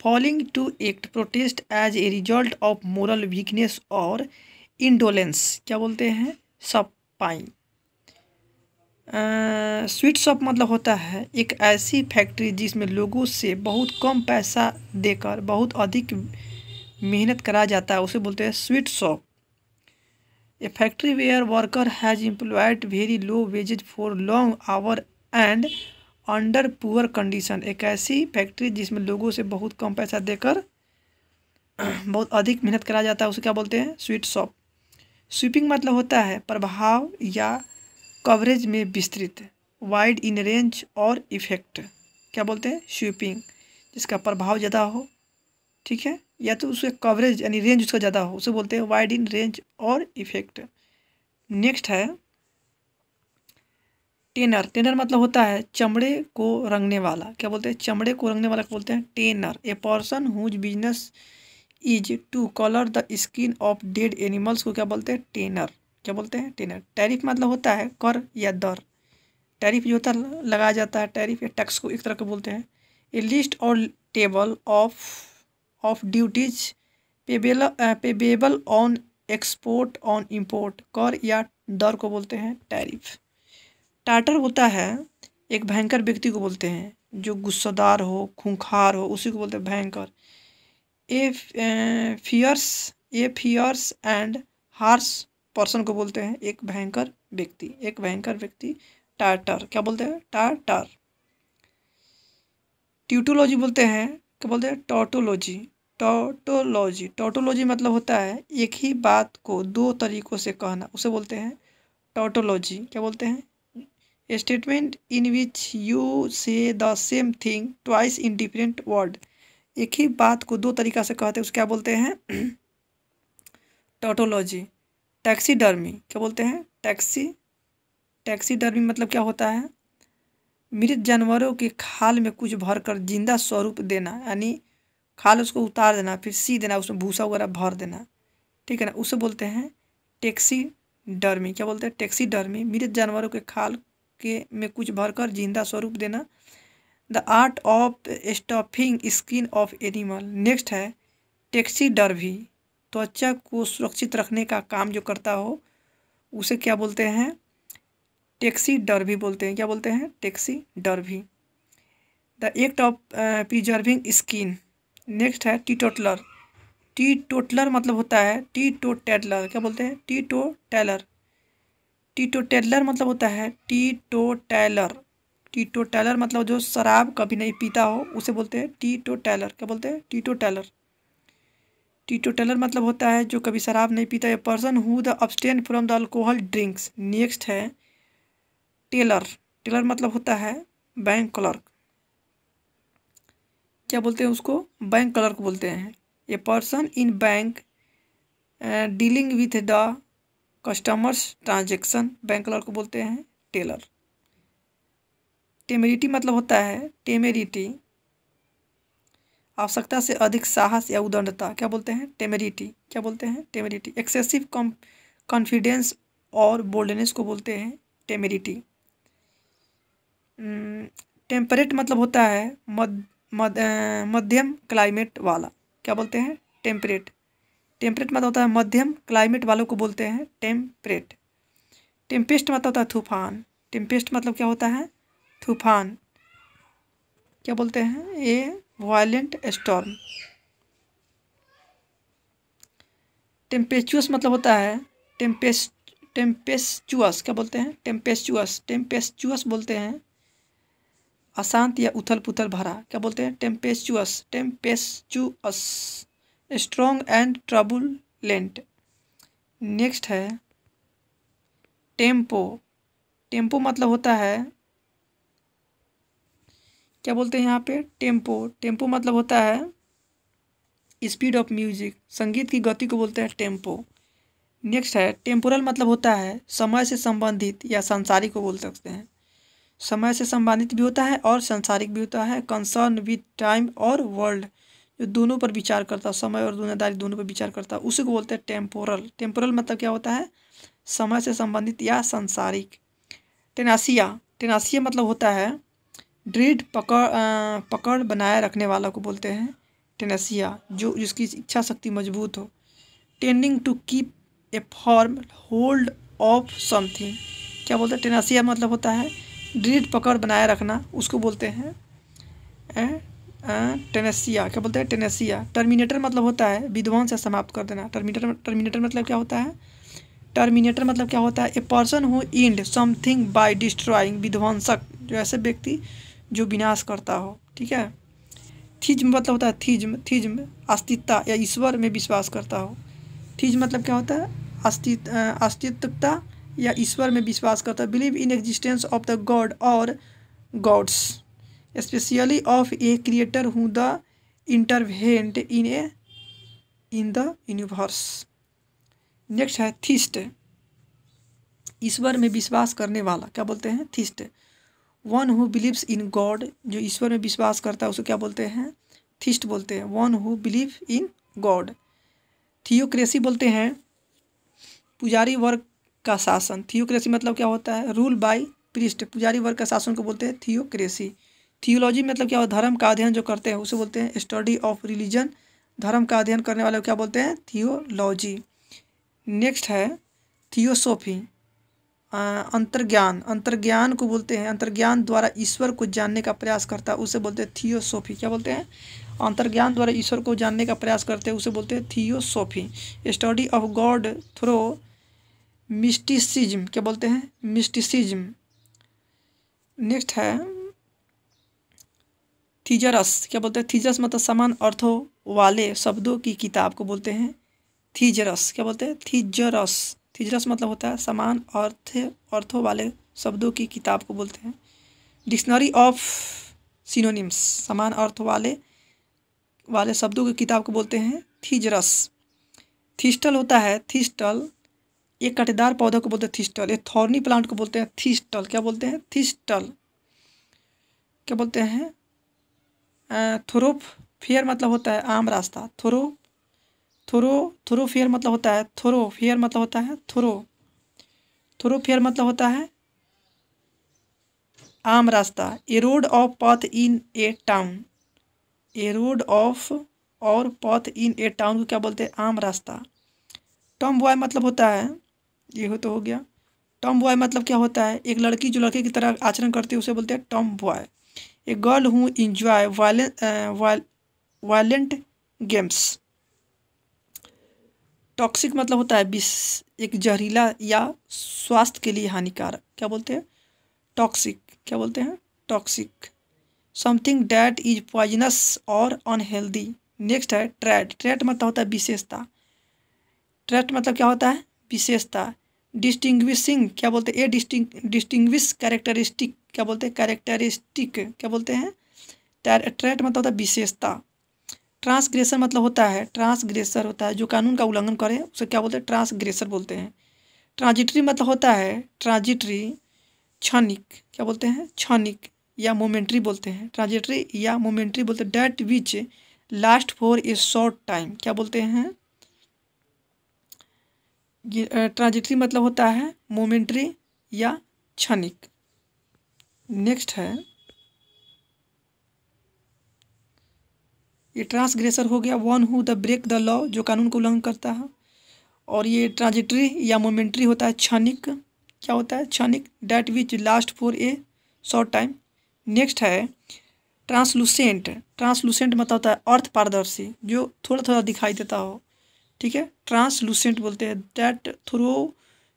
Falling to act protest as a result of moral weakness और इंडोलेंस, क्या बोलते हैं? सपाइन। स्वीट शॉप मतलब होता है एक ऐसी फैक्ट्री जिसमें लोगों से बहुत कम पैसा देकर बहुत अधिक मेहनत कराया जाता है, उसे बोलते हैं sweatshop. A factory where worker has employed very low wages for long hour and under poor condition, एक ऐसी फैक्ट्री जिसमें लोगों से बहुत कम पैसा देकर बहुत अधिक मेहनत कराया जाता है, उसे क्या बोलते हैं? Sweet shop. स्वीपिंग मतलब होता है प्रभाव या कवरेज में विस्तृत, वाइड इन रेंज और इफेक्ट, क्या बोलते हैं? स्वीपिंग। जिसका प्रभाव ज़्यादा हो, ठीक है, या तो उसका कवरेज यानी रेंज उसका ज़्यादा हो, उसे बोलते हैं वाइड इन रेंज और इफेक्ट। नेक्स्ट है टेनर। टेनर मतलब होता है चमड़े को रंगने वाला, क्या बोलते हैं? चमड़े को रंगने वाला को बोलते हैं tanner. A person whose business is to colour the skin of dead animals को क्या बोलते हैं? टेनर, क्या बोलते हैं? टेनर। टैरिफ मतलब होता है कर या दर, टैरिफ जो होता है लगाया जाता है, टैरिफ या टैक्स को एक तरह के बोलते हैं। ए लिस्ट और table of duties payable on export on import, कर या दर को बोलते हैं टैरिफ। टाटर होता है एक भयंकर व्यक्ति को बोलते हैं जो गुस्सादार हो, खूंखार हो, उसी को बोलते हैं भयंकर। A fierce and harsh person को बोलते हैं एक भयंकर व्यक्ति, एक भयंकर व्यक्ति टाटर, क्या बोलते हैं? टाटर। ट्यूटोलॉजी बोलते हैं, क्या बोलते हैं? टॉटोलॉजी। टॉटोलॉजी, टॉटोलॉजी मतलब होता है एक ही बात को दो तरीकों से कहना, उसे बोलते हैं टॉटोलॉजी, क्या बोलते हैं? A statement in which you say the same thing twice in different word, एक ही बात को दो तरीका से कहते हैं उसे क्या बोलते हैं? टॉटोलॉजी। टैक्सीडर्मी, क्या बोलते हैं? टैक्सीडर्मी मतलब क्या होता है? मृत जानवरों के खाल में कुछ भरकर जिंदा स्वरूप देना, यानी खाल उसको उतार देना फिर सी देना, उसमें भूसा वगैरह भर देना, ठीक है ना, उसे बोलते हैं टैक्सीडर्मी, क्या बोलते हैं? टैक्सीडर्मी। मृत जानवरों के खाल के में कुछ भरकर जिंदा स्वरूप देना। The art of stuffing skin of animal. Next है टैक्सीडर्मी, त्वचा को सुरक्षित रखने का काम जो करता हो उसे क्या बोलते हैं? टैक्सीडर्मी बोलते हैं, क्या बोलते हैं? Taxidermy. The act of preserving skin. Next है टीटोटलर। टी टोटलर मतलब होता है टी टो टैटलर, क्या बोलते हैं? Teetotaller. Teetotaller मतलब होता है teetotaller. Teetotaller मतलब जो शराब कभी नहीं पीता हो उसे बोलते हैं टी टो टैलर, क्या बोलते हैं? Teetotaller. Teetotaller मतलब होता है जो कभी शराब नहीं पीता, a person who the abstain from the alcohol drinks. Next है टेलर। टेलर मतलब होता है बैंक क्लर्क, क्या बोलते हैं उसको? बैंक क्लर्क बोलते हैं। A person in bank dealing with the customers transaction, bank clerk बोलते हैं टेलर। टेमेरिटी मतलब होता है टेमेरिटी, आवश्यकता से अधिक साहस या उदंडता, क्या बोलते हैं? टेमेरिटी, क्या बोलते हैं? टेमेरिटी। एक्सेसिव कॉन्फिडेंस और बोल्डनेस को बोलते हैं टेमेरिटी। टेम्परेट मतलब होता है मध्यम क्लाइमेट वाला, क्या बोलते हैं? टेम्परेट। टेम्परेट मतलब होता है मध्यम क्लाइमेट वालों को बोलते हैं टेम्परेट। टेम्पेस्ट मतलब होता है तूफान। टेम्पेस्ट मतलब क्या होता है? तूफान, क्या बोलते हैं? ए वायलेंट स्टॉर्म। टेम्पेचुअस मतलब होता है टेम्पेस्चुअस, क्या बोलते हैं? टेम्पेस्चुअस। टेम्पेस्चुअस बोलते हैं अशांत या उथल पुथल भरा, क्या बोलते हैं? Tempestuous. Tempestuous. Strong and turbulent. Next है टेम्पो। टेम्पो मतलब होता है, क्या बोलते हैं यहाँ पे? टेम्पो। टेम्पो मतलब होता है स्पीड ऑफ म्यूजिक, संगीत की गति को बोलते हैं टेम्पो। नेक्स्ट है टेम्पोरल मतलब होता है समय से संबंधित या सांसारिक को बोल सकते हैं। समय से संबंधित भी होता है और सांसारिक भी होता है। कंसर्न विथ टाइम और वर्ल्ड, जो दोनों पर विचार करता है, समय और दुनियादारी दोनों पर विचार करता है, उसी को बोलते हैं टेम्पोरल। टेम्पोरल मतलब क्या होता है? समय से संबंधित या सांसारिक। टेनासिया। टेनासिया मतलब होता है दृढ़ पकड़ बनाए रखने वाला को बोलते हैं टेनेसिया, जो जिसकी इच्छा शक्ति मजबूत हो। Tending to keep a firm hold of something, क्या बोलते हैं? टेनेसिया मतलब होता है दृढ़ पकड़ बनाए रखना, उसको बोलते हैं टेनेसिया, क्या बोलते हैं? टेनेसिया। टर्मिनेटर मतलब होता है विध्वंस या समाप्त कर देना। टर्मिनेटर मतलब क्या होता है? टर्मिनेटर मतलब क्या होता है? A person who and something bye destroying, विध्वंसक, जो ऐसे व्यक्ति जो विनाश करता हो, ठीक है। थिज्म मतलब होता है थिज्म अस्तित्वता या ईश्वर में विश्वास करता हो। थिज्म मतलब क्या होता है? अस्तित्वता या ईश्वर में विश्वास करता है। Believe in existence of the god और gods, specially of a creator who the intervened in the universe. Next है थीस्ट। ईश्वर में विश्वास करने वाला, क्या बोलते हैं? Theist. One who believes in god, जो ईश्वर में विश्वास करता है उसे क्या बोलते हैं? थीस्ट बोलते हैं। One who believe in God. Theocracy बोलते हैं पुजारी वर्ग का शासन। थियोक्रेसी मतलब क्या होता है? रूल बाय प्रीस्ट, पुजारी वर्ग का शासन को बोलते हैं थियोक्रेसी। थियोलॉजी मतलब क्या होता है? धर्म का अध्ययन जो करते हैं उसे बोलते हैं स्टडी ऑफ रिलीजन। धर्म का अध्ययन करने वाले को क्या बोलते हैं? थियोलॉजी। नेक्स्ट है थियोसॉफी, अंतर्ज्ञान। अंतर्ज्ञान को बोलते हैं, अंतर्ज्ञान द्वारा ईश्वर को जानने का प्रयास करता है उसे बोलते हैं थियोसॉफी, क्या बोलते हैं? अंतर्ज्ञान द्वारा ईश्वर को जानने का प्रयास करते हैं उसे बोलते हैं theosophy. Study of God through mysticism, क्या बोलते हैं? मिस्टिसिज्म। नेक्स्ट है थीजरस, क्या बोलते हैं? थीजरस मतलब समान अर्थों वाले शब्दों की किताब को बोलते हैं थीजरस, क्या बोलते हैं? थीजरस। थीजरस मतलब होता है समान अर्थों वाले शब्दों की किताब को बोलते हैं। डिक्शनरी ऑफ सिनोनिम्स, समान अर्थ वाले शब्दों की किताब को बोलते हैं थीजरस। थिस्टल होता है, थिस्टल एक कांटेदार पौधा को बोलते हैं थिस्टल। एक थॉर्नी प्लांट को बोलते हैं थिस्टल, क्या बोलते हैं? थिस्टल। क्या बोलते हैं? थोरोफेयर मतलब होता है आम रास्ता। थोरोफेयर मतलब होता है थोरोफेयर मतलब होता है आम रास्ता। A road of path in a town, a road of और पाथ इन ए टाउन को क्या बोलते हैं? आम रास्ता। टॉम बॉय मतलब होता है, ये तो हो गया। टॉम बॉय मतलब क्या होता है? एक लड़की जो लड़के की तरह आचरण करती है उसे बोलते हैं Tom boy. A girl who enjoy violent games, toxic मतलब होता है विष, एक जहरीला या स्वास्थ्य के लिए हानिकारक। क्या बोलते हैं? टॉक्सिक। क्या बोलते हैं? Toxic. Something that is poisonous और अनहेल्दी। नेक्स्ट है ट्रेट। ट्रेट मतलब होता है विशेषता। ट्रेट मतलब क्या होता है? विशेषता। डिस्टिंग्विशिंग क्या बोलते हैं? Distinguish characteristic. क्या बोलते हैं? कैरेक्टरिस्टिक। क्या बोलते हैं? ट्रेट मतलब होता है विशेषता। ट्रांसग्रेसर मतलब होता है, ट्रांसग्रेसर होता है जो कानून का उल्लंघन करे उसे क्या बोलते हैं? ट्रांसग्रेसर बोलते हैं। ट्रांजिटरी मतलब होता है, ट्रांजिटरी क्षणिक। क्या बोलते हैं? क्षणिक या मोमेंट्री बोलते हैं। ट्रांजिटरी या मोमेंट्री बोलते हैं। That which last for a short time. क्या बोलते हैं? ये ट्रांजिटरी मतलब होता है मोमेंट्री या क्षणिक। नेक्स्ट है, ये ट्रांसग्रेसर हो गया, one who the break the law, जो कानून को उल्लंघन करता है। और ये ट्रांजिटरी या मोमेंट्री होता है, क्षणिक। क्या होता है? क्षणिक। That which last for a short time. Next है ट्रांसलूसेंट। ट्रांसलूसेंट मतलब होता है अर्थ पारदर्शी, जो थोड़ा थोड़ा दिखाई देता हो। ठीक है, ट्रांसलूसेंट बोलते हैं। That through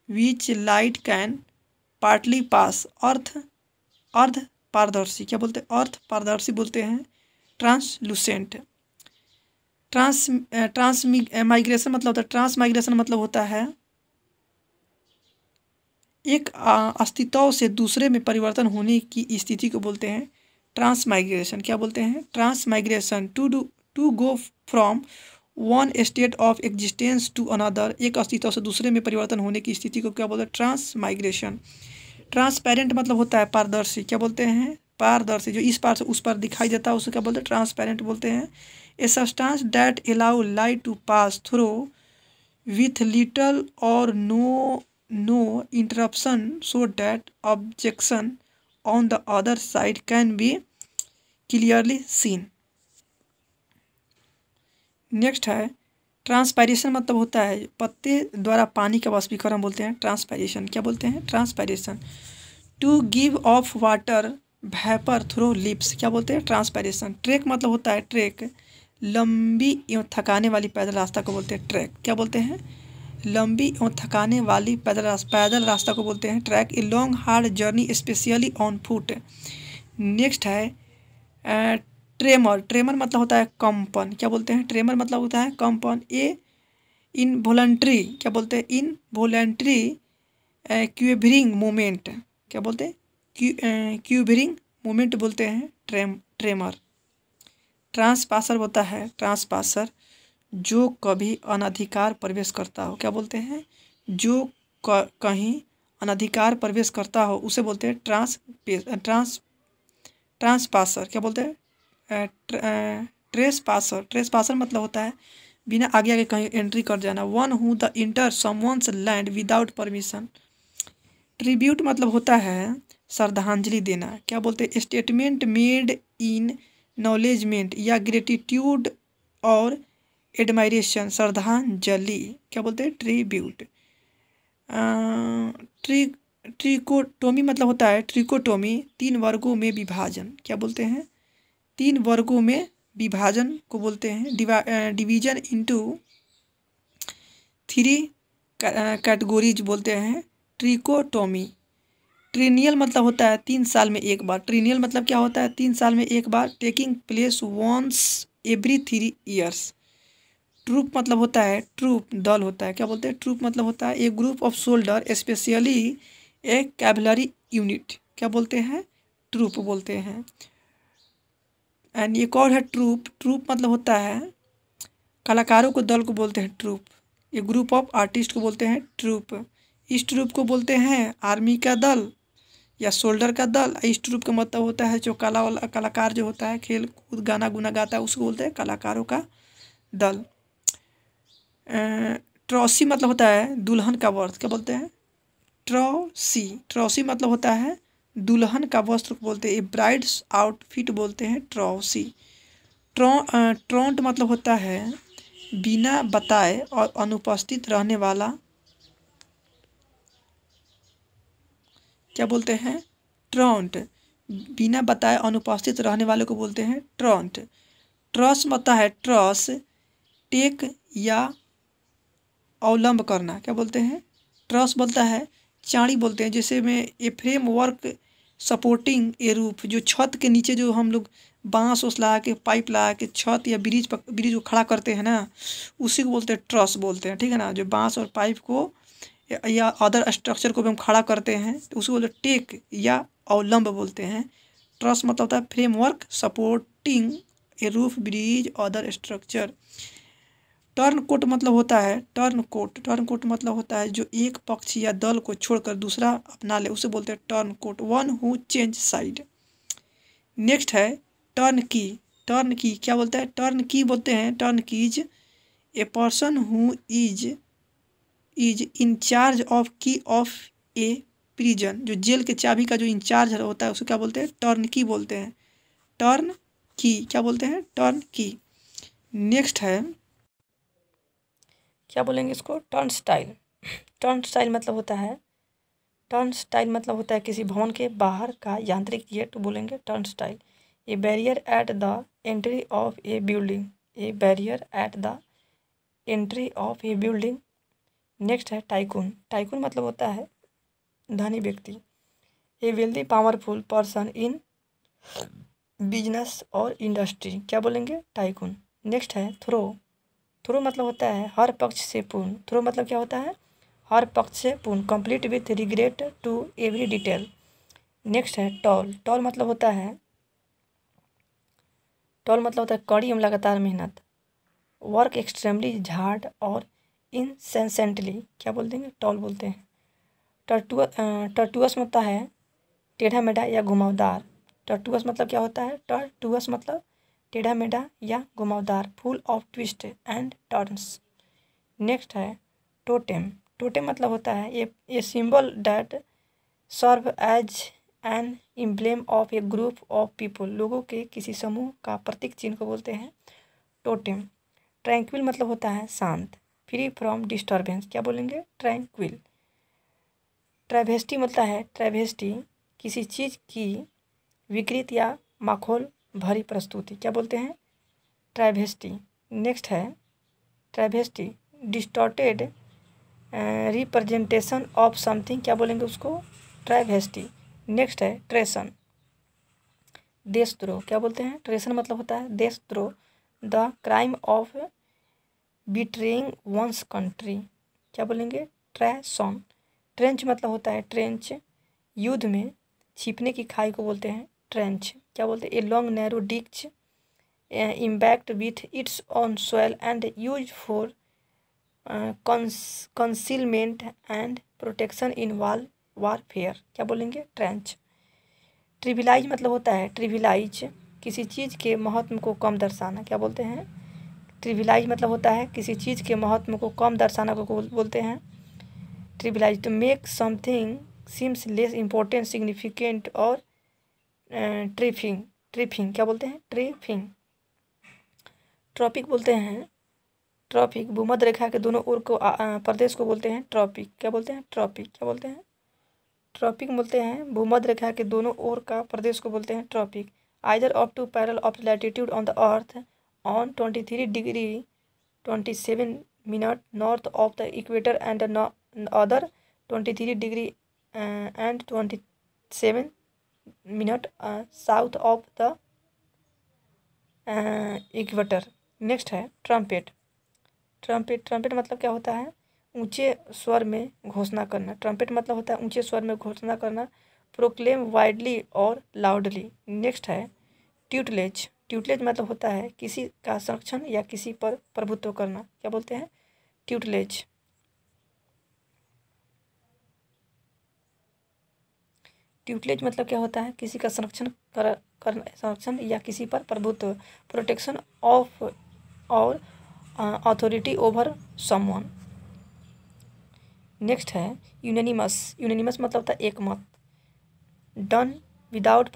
which light can partly pass. अर्ध पारदर्शी। क्या बोलते हैं? अर्थ पारदर्शी बोलते हैं ट्रांसलूसेंट। ट्रांस माइग्रेशन मतलब होता है, ट्रांस माइग्रेशन मतलब होता है एक अस्तित्व से दूसरे में परिवर्तन होने की स्थिति को बोलते हैं ट्रांस माइग्रेशन। क्या बोलते हैं? Transmigration. To go from one state of existence to another, एक अस्तित्व से दूसरे में परिवर्तन होने की स्थिति को क्या बोलते हैं? Trans migration. ट्रांसपेरेंट मतलब होता है पारदर्शी। क्या बोलते हैं? पारदर्शी, जो इस पार से उस पार दिखाई देता है उसे क्या बोलते हैं? ट्रांसपेरेंट बोलते हैं। A substance that allow light to pass through with little और no interruption so that objection on the other side can be clearly seen. Next है ट्रांसपायरेशन मतलब होता है पत्ते द्वारा पानी का वाष्पीकरण बोलते हैं ट्रांसपायरेशन। क्या बोलते हैं? Transpiration. To give off water vapour through lips. क्या बोलते हैं? ट्रांसपायरेशन। ट्रैक मतलब होता है ट्रैक, लंबी एवं थकाने वाली पैदल रास्ता को बोलते हैं ट्रैक। क्या बोलते हैं? लंबी एवं थकाने वाली पैदल रास्ता को बोलते हैं track. A long hard journey specially on foot. Next है ट्रेमर। ट्रेमर मतलब होता है कंपन। क्या बोलते हैं? ट्रेमर मतलब होता है कंपन। A involuntary. क्या बोलते हैं? Involuntary quivering movement. क्या बोलते हैं? क्यूबरिंग मूवमेंट बोलते हैं ट्रेमर। ट्रांसपासर होता है, ट्रांसपासर जो कभी अनधिकार प्रवेश करता हो। क्या बोलते हैं? जो कहीं अनधिकार प्रवेश करता हो उसे बोलते हैं ट्रांसपासर। क्या बोलते हैं? ट्रेसपासर। ट्रेसपासर मतलब होता है बिना आगे आगे कहीं एंट्री कर जाना। One who the inter someone's land without permission. Tribute मतलब होता है श्रद्धांजलि देना। क्या बोलते हैं? स्टेटमेंट मेड इन नॉलेजमेंट या ग्रेटिट्यूड और एडमायरेशन, श्रद्धांजलि। क्या बोलते हैं? ट्रिब्यूट। ट्रिकोटोमी मतलब होता है ट्रिकोटोमी, 3 वर्गों में विभाजन। क्या बोलते हैं? 3 वर्गों में विभाजन को बोलते हैं डिवीजन इनटू 3 कैटेगोरीज बोलते हैं ट्रिकोटोमी। ट्रिनियल मतलब होता है 3 साल में एक बार। ट्रिनियल मतलब क्या होता है? 3 साल में एक बार, taking place once every 3 years. Troop मतलब होता है ट्रूप, दल होता है। क्या बोलते हैं? ट्रूप मतलब होता है a group of soldier specially a cavalry unit. क्या बोलते हैं? ट्रूप बोलते हैं। एंड एक और है ट्रूप। ट्रूप मतलब होता है कलाकारों को दल को बोलते हैं ट्रूप। ये ग्रुप ऑफ आर्टिस्ट को बोलते हैं ट्रूप। इस ट्रूप को बोलते हैं आर्मी का दल या सोल्डर का दल। इस ट्रूप का मतलब होता है जो कलाकार जो होता है, खेल कूद गाना गुना गाता है, उसको बोलते हैं कलाकारों का दल। ट्रॉसी मतलब होता है दुल्हन का वस्त्र। क्या बोलते हैं? ट्रॉसी। ट्रॉसी मतलब होता है दुल्हन का वस्त्र को बोलते हैं ब्राइड्स आउटफिट बोलते हैं ट्रॉसी। ट्रॉन्ट मतलब होता है बिना बताए और अनुपस्थित रहने वाला। क्या बोलते हैं? ट्रॉन्ट। बिना बताए अनुपस्थित रहने वाले को बोलते हैं ट्रॉन्ट। ट्रस मतलब है ट्रस टेक या अवलंब करना क्या बोलते हैं? ट्रस बोलता है चाड़ी बोलते हैं, जैसे में a frame work supporting a roof, जो छत के नीचे जो हम लोग बांस उस लगा के पाइप लगा के छत या ब्रिज को खड़ा करते हैं ना, उसी को बोलते हैं ट्रस बोलते हैं, ठीक है ना। जो बांस और पाइप को या अदर स्ट्रक्चर को भी हम खड़ा करते हैं तो उसको बोलते हैं टेक या अवलंब बोलते हैं। ट्रस मतलब होता है framework supporting a roof bridge other structure. Turncoat मतलब होता है टर्न कोट मतलब होता है जो एक पक्ष या दल को छोड़कर दूसरा अपना ले, उसे बोलते हैं turncoat, one who change side. Next है टर्न की क्या बोलते हैं? टर्न की बोलते हैं turnkeys a person who is in charge of key of a prison, जो जेल के चाबी का जो इंचार्ज होता है उसको क्या बोलते हैं? टर्न की बोलते हैं। टर्न की क्या बोलते हैं? टर्न की। नेक्स्ट है क्या बोलेंगे इसको? Turn style. टर्न स्टाइल मतलब होता है किसी भवन के बाहर का यांत्रिक गेट बोलेंगे turn style. A barrier at the entry of A building, A barrier at the entry of A building. Next है टाइकून मतलब होता है धनी व्यक्ति। ए wealthy powerful person in business और इंडस्ट्री, क्या बोलेंगे? टाइकून। नेक्स्ट है थ्रो मतलब होता है हर पक्ष से पूर्ण। थ्रो मतलब क्या होता है? हर पक्ष से पूर्ण, complete with regret to every detail. Next है टॉल मतलब होता है कड़ी एवं लगातार मेहनत। वर्क एक्सट्रीमली हार्ड और इनसेंसेंटली, क्या बोल देंगे? टॉल बोलते हैं। टर्टुअस मतलब है टेढ़ा मेढ़ा या घुमावदार। टर्टुअस मतलब क्या होता है? टर्टुअस मतलब टेढ़ा मेढ़ा या घुमावदार, full of twist and turns. Next है टोटेम मतलब होता है a symbol that serve as an emblem of a group of people, लोगों के किसी समूह का प्रतीक चिन्ह को बोलते हैं टोटेम। ट्रैंक्विल मतलब होता है शांत, फ्री फ्रॉम डिस्टर्बेंस, क्या बोलेंगे? ट्रैंक्विल। ट्रैवेस्टी किसी चीज़ की विकृत या माखौल भरी प्रस्तुति, क्या बोलते हैं? ट्रैवेस्टी। नेक्स्ट है ट्रैवेस्टी डिस्टॉर्टेड रिप्रेजेंटेशन ऑफ समथिंग, क्या बोलेंगे उसको? ट्रैवेस्टी। नेक्स्ट है ट्रेसन देशद्रोह, क्या बोलते हैं? ट्रेसन मतलब होता है देशद्रोह, the crime of betraying one's country, क्या बोलेंगे? ट्रेसन। ट्रेंच मतलब होता है ट्रेंच, युद्ध में छिपने की खाई को बोलते हैं ट्रेंच, क्या बोलते हैं? A long narrow ditch embanked with its on soil and use for concealment and protection in warfare, क्या बोलेंगे? ट्रेंच। ट्रिविलाइज मतलब होता है किसी चीज़ के महत्व को कम दर्शाना, क्या बोलते हैं? ट्रिविलाइज मतलब होता है किसी चीज़ के महत्व को कम दर्शाना को बोलते हैं trivialise. To make something seems less important, significant और ट्रिफिंग, क्या बोलते हैं? ट्रिफिंग। ट्रॉपिक बोलते हैं भूमध्य रेखा के दोनों ओर को प्रदेश को बोलते हैं ट्रॉपिक, क्या बोलते हैं? ट्रॉपिक, क्या बोलते हैं? ट्रॉपिक बोलते हैं भूमध्य रेखा के दोनों ओर का प्रदेश को बोलते हैं tropic. Either of two parallel of latitude on the earth on 23 degree 27 minute north of the equator and other 23 degree and 27 minute south of the equator. Next है ट्रम्पेट मतलब क्या होता है? ऊंचे स्वर में घोषणा करना। ट्रम्पेट मतलब होता है ऊंचे स्वर में घोषणा करना, प्रोक्लेम वाइडली और लाउडली। नेक्स्ट है ट्यूटलेज मतलब होता है किसी का संरक्षण या किसी पर प्रभुत्व करना, क्या बोलते हैं? ट्यूटलेज। मतलब क्या होता है? किसी का संरक्षण या किसी पर प्रभुत्व, प्रोटेक्शन ऑफ और अथॉरिटी ओवर समवन। नेक्स्ट है यूनानिमस मतलब होता है एक मत, done without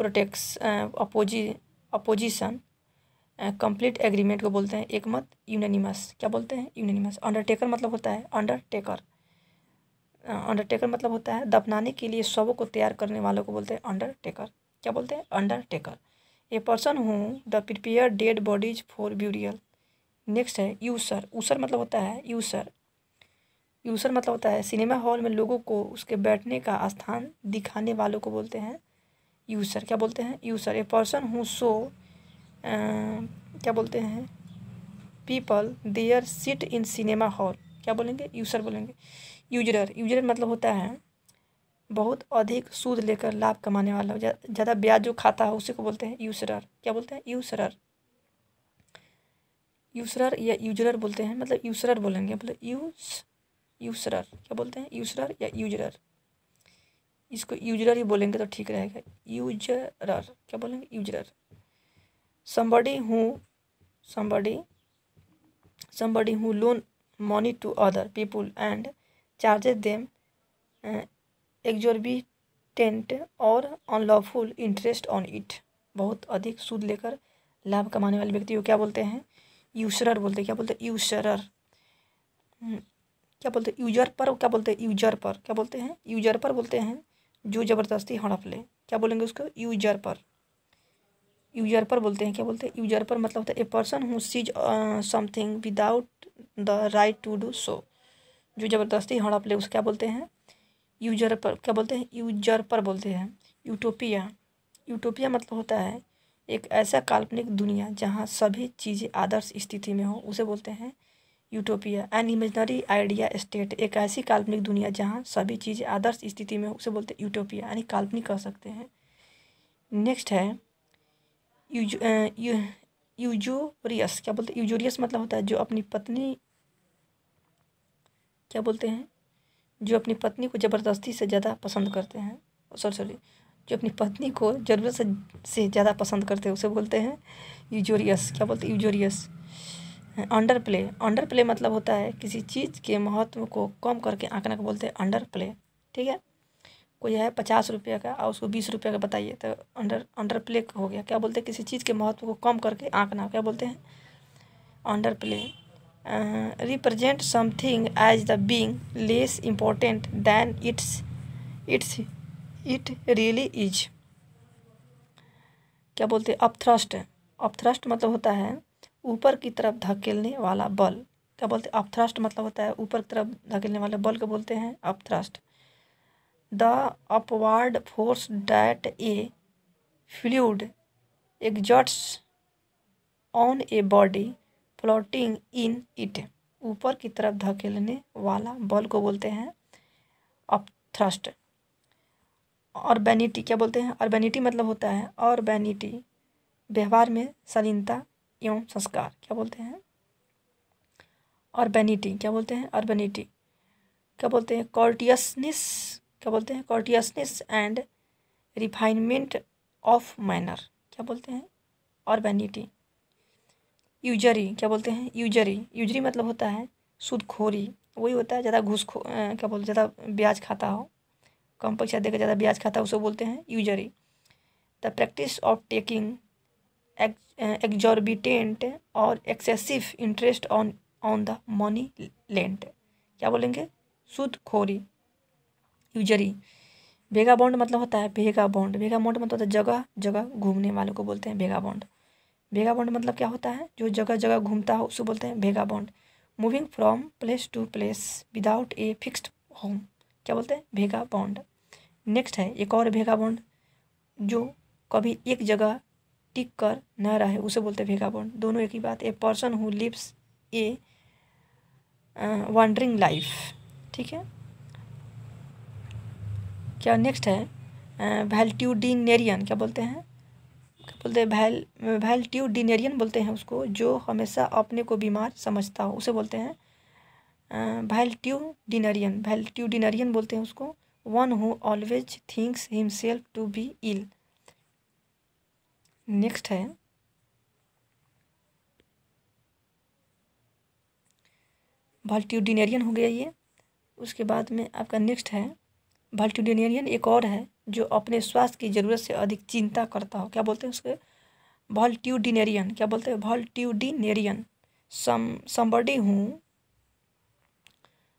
opposition, complete agreement को बोलते हैं एक मत, यूनानिमस, क्या बोलते हैं? यूनानिमस। अंडरटेकर मतलब होता है अंडरटेकर मतलब होता है दफनाने के लिए शवों को तैयार करने वालों को बोलते हैं अंडरटेकर, क्या बोलते हैं? Undertaker. A person who the prepare dead bodies for burial. Next है यूसर मतलब होता है यूसर मतलब होता है सिनेमा हॉल में लोगों को उसके बैठने का स्थान दिखाने वालों को बोलते हैं यूसर। क्या बोलते हैं? Usher. A person who show क्या बोलते हैं people their seat in cinema hall, क्या बोलेंगे? यूसर बोलेंगे। यूजरर। यूजरर मतलब होता है बहुत अधिक सूद लेकर लाभ कमाने वाला, ज़्यादा ब्याज जो खाता है उसी को बोलते हैं यूसरर। क्या बोलते हैं? यूसरर। यूसरर या यूजरर बोलते हैं, मतलब यूसरर बोलेंगे, मतलब यूसरर। क्या बोलते हैं? यूसरर या यूजरर। इसको यूजरर ही बोलेंगे तो ठीक रहेगा। यूजरर। क्या बोलेंगे? यूजरर। somebody who loan money to other people and charges them exorbitant और unlawful interest on it, बहुत अधिक सूद लेकर लाभ कमाने वाले व्यक्ति को क्या बोलते हैं? यूसरर बोलते हैं। क्या बोलते हैं? यूसरर। क्या बोलते हैं? यूजर पर। क्या बोलते हैं? यूजर पर। क्या बोलते हैं? यूजर पर बोलते हैं जो ज़बरदस्ती हड़प ले। क्या बोलेंगे उसको? यूजर पर। यूजर पर बोलते हैं। क्या बोलते हैं? यूजर पर मतलब होता है a person who seize something without the right to do so, जो ज़बरदस्ती हड़प ले उसे क्या बोलते हैं? यूजर पर। क्या बोलते हैं? यूजर पर बोलते हैं। यूटोपिया। यूटोपिया मतलब होता है एक ऐसा काल्पनिक दुनिया जहाँ सभी चीज़ें आदर्श स्थिति में हो, उसे बोलते हैं utopia. An imaginary idea state, एक ऐसी काल्पनिक दुनिया जहाँ सभी चीज़ें आदर्श स्थिति में हो, उसे बोलते हैं यूटोपिया, यानी काल्पनिक कह सकते हैं। नेक्स्ट है यूजोरियस। क्या बोलते हैं? यूजोरियस मतलब होता है जो अपनी पत्नी, क्या बोलते हैं, जो अपनी पत्नी को ज़बरदस्ती से ज़्यादा पसंद करते हैं, सॉरी, जो अपनी पत्नी को ज़रूरत से ज़्यादा पसंद करते हैं उसे बोलते हैं यूजोरियस। क्या बोलते हैं? Usurious. Underplay. Underplay मतलब होता है किसी चीज़ के महत्व को कम करके आंकना को बोलते हैं अंडर प्ले। ठीक है, कोई है 50 रुपये का और उसको 20 रुपये का बताइए तो अंडर प्ले हो गया। क्या बोलते हैं? किसी चीज़ के महत्व को कम करके आंकना, क्या बोलते हैं? Underplay. Represent something as the being less important than it really is. क्या बोलते हैं? अपथ्रस्ट। अपथ्रस्ट मतलब होता है ऊपर की तरफ धकेलने वाला बल। क्या बोलते हैं? अपथ्रस्ट मतलब होता है ऊपर की तरफ धकेलने वाले बल को बोलते हैं upthrust. The upward force that a fluid exerts on a body floating in it, ऊपर की तरफ धकेलने वाला बल को बोलते हैं अपथ्रस्ट। अर्बेनिटी। क्या बोलते हैं? अर्बेनिटी मतलब होता है अर्बेनिटी, व्यवहार में शालीनता एवं संस्कार। क्या बोलते हैं? अर्बेनिटी। क्या बोलते हैं? अर्बेनिटी। क्या बोलते हैं? कॉर्टियसनेस। क्या बोलते हैं? कॉर्टियसनेस एंड रिफाइनमेंट ऑफ मैनर। क्या बोलते हैं? अर्बेनिटी। यूजरी। क्या बोलते हैं? यूजरी। यूजरी मतलब होता है सूदखोरी, वही होता है ज़्यादा क्या बोलते, ज़्यादा ब्याज खाता हो, कम पैसा देकर ज़्यादा ब्याज खाता है, उसे बोलते हैं यूजरी। द प्रैक्टिस ऑफ टेकिंग एक्जॉर्बिटेंट और excessive interest on the money lent. क्या बोलेंगे? सूदखोरी, यूजरी। वेगाबॉन्ड मतलब होता है वेगाबॉन्ड। वेगाबॉन्ड मतलब होता है जगह जगह घूमने वालों को बोलते हैं वेगाबॉन्ड। वेगाबॉन्ड मतलब क्या होता है? जो जगह जगह घूमता हो उसे बोलते हैं vagabond. Moving from place to place without a fixed home, क्या बोलते हैं? वेगाबॉन्ड। नेक्स्ट है एक और वेगाबॉन्ड जो कभी एक जगह टिक कर न रहे, उसे बोलते हैं वेगाबॉन्ड। दोनों एक ही बात। A person who lives a wandering life. ठीक है, क्या नेक्स्ट है? वैल्ट्यूडिनेरियन। क्या बोलते हैं? क्या बोलते हैं? वैल्ट्यूडिनेरियन बोलते हैं उसको जो हमेशा अपने को बीमार समझता हो, उसे बोलते हैं वैल्ट्यूडिनेरियन। वैल्ट्यूडिनेरियन बोलते हैं उसको one who always thinks himself to be ill. Next है वैल्ट्यूडिनेरियन हो गया ये। उसके बाद में आपका नेक्स्ट है वैल्ट्यूडिनेरियन। एक और है जो अपने स्वास्थ्य की ज़रूरत से अधिक चिंता करता हो, क्या बोलते हैं उसके? वैल्ट्यूडिनेरियन। क्या बोलते हैं? वैल्ट्यूडिनेरियन।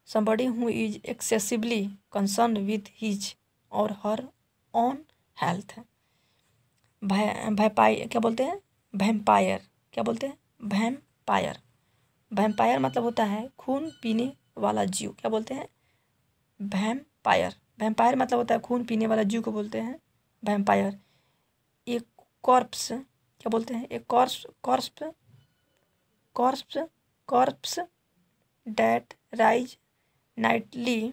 somebody who is excessively concerned with his or her own health। क्या बोलते हैं? वैम्पायर। क्या बोलते हैं? वैम्पायर। वैम्पायर मतलब होता है खून पीने वाला जीव क्या बोलते हैं? वैम्पायर। वैम्पायर मतलब होता है खून पीने वाला जीव को बोलते हैं वैम्पायर। एक कॉर्प्स क्या बोलते हैं? एक corpse that rise nightly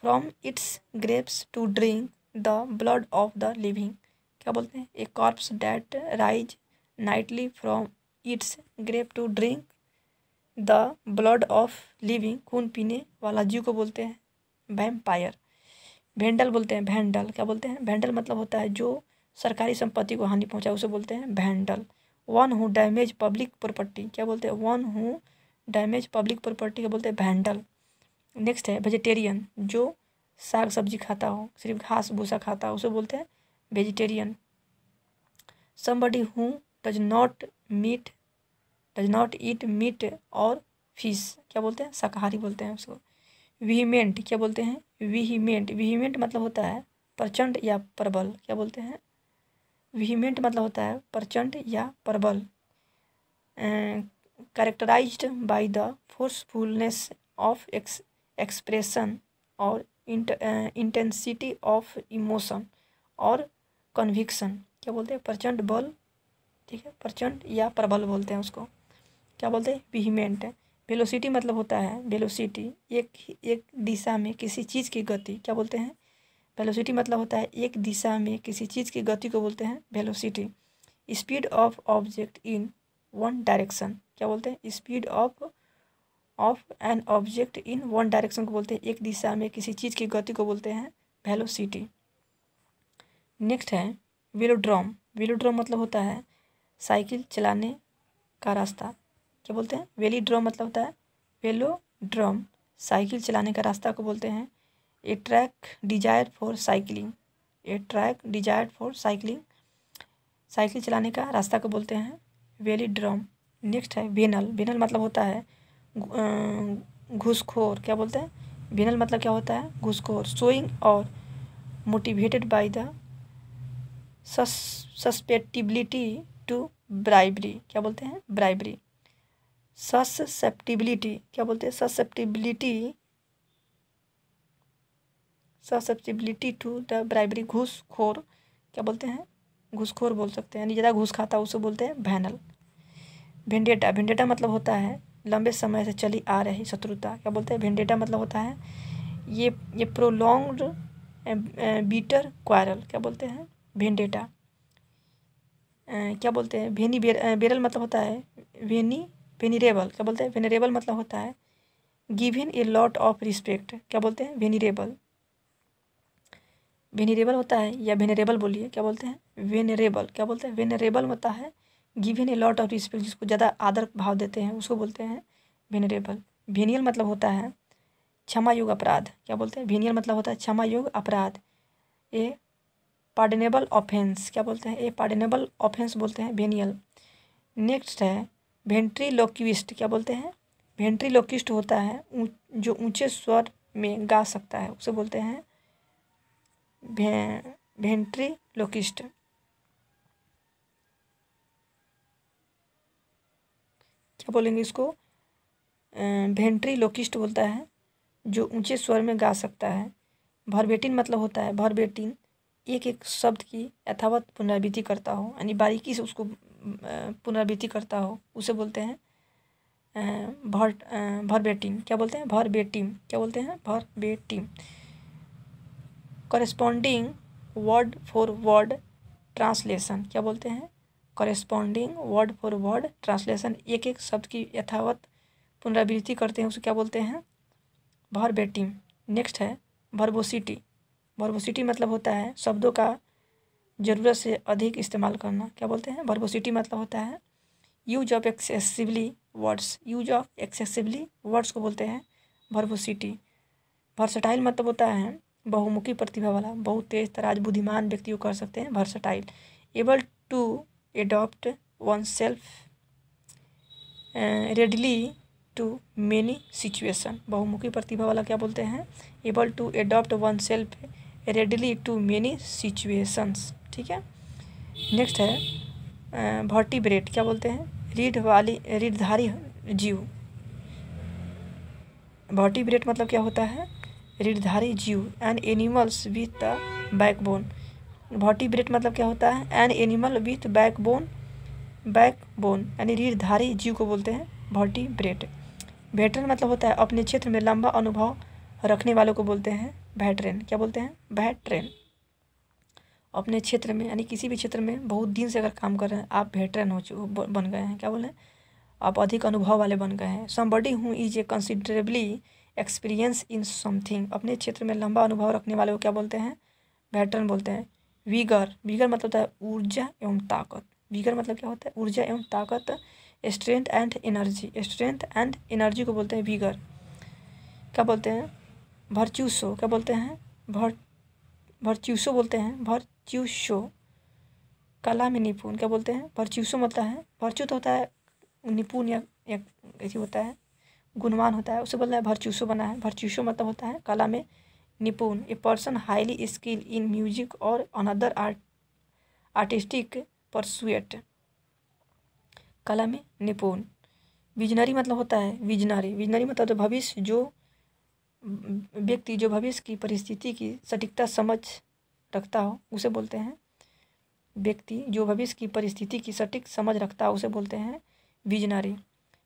from its graves to drink the blood of the living क्या बोलते हैं? A corpse that rise nightly from its grave to drink the blood of living खून पीने वाला जीव को बोलते हैं वैम्पायर। वेंडल बोलते हैं वैंडल क्या बोलते हैं? वैंडल मतलब होता है जो सरकारी संपत्ति को हानि पहुंचाए उसे बोलते हैं vandal. One who damage public property क्या बोलते हैं? One who damage public property क्या बोलते हैं? वैंडल। नेक्स्ट है वेजिटेरियन, जो साग सब्जी खाता हो, सिर्फ घास भूसा खाता हो, उसे बोलते हैं vegetarian. Somebody who does not eat meat और फिश क्या बोलते हैं? शाकाहारी बोलते हैं उसको। वीहीमेंट क्या बोलते हैं? वीहीमेंट मतलब होता है प्रचंड या प्रबल क्या बोलते हैं? वीहीमेंट मतलब होता है प्रचंड या प्रबल। Characterized by the forcefulness of expression और इंटेंसिटी ऑफ इमोशन और कन्विक्शन क्या बोलते हैं? प्रचंड बल, ठीक है, प्रचंड या प्रबल बोलते हैं उसको। क्या बोलते हैं? वीहीमेंट। वेलोसिटी मतलब होता है वेलोसिटी एक दिशा में किसी चीज़ की गति क्या बोलते हैं? वेलोसिटी मतलब होता है एक दिशा में किसी चीज़ की गति को बोलते हैं velocity. Speed of object in one direction क्या बोलते हैं? Speed of an object in one direction को बोलते हैं एक दिशा में किसी चीज़ की गति को बोलते हैं वेलोसिटी। नेक्स्ट है वेलोड्रोम। वेलोड्रोम मतलब होता है साइकिल चलाने का रास्ता क्या बोलते हैं? वेलोड्रोम मतलब होता है वेलोड्रोम साइकिल चलाने का रास्ता को बोलते हैं ए ट्रैक डिजायर फॉर साइकिलिंग। ए ट्रैक डिजायर फॉर साइकिलिंग साइकिल चलाने का रास्ता को बोलते हैं वेलोड्रोम। नेक्स्ट है वेनल। वेनल मतलब होता है घूसखोर क्या बोलते हैं? वेनल मतलब क्या होता है? घूसखोर। शोइंग और motivated by the susceptibility to bribery क्या बोलते हैं? ब्राइबरी। ससेप्टिबिलिटी क्या बोलते हैं? ससेप्टिबिलिटी टू द ब्राइबरी घूसखोर क्या बोलते हैं? घूसखोर बोल सकते हैं, यानी ज़्यादा घूस खाता है उसे बोलते हैं वैनल। वेंडेटा। वेंडेटा मतलब होता है लंबे समय से चली आ रही शत्रुता क्या बोलते हैं? वेंडेटा मतलब होता है ये प्रोलॉन्ग्ड बीटर क्वारल क्या बोलते हैं? वेंडेटा। क्या बोलते हैं? बेरल मतलब होता है वेनिरेबल क्या बोलते हैं? वेनिरेबल मतलब होता है given a lot of respect क्या बोलते हैं? वेनिरेबल होता है या वेनरेबल बोलिए क्या बोलते हैं? वेनरेबल क्या बोलते हैं? वेनरेबल होता है given a lot of respect, जिसको ज़्यादा आदर भाव देते हैं उसको बोलते हैं वेनरेबल। वेनियल मतलब होता है क्षमा योग्य अपराध क्या बोलते हैं? वेनियल मतलब होता है क्षमा योग्य अपराध। ए पार्डनेबल ऑफेंस क्या बोलते हैं? ए पार्डनेबल ऑफेंस बोलते हैं वेनियल। नेक्स्ट है वेंट्रीलोक्विस्ट क्या बोलते हैं? वेंट्रीलोक्विस्ट होता है जो ऊंचे स्वर में गा सकता है उसे बोलते हैं वेंट्रीलोक्विस्ट। क्या बोलेंगे इसको? वेंट्रीलोक्विस्ट बोलता है जो ऊंचे स्वर में गा सकता है। वर्बेटिम मतलब होता है वर्बेटिम एक शब्द की यथावत पुनरावृत्ति करता हो, यानी बारीकी से उसको पुनरावृत्ति करता हो उसे बोलते हैं वर्बेटिम क्या बोलते हैं? वर्बेटिम क्या बोलते हैं? Verbatim. Corresponding word for word translation क्या बोलते हैं? Corresponding word for word translation एक शब्द की यथावत पुनरावृत्ति करते हैं उसे क्या बोलते हैं? वर्बेटिम। नेक्स्ट है वर्बोसिटी। वर्बोसिटी मतलब होता है शब्दों का ज़रूरत से अधिक इस्तेमाल करना क्या बोलते हैं? वर्बोसिटी मतलब होता है यूज ऑफ एक्सेसिवली वर्ड्स को बोलते हैं वर्बोसिटी। वर्सटाइल मतलब होता है बहुमुखी प्रतिभा वाला, बहुत तेज तराज बुद्धिमान व्यक्ति को कर सकते हैं versatile. Able to adopt oneself readily to many situation. बहुमुखी प्रतिभा वाला क्या बोलते हैं? Able to adopt oneself readily to many situations, ठीक है। नेक्स्ट है वर्टिब्रेट क्या बोलते हैं? रीढ़धारी जीव। वर्टिब्रेट मतलब क्या होता है? रीढ़धारी जीव, an animals with the backbone. Vertebrate मतलब क्या होता है? एन एनिमल विथ बैकबोन यानी रीढ़धारी जीव को बोलते हैं वर्टिब्रेट। वेटरन मतलब होता है अपने क्षेत्र में लंबा अनुभव रखने वालों को बोलते हैं वेटरन। क्या बोलते हैं? वेटरन। अपने क्षेत्र में यानी किसी भी क्षेत्र में बहुत दिन से अगर काम कर रहे हैं आप वेटरन बन गए हैं। क्या बोले? आप अधिक अनुभव वाले बन गए हैं। Somebody who is a considerably experience in something. अपने क्षेत्र में लंबा अनुभव रखने वाले को क्या बोलते हैं? वेटरन बोलते हैं। विगर मतलब होता है ऊर्जा एवं ताकत। विगर मतलब क्या होता है? ऊर्जा एवं ताकत। स्ट्रेंथ एंड एनर्जी को बोलते हैं विगर। क्या बोलते हैं? वर्च्यूसो। क्या बोलते हैं? वर्च्यूसो बोलते हैं। वर्च्यूसो कला में निपुण। क्या बोलते हैं? वर्च्यूसो मतलब है, वर्च्यू तो होता है निपुण या ऐसी होता है गुणवान होता है, उसे बोलना है वर्च्यूसो बना है। वर्च्यूसो मतलब होता है कला में निपुण। A person highly skill in music और अनदर आर्टिस्टिक परसुएट। कला में निपुण। विजनरी मतलब होता है विजनरी मतलब तो भविष्य जो व्यक्ति जो भविष्य की परिस्थिति की सटीकता समझ रखता हो उसे बोलते हैं व्यक्ति जो भविष्य की परिस्थिति की सटीक समझ रखता है उसे बोलते हैं विजनरी।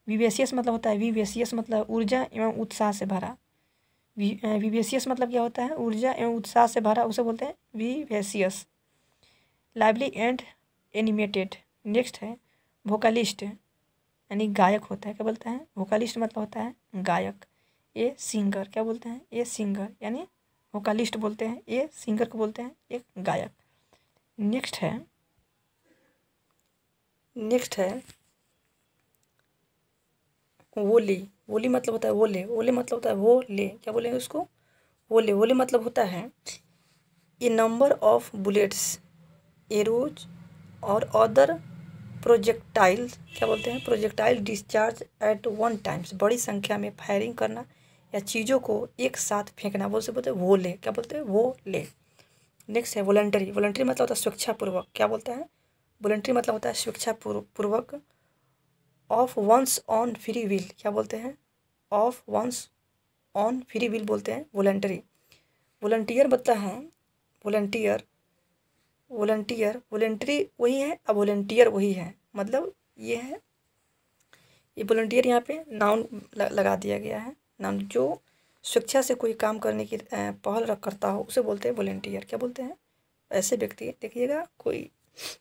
विवेशियस मतलब होता है विवेशियस मतलब ऊर्जा एवं उत्साह से भरा। विवेशियस मतलब क्या होता है? ऊर्जा एवं उत्साह से भरा, उसे बोलते हैं vivacious. Lively and animated. Next है वोकलिस्ट यानी गायक होता है। क्या बोलते हैं? वोकलिस्ट मतलब होता है गायक। A singer. क्या बोलते हैं? ए सिंगर यानी वोकलिस्ट बोलते हैं। ए सिंगर को बोलते हैं एक गायक। नेक्स्ट है वोली मतलब होता है वोले मतलब होता है वोले। क्या बोलेंगे उसको? वोले मतलब होता है ए नंबर ऑफ बुलेट्स, एरोज और अदर प्रोजेक्टाइल। क्या बोलते हैं? Projectile discharge eight one times. बड़ी संख्या में फायरिंग करना या चीज़ों को एक साथ फेंकना बोलते हैं वोले। क्या बोलते हैं? वोले। नेक्स्ट है वॉलंटरी मतलब होता है स्वेच्छापूर्वक। क्या बोलता है? वॉलंटरी मतलब होता है स्वेच्छापूर्वक। Of one's own free will. क्या बोलते हैं? Of one's own free will बोलते हैं वॉलंटरी। वॉलंटियर मतलब है वॉलंटियर वॉलंटरी वही है, अब वॉलंटियर वही है। मतलब ये है, ये वॉलंटियर यहाँ पे नाउन लगा दिया गया है। नाउन जो स्वेच्छा से कोई काम करने की पहल करता हो उसे बोलते हैं वॉलंटियर। क्या बोलते हैं? ऐसे व्यक्ति देखिएगा कोई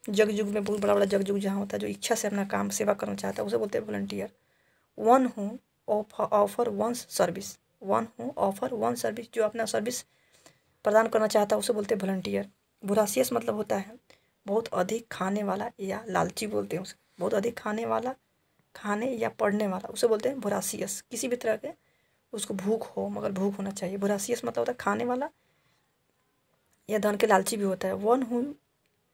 जग जुग में बहुत बड़ा जग जुग जहाँ होता है जो इच्छा से अपना काम सेवा करना चाहता है उसे बोलते हैं वॉलंटियर। वन हूँ ऑफर वंस सर्विस जो अपना सर्विस प्रदान करना चाहता है उसे बोलते हैं वॉलंटियर। वोरासियस मतलब होता है बहुत अधिक खाने वाला या लालची बोलते हैं उसे। बहुत अधिक खाने वाला, खाने या पढ़ने वाला उसे बोलते हैं वोरासियस। किसी भी तरह के उसको भूख हो मगर भूख होना चाहिए। वोरासियस मतलब होता है खाने वाला या धन के लालची भी होता है। वन हूँ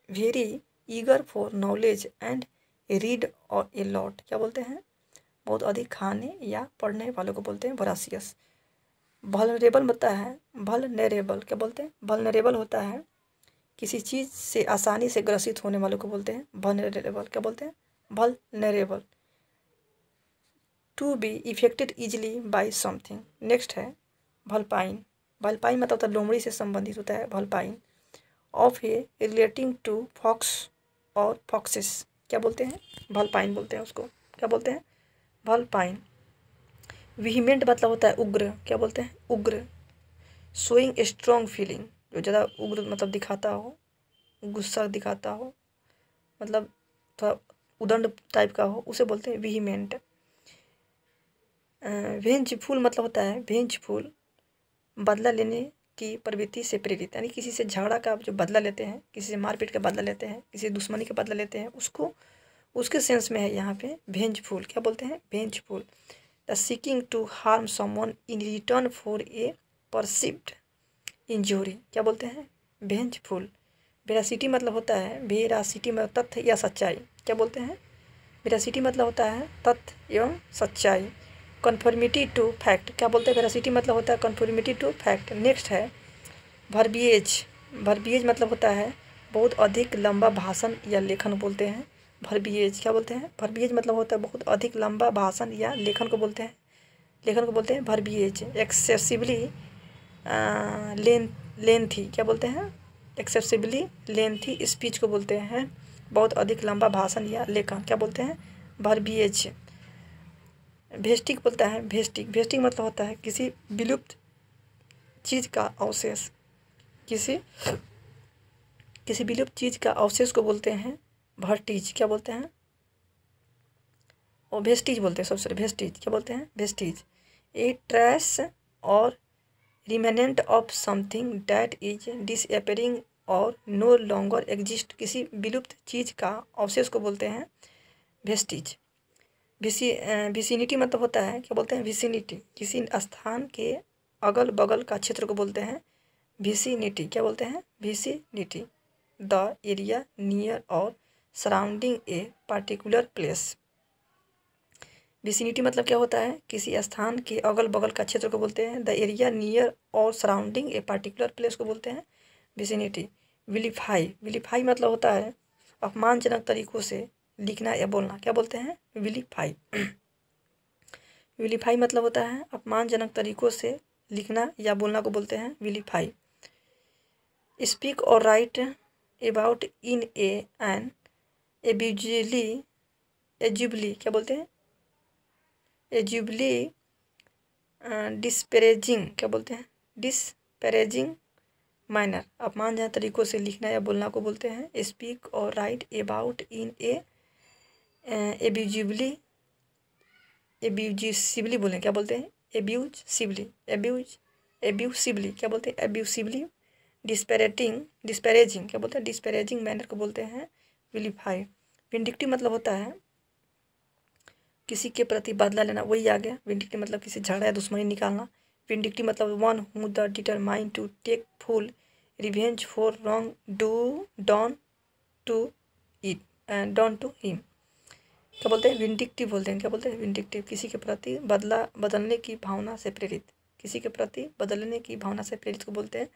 very eager for knowledge and read और ए लॉट। क्या बोलते हैं? बहुत अधिक खाने या पढ़ने वालों को बोलते हैं वोरासियस। वल्नरेबल मतलब है वल्नरेबल। क्या बोलते हैं? वल्नरेबल होता है किसी चीज़ से आसानी से ग्रसित होने वालों को बोलते हैं वल्नरेबल। क्या बोलते हैं? Vulnerable. To be affected easily by something. Next है वल्पाइन मतलब होता है लोमड़ी से संबंधित होता है vulpine. Of a relating to fox और फॉक्सेस। क्या बोलते हैं? वल्पाइन बोलते हैं उसको। क्या बोलते हैं? वल्पाइन। विहिमेंट मतलब होता है उग्र। क्या बोलते हैं? उग्र। शोइंग ए स्ट्रॉन्ग फीलिंग जो ज़्यादा उग्र मतलब दिखाता हो, गुस्सा दिखाता हो, मतलब थोड़ा उदंड टाइप का हो उसे बोलते हैं विहिमेंट। वेंजफुल मतलब होता है वेंजफुल बदला लेने की प्रवृत्ति से प्रेरित, यानी किसी से झगड़ा का जो बदला लेते हैं, किसी से मारपीट का बदला लेते हैं, किसी दुश्मनी का बदला लेते हैं, उसको उसके सेंस में है यहाँ पे वेंजफुल। क्या बोलते हैं? Vengeful. The seeking to harm someone in return for a perceived injury. क्या बोलते हैं? वेंजफुल। वेरासिटी मतलब होता है वेरासिटी मतलब तथ्य या सच्चाई। क्या बोलते हैं? वेरासिटी मतलब होता है तथ्य एवं सच्चाई। Conformity to fact. क्या बोलते हैं? वेरासिटी मतलब होता है कन्फर्मिटी टू फैक्ट। नेक्स्ट है वर्बिएज मतलब होता है बहुत अधिक लंबा भाषण या लेखन बोलते हैं वर्बिएज। क्या बोलते हैं? वर्बिएज मतलब होता है बहुत अधिक लंबा भाषण या लेखन को बोलते हैं लेखन को बोलते हैं वर्बिएज। एक्सेसिवली लेंथी क्या बोलते हैं? एक्सेसिवली लेंथी स्पीच को बोलते हैं बहुत अधिक लंबा भाषण या लेखन, क्या बोलते हैं? वर्बिएज। भेस्टिक बोलता है भेस्टिक। भेस्टिक मतलब होता है किसी विलुप्त चीज़ का अवशेष, किसी विलुप्त चीज़ का अवशेष को बोलते हैं वर्टिज, क्या बोलते हैं? और वेस्टिज बोलते हैं, सबसे वेस्टिज क्या बोलते हैं? वेस्टिज। ए ट्रेस और remnant of something that is disappearing और नो लॉन्गर एग्जिस्ट, किसी विलुप्त चीज़ का अवशेष को बोलते हैं वेस्टिज। विसिनिटी मतलब होता है, क्या बोलते हैं? विसिनिटी, किसी स्थान के अगल बगल का क्षेत्र को बोलते हैं विसिनिटी, क्या बोलते हैं? विसिनिटी। द एरिया नियर और surrounding a particular place. Vicinity मतलब क्या होता है? किसी स्थान के अगल बगल का क्षेत्र को बोलते हैं द एरिया नियर और सराउंडिंग ए पार्टिकुलर प्लेस को बोलते हैं विसिनिटी। विलिफाई, विलिफाई मतलब होता है अपमानजनक तरीकों से लिखना या बोलना, क्या बोलते हैं? विलिफाई। विलिफाई मतलब होता है अपमानजनक तरीकों से लिखना या बोलना को बोलते हैं विलिफाई। स्पीक और राइट अबाउट इन एन एब्यूजिवली क्या बोलते हैं? एब्यूजिवली डिस्पैरेजिंग क्या बोलते हैं? डिस्पैरेजिंग मैनर, अपमानजनक तरीकों से लिखना या बोलना को बोलते हैं स्पीक और राइट अबाउट इन एब्यूजिवली बोलें, क्या बोलते हैं? एब्यूसिवली क्या बोलते हैं? एब्यूसिवली। डिस्पैरेजिंग क्या बोलते हैं? डिस्पैरेजिंग मैनर को बोलते हैं विलिफाई। विंडिक्टिव मतलब होता है किसी के प्रति बदला लेना, वही आ गया। विंडिक्टिव मतलब किसी झगड़ा या दुश्मनी निकालना। विंडिक्टिव मतलब one who the determined to take full revenge for wrong done to him, क्या बोलते हैं? विंडिक्टिव बोलते हैं, क्या बोलते हैं? विंडिक्टिव, किसी के प्रति बदलने की भावना से प्रेरित, किसी के प्रति बदलने की भावना से प्रेरित को बोलते हैं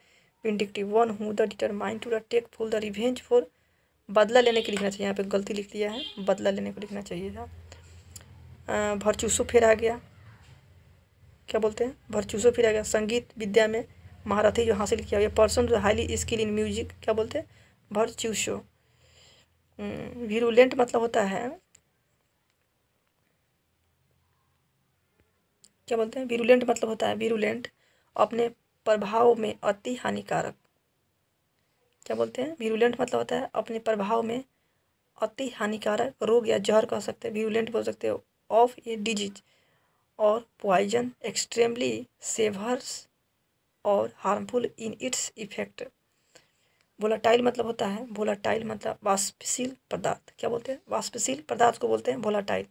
vindictive. One who the determined to take full the revenge for, बदला लेने की लिखना चाहिए, यहाँ पे गलती लिख दिया है, बदला लेने को लिखना चाहिए था। वर्चुसो फिर आ गया, क्या बोलते हैं? वर्चुसो फिर आ गया, संगीत विद्या में महारथी जो हासिल किया हुआ पर्सन जो हाईली स्किल इन म्यूजिक, क्या बोलते हैं? वर्चुसो। विरुलेंट मतलब होता है, क्या बोलते हैं? विरुलेंट मतलब होता है विरुलेंट, अपने प्रभाव में अति हानिकारक, क्या बोलते हैं? विरुलेंट मतलब होता है अपने प्रभाव में अति हानिकारक, रोग या जहर कह सकते हैं, विरुलेंट बोल सकते हो, ऑफ ए डिजीज और पॉइजन एक्सट्रीमली सेवर्स और harmful in its effect. Volatile मतलब होता है, वोलाटाइल मतलब वाष्पशील पदार्थ, क्या बोलते हैं? वाष्पशील पदार्थ को बोलते हैं वोलाटाइल।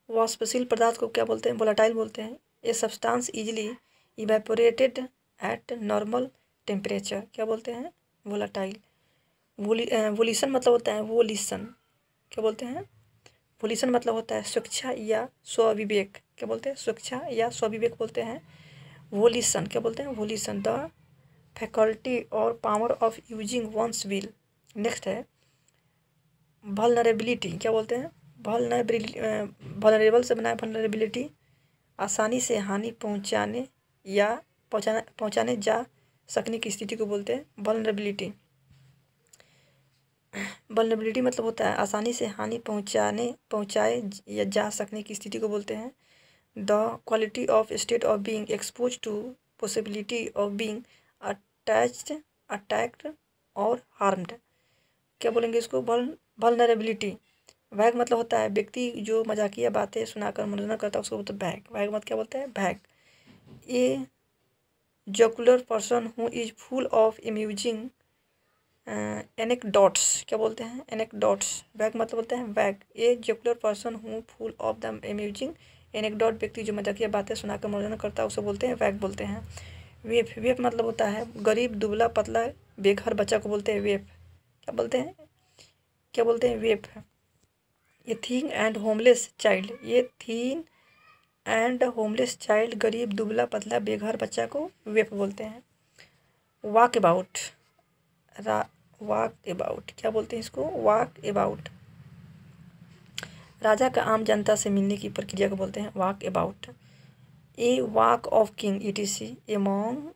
वाष्पशील पदार्थ को क्या बोलते हैं? वोलाटाइल बोलते हैं। A substance easily evaporated eight normal temperature, क्या बोलते हैं? वोलाटाइल। वोलिशन मतलब होता है वोलिशन, क्या बोलते हैं? वोलिशन मतलब होता है स्वेच्छा या स्वविवेक, क्या बोलते हैं? स्वेच्छा या स्वविवेक बोलते हैं वोलिशन, क्या बोलते हैं? वोलिशन। द फैकल्टी और power of using one's will. Next है वल्नरेबिलिटी, क्या बोलते हैं? वल्नरेबल से बना है वल्नरेबिलिटी, आसानी से हानि पहुंचाने जा सकने की स्थिति को बोलते हैं वल्नरेबिलिटी। वल्नरेबिलिटी मतलब होता है आसानी से हानि पहुंचाए या जा सकने की स्थिति को बोलते हैं the quality of state of being expose to possibility of being attacked और हार्म्ड, क्या बोलेंगे इसको? वल्नरेबिलिटी। वैग मतलब होता है व्यक्ति जो मजाकिया बातें सुनाकर मनोरंजन करता है उसको बोलते हैं वैग। वैग मत क्या बोलते हैं? Wag. A jocular person who is full of amusing anecdotes, क्या बोलते हैं? एनेक्डोट्स। वैग मतलब बोलते हैं wag. A jocular person who full of the amusing anecdote, व्यक्ति जो मजाकिया बातें सुनाकर मनोरंजन करता है उसे बोलते हैं वैग बोलते हैं। वेफ, वेफ मतलब होता है गरीब दुबला पतला बेघर बच्चा को बोलते हैं वेफ, क्या बोलते हैं? क्या बोलते हैं? वेफ। ये थिन एंड होमलेस चाइल्ड, ये थिन एंड होमलेस चाइल्ड, गरीब दुबला पतला बेघर बच्चा को वेफ बोलते हैं। वॉक अबाउट, वॉक अबाउट, क्या बोलते हैं इसको? Walk about. राजा का आम जनता से मिलने की प्रक्रिया को बोलते हैं walkabout. A walk of king ETC among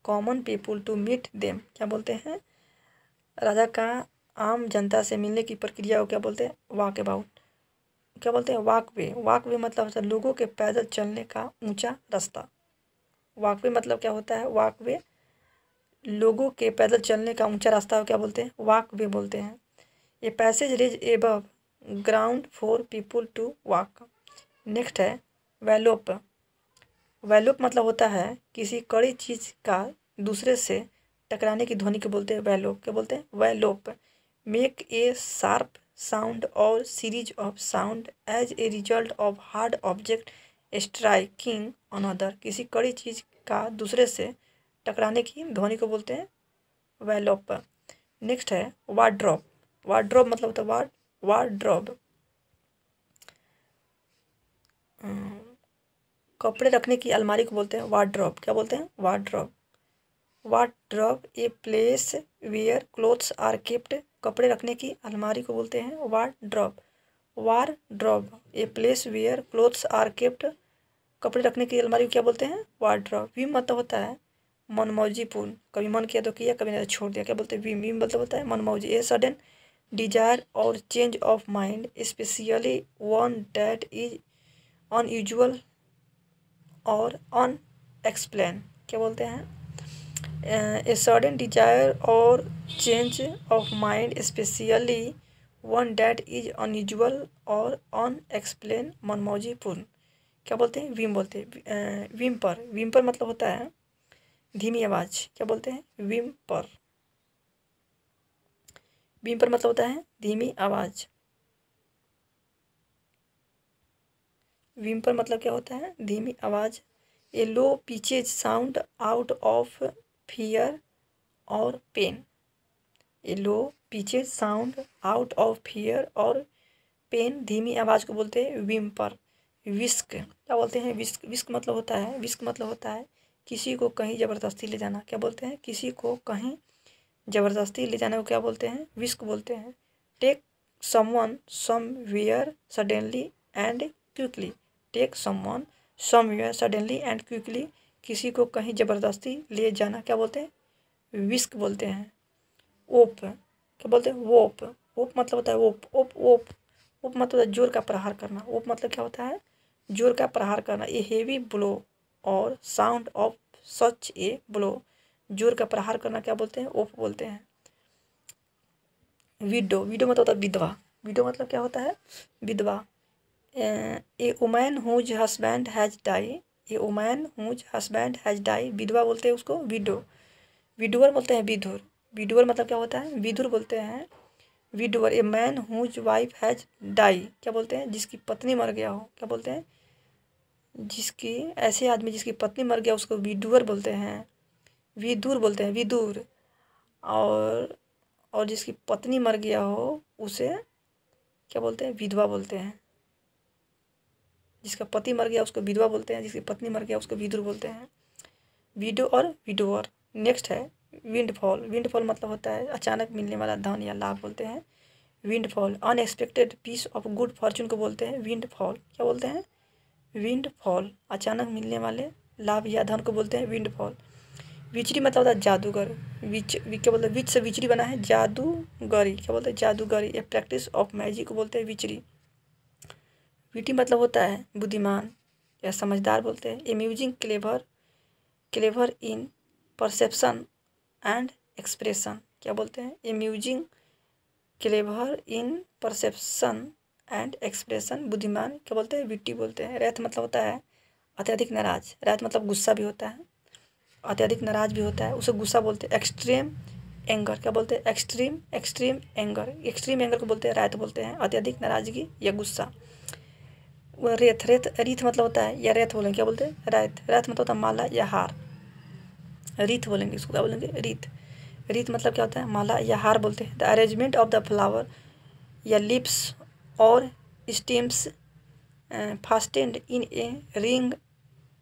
common people to meet them क्या बोलते हैं? राजा का आम जनता से मिलने की प्रक्रिया को क्या बोलते हैं? Walk about. क्या बोलते हैं? वॉक वे। वॉक वे मतलब होता है लोगों के पैदल चलने का ऊंचा रास्ता। वॉक वे मतलब क्या होता है? वॉक वे लोगों के पैदल चलने का ऊंचा रास्ता को क्या बोलते हैं? वॉक वे बोलते हैं। ये passage raised above ground for people to walk. Next है वैलोप। वैलोप मतलब होता है किसी कड़ी चीज का दूसरे से टकराने की ध्वनि को बोलते हैं वैलोप। क्या बोलते हैं? Wallop. Make a sharp sound और series of sound as a result of hard object striking another. किसी कड़ी चीज का दूसरे से टकराने की ध्वनि को बोलते हैं वैलोप। नेक्स्ट है वार्डरोब। वार्डरोब मतलब होता है वार्डरोब कपड़े रखने की अलमारी को बोलते हैं वार्डरोब। क्या बोलते हैं? Wardrobe. Wardrobe a place where clothes are kept. कपड़े रखने की अलमारी को बोलते हैं wardrobe. Wardrobe a place where clothes are kept. कपड़े रखने की अलमारी को क्या बोलते हैं? वार्डरोब। विम मतलब होता है मनमौजीपूर्ण, कभी मन किया तो किया, कभी नहीं तो छोड़ दिया। क्या बोलते हैं? विम। विम मतलब होता है मनमौजी। ए सडन डिजायर और change of mind specially one that is unusual और अनएक्सप्लेन। क्या बोलते हैं? ए सडन डिजायर और change of mind specially one that is unusual और अनएक्सप्लेन मनमौजीपूर्ण। क्या बोलते हैं? विम बोलते हैं। विम्पर। विम्पर मतलब होता है धीमी आवाज। क्या बोलते हैं? विम्पर। विम्पर मतलब होता है धीमी आवाज। विम्पर मतलब क्या होता है? धीमी आवाज। A low pitches sound out of fear और pain. A low pitches sound out of fear और पेन। धीमी आवाज को बोलते हैं विम्पर। विस्क। क्या बोलते हैं? विस्क। विस्क मतलब होता है किसी को कहीं जबरदस्ती ले जाना। क्या बोलते हैं? किसी को कहीं जबरदस्ती ले जाने को क्या बोलते हैं? विस्क बोलते हैं। Take someone somewhere suddenly and quickly. Take someone somewhere suddenly and quickly. किसी को कहीं जबरदस्ती ले जाना क्या बोलते हैं? विस्क बोलते हैं। ओप। क्या बोलते हैं? वोप। वोप मतलब होता है ओप। ओप ओप ओप मतलब है जोर का प्रहार करना। ओप मतलब क्या होता है? जोर का प्रहार करना। ए हेवी ब्लो और sound of such a blow. जोर का प्रहार करना क्या बोलते हैं? ओप बोलते हैं। विडो। विडो मतलब होता है विधवा। विडो मतलब क्या होता है? विधवा। A woman whose husband has die. A woman whose husband has die. विधवा बोलते हैं उसको विडो। विडोअर बोलते हैं विधुर। विडोअर मतलब क्या होता है? विधुर बोलते हैं widower. A man whose wife has die. क्या बोलते हैं? जिसकी पत्नी मर गया हो। क्या बोलते हैं? जिसकी ऐसे आदमी जिसकी पत्नी मर गया उसको विडोअर बोलते हैं। विदुर बोलते हैं विदुर। और जिसकी पत्नी मर गया हो उसे क्या बोलते हैं? विधवा बोलते हैं। जिसका पति मर गया उसको विधवा बोलते हैं, जिसकी पत्नी मर गया उसको विधुर बोलते हैं। विडो और विडोअर। नेक्स्ट है विंडफॉल। विंडफॉल मतलब होता है अचानक मिलने वाला धन या लाभ बोलते हैं windfall. Unexpected piece of good fortune को बोलते हैं विंडफॉल। क्या बोलते हैं? विंडफॉल। अचानक मिलने वाले लाभ या धन को बोलते हैं विंडफॉल। विचरी मतलब होता है जादूगर। क्या बोलते हैं? विच से विचरी बना है जादूगरी। क्या बोलते हैं? जादूगरी। ए प्रैक्टिस ऑफ मैजिक को बोलते हैं विचरी। विटी मतलब होता है बुद्धिमान या समझदार बोलते हैं। Amusing clever. Clever in perception and expression. क्या बोलते हैं? Amusing clever in perception and expression. बुद्धिमान क्या बोलते हैं? विट्टी बोलते हैं। रैथ मतलब होता है अत्यधिक नाराज। रैथ मतलब गुस्सा भी होता है, अत्यधिक नाराज भी होता है, उसे गुस्सा बोलते हैं। Extreme anger. क्या बोलते हैं? Extreme anger. एक्सट्रीम एंगर को बोलते हैं रैथ बोलते हैं। अत्यधिक नाराजगी या गुस्सा। रेथ। रीथ मतलब होता है या रेथ बोलेंगे क्या बोलते हैं? रैथ। रैथ मतलब होता है माला या हार। रीथ बोलेंगे इसको क्या बोलेंगे? रीथ। रीथ मतलब क्या होता है? माला या हार बोलते हैं। The arrangement of the flower या लिप्स और stems fastened in a ring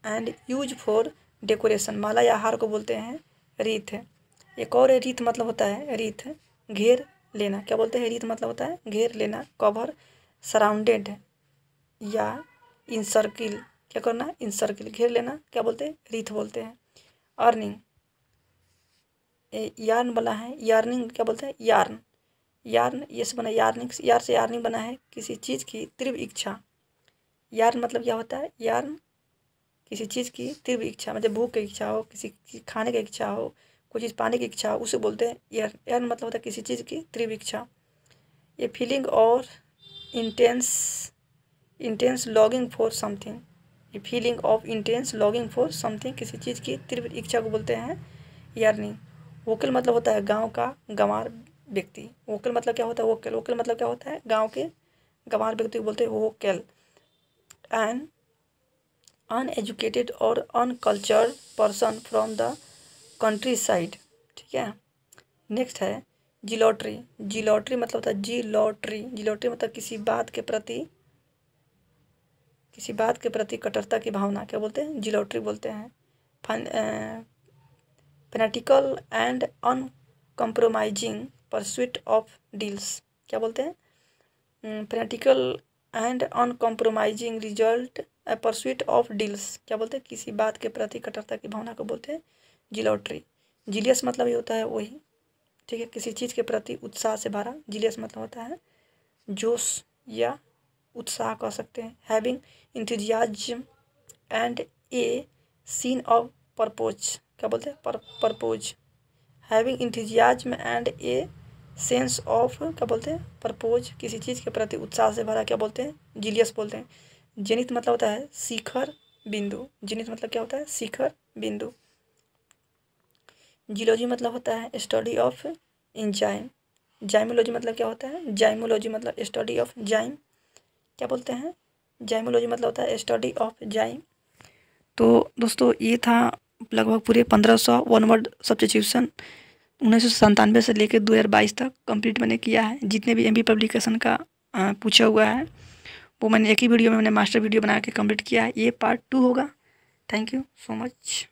and use for decoration. माला या हार को बोलते हैं रीथ। एक और रीथ मतलब होता है रीथ घेर लेना। क्या बोलते हैं? रीथ मतलब होता है घेर लेना, कवर, सराउंडेड। या इनसर्किल, क्या करना, इनसर्किल, घेर लेना, क्या बोलते हैं, रीथ बोलते हैं। अर्निंग, यार्न बना है, यार्निंग क्या बोलते हैं, यार्न, यार्न ये से बना यार्निंग, यार से यार्निंग बना है, किसी चीज़ की तीव्र इच्छा। यार्न मतलब क्या होता है, यार्न किसी चीज़ की तीव्र इच्छा, मतलब भूख की इच्छा हो, किसी खाने की इच्छा हो, कोई चीज़ पाने की इच्छा हो, उसे बोलते हैं यार्न। यार्न मतलब होता है किसी चीज़ की तीव्र इच्छा। ये फीलिंग और intense intense longing for something, ये feeling of intense longing for something, किसी चीज़ की तीव्र इच्छा को बोलते हैं यार्निंग। वोकल मतलब होता है गांव का गंवार व्यक्ति। वोकल मतलब क्या होता है, वोकल, वोकल मतलब क्या होता है, गांव के गंवार व्यक्ति को बोलते हैं वोकल। एन अनएजुकेटेड और uncultured person from the country side, ठीक है। नेक्स्ट है जिलॉटरी। जिलॉटरी मतलब होता है जिलॉटरी, जिलॉटरी मतलब किसी बात के प्रति कट्टरता की भावना, क्या बोलते हैं, जिलॉटरी बोलते हैं। Fanatical and uncompromising pursuit of deals, क्या बोलते हैं, fanatical and uncompromising result pursuit of deals, क्या बोलते हैं, किसी बात के प्रति कट्टरता की भावना को बोलते हैं जिलॉटरी। जीलियस मतलब ये होता है वही, ठीक है, किसी चीज़ के प्रति उत्साह से भरा। जीलियस मतलब होता है जोश या उत्साह कह सकते हैं। Having enthusiasm and a sense of purpose, क्या बोलते हैं, purpose. Having enthusiasm and a sense of, क्या बोलते हैं, परपोज, किसी चीज़ के प्रति उत्साह से भरा, क्या बोलते हैं, जीलियस बोलते हैं। जेनिथ मतलब होता है शिखर बिंदु। जेनिथ मतलब क्या होता है, शिखर बिंदु। जियोलॉजी मतलब होता है स्टडी ऑफ इंजाइम। जाइमोलॉजी मतलब क्या होता है, जाइमोलॉजी मतलब स्टडी ऑफ जाइम, क्या बोलते हैं, जाइमोलॉजी मतलब होता है स्टडी ऑफ जाइम। तो दोस्तों ये था लगभग पूरे 1500 वन वर्ड सब्स्टिट्यूशन 1997 से लेकर 2022 तक कंप्लीट मैंने किया है। जितने भी एमपी पब्लिकेशन का पूछा हुआ है वो मैंने एक ही वीडियो में मैंने मास्टर वीडियो बना के कंप्लीट किया है। ये पार्ट 2 होगा। Thank you so much.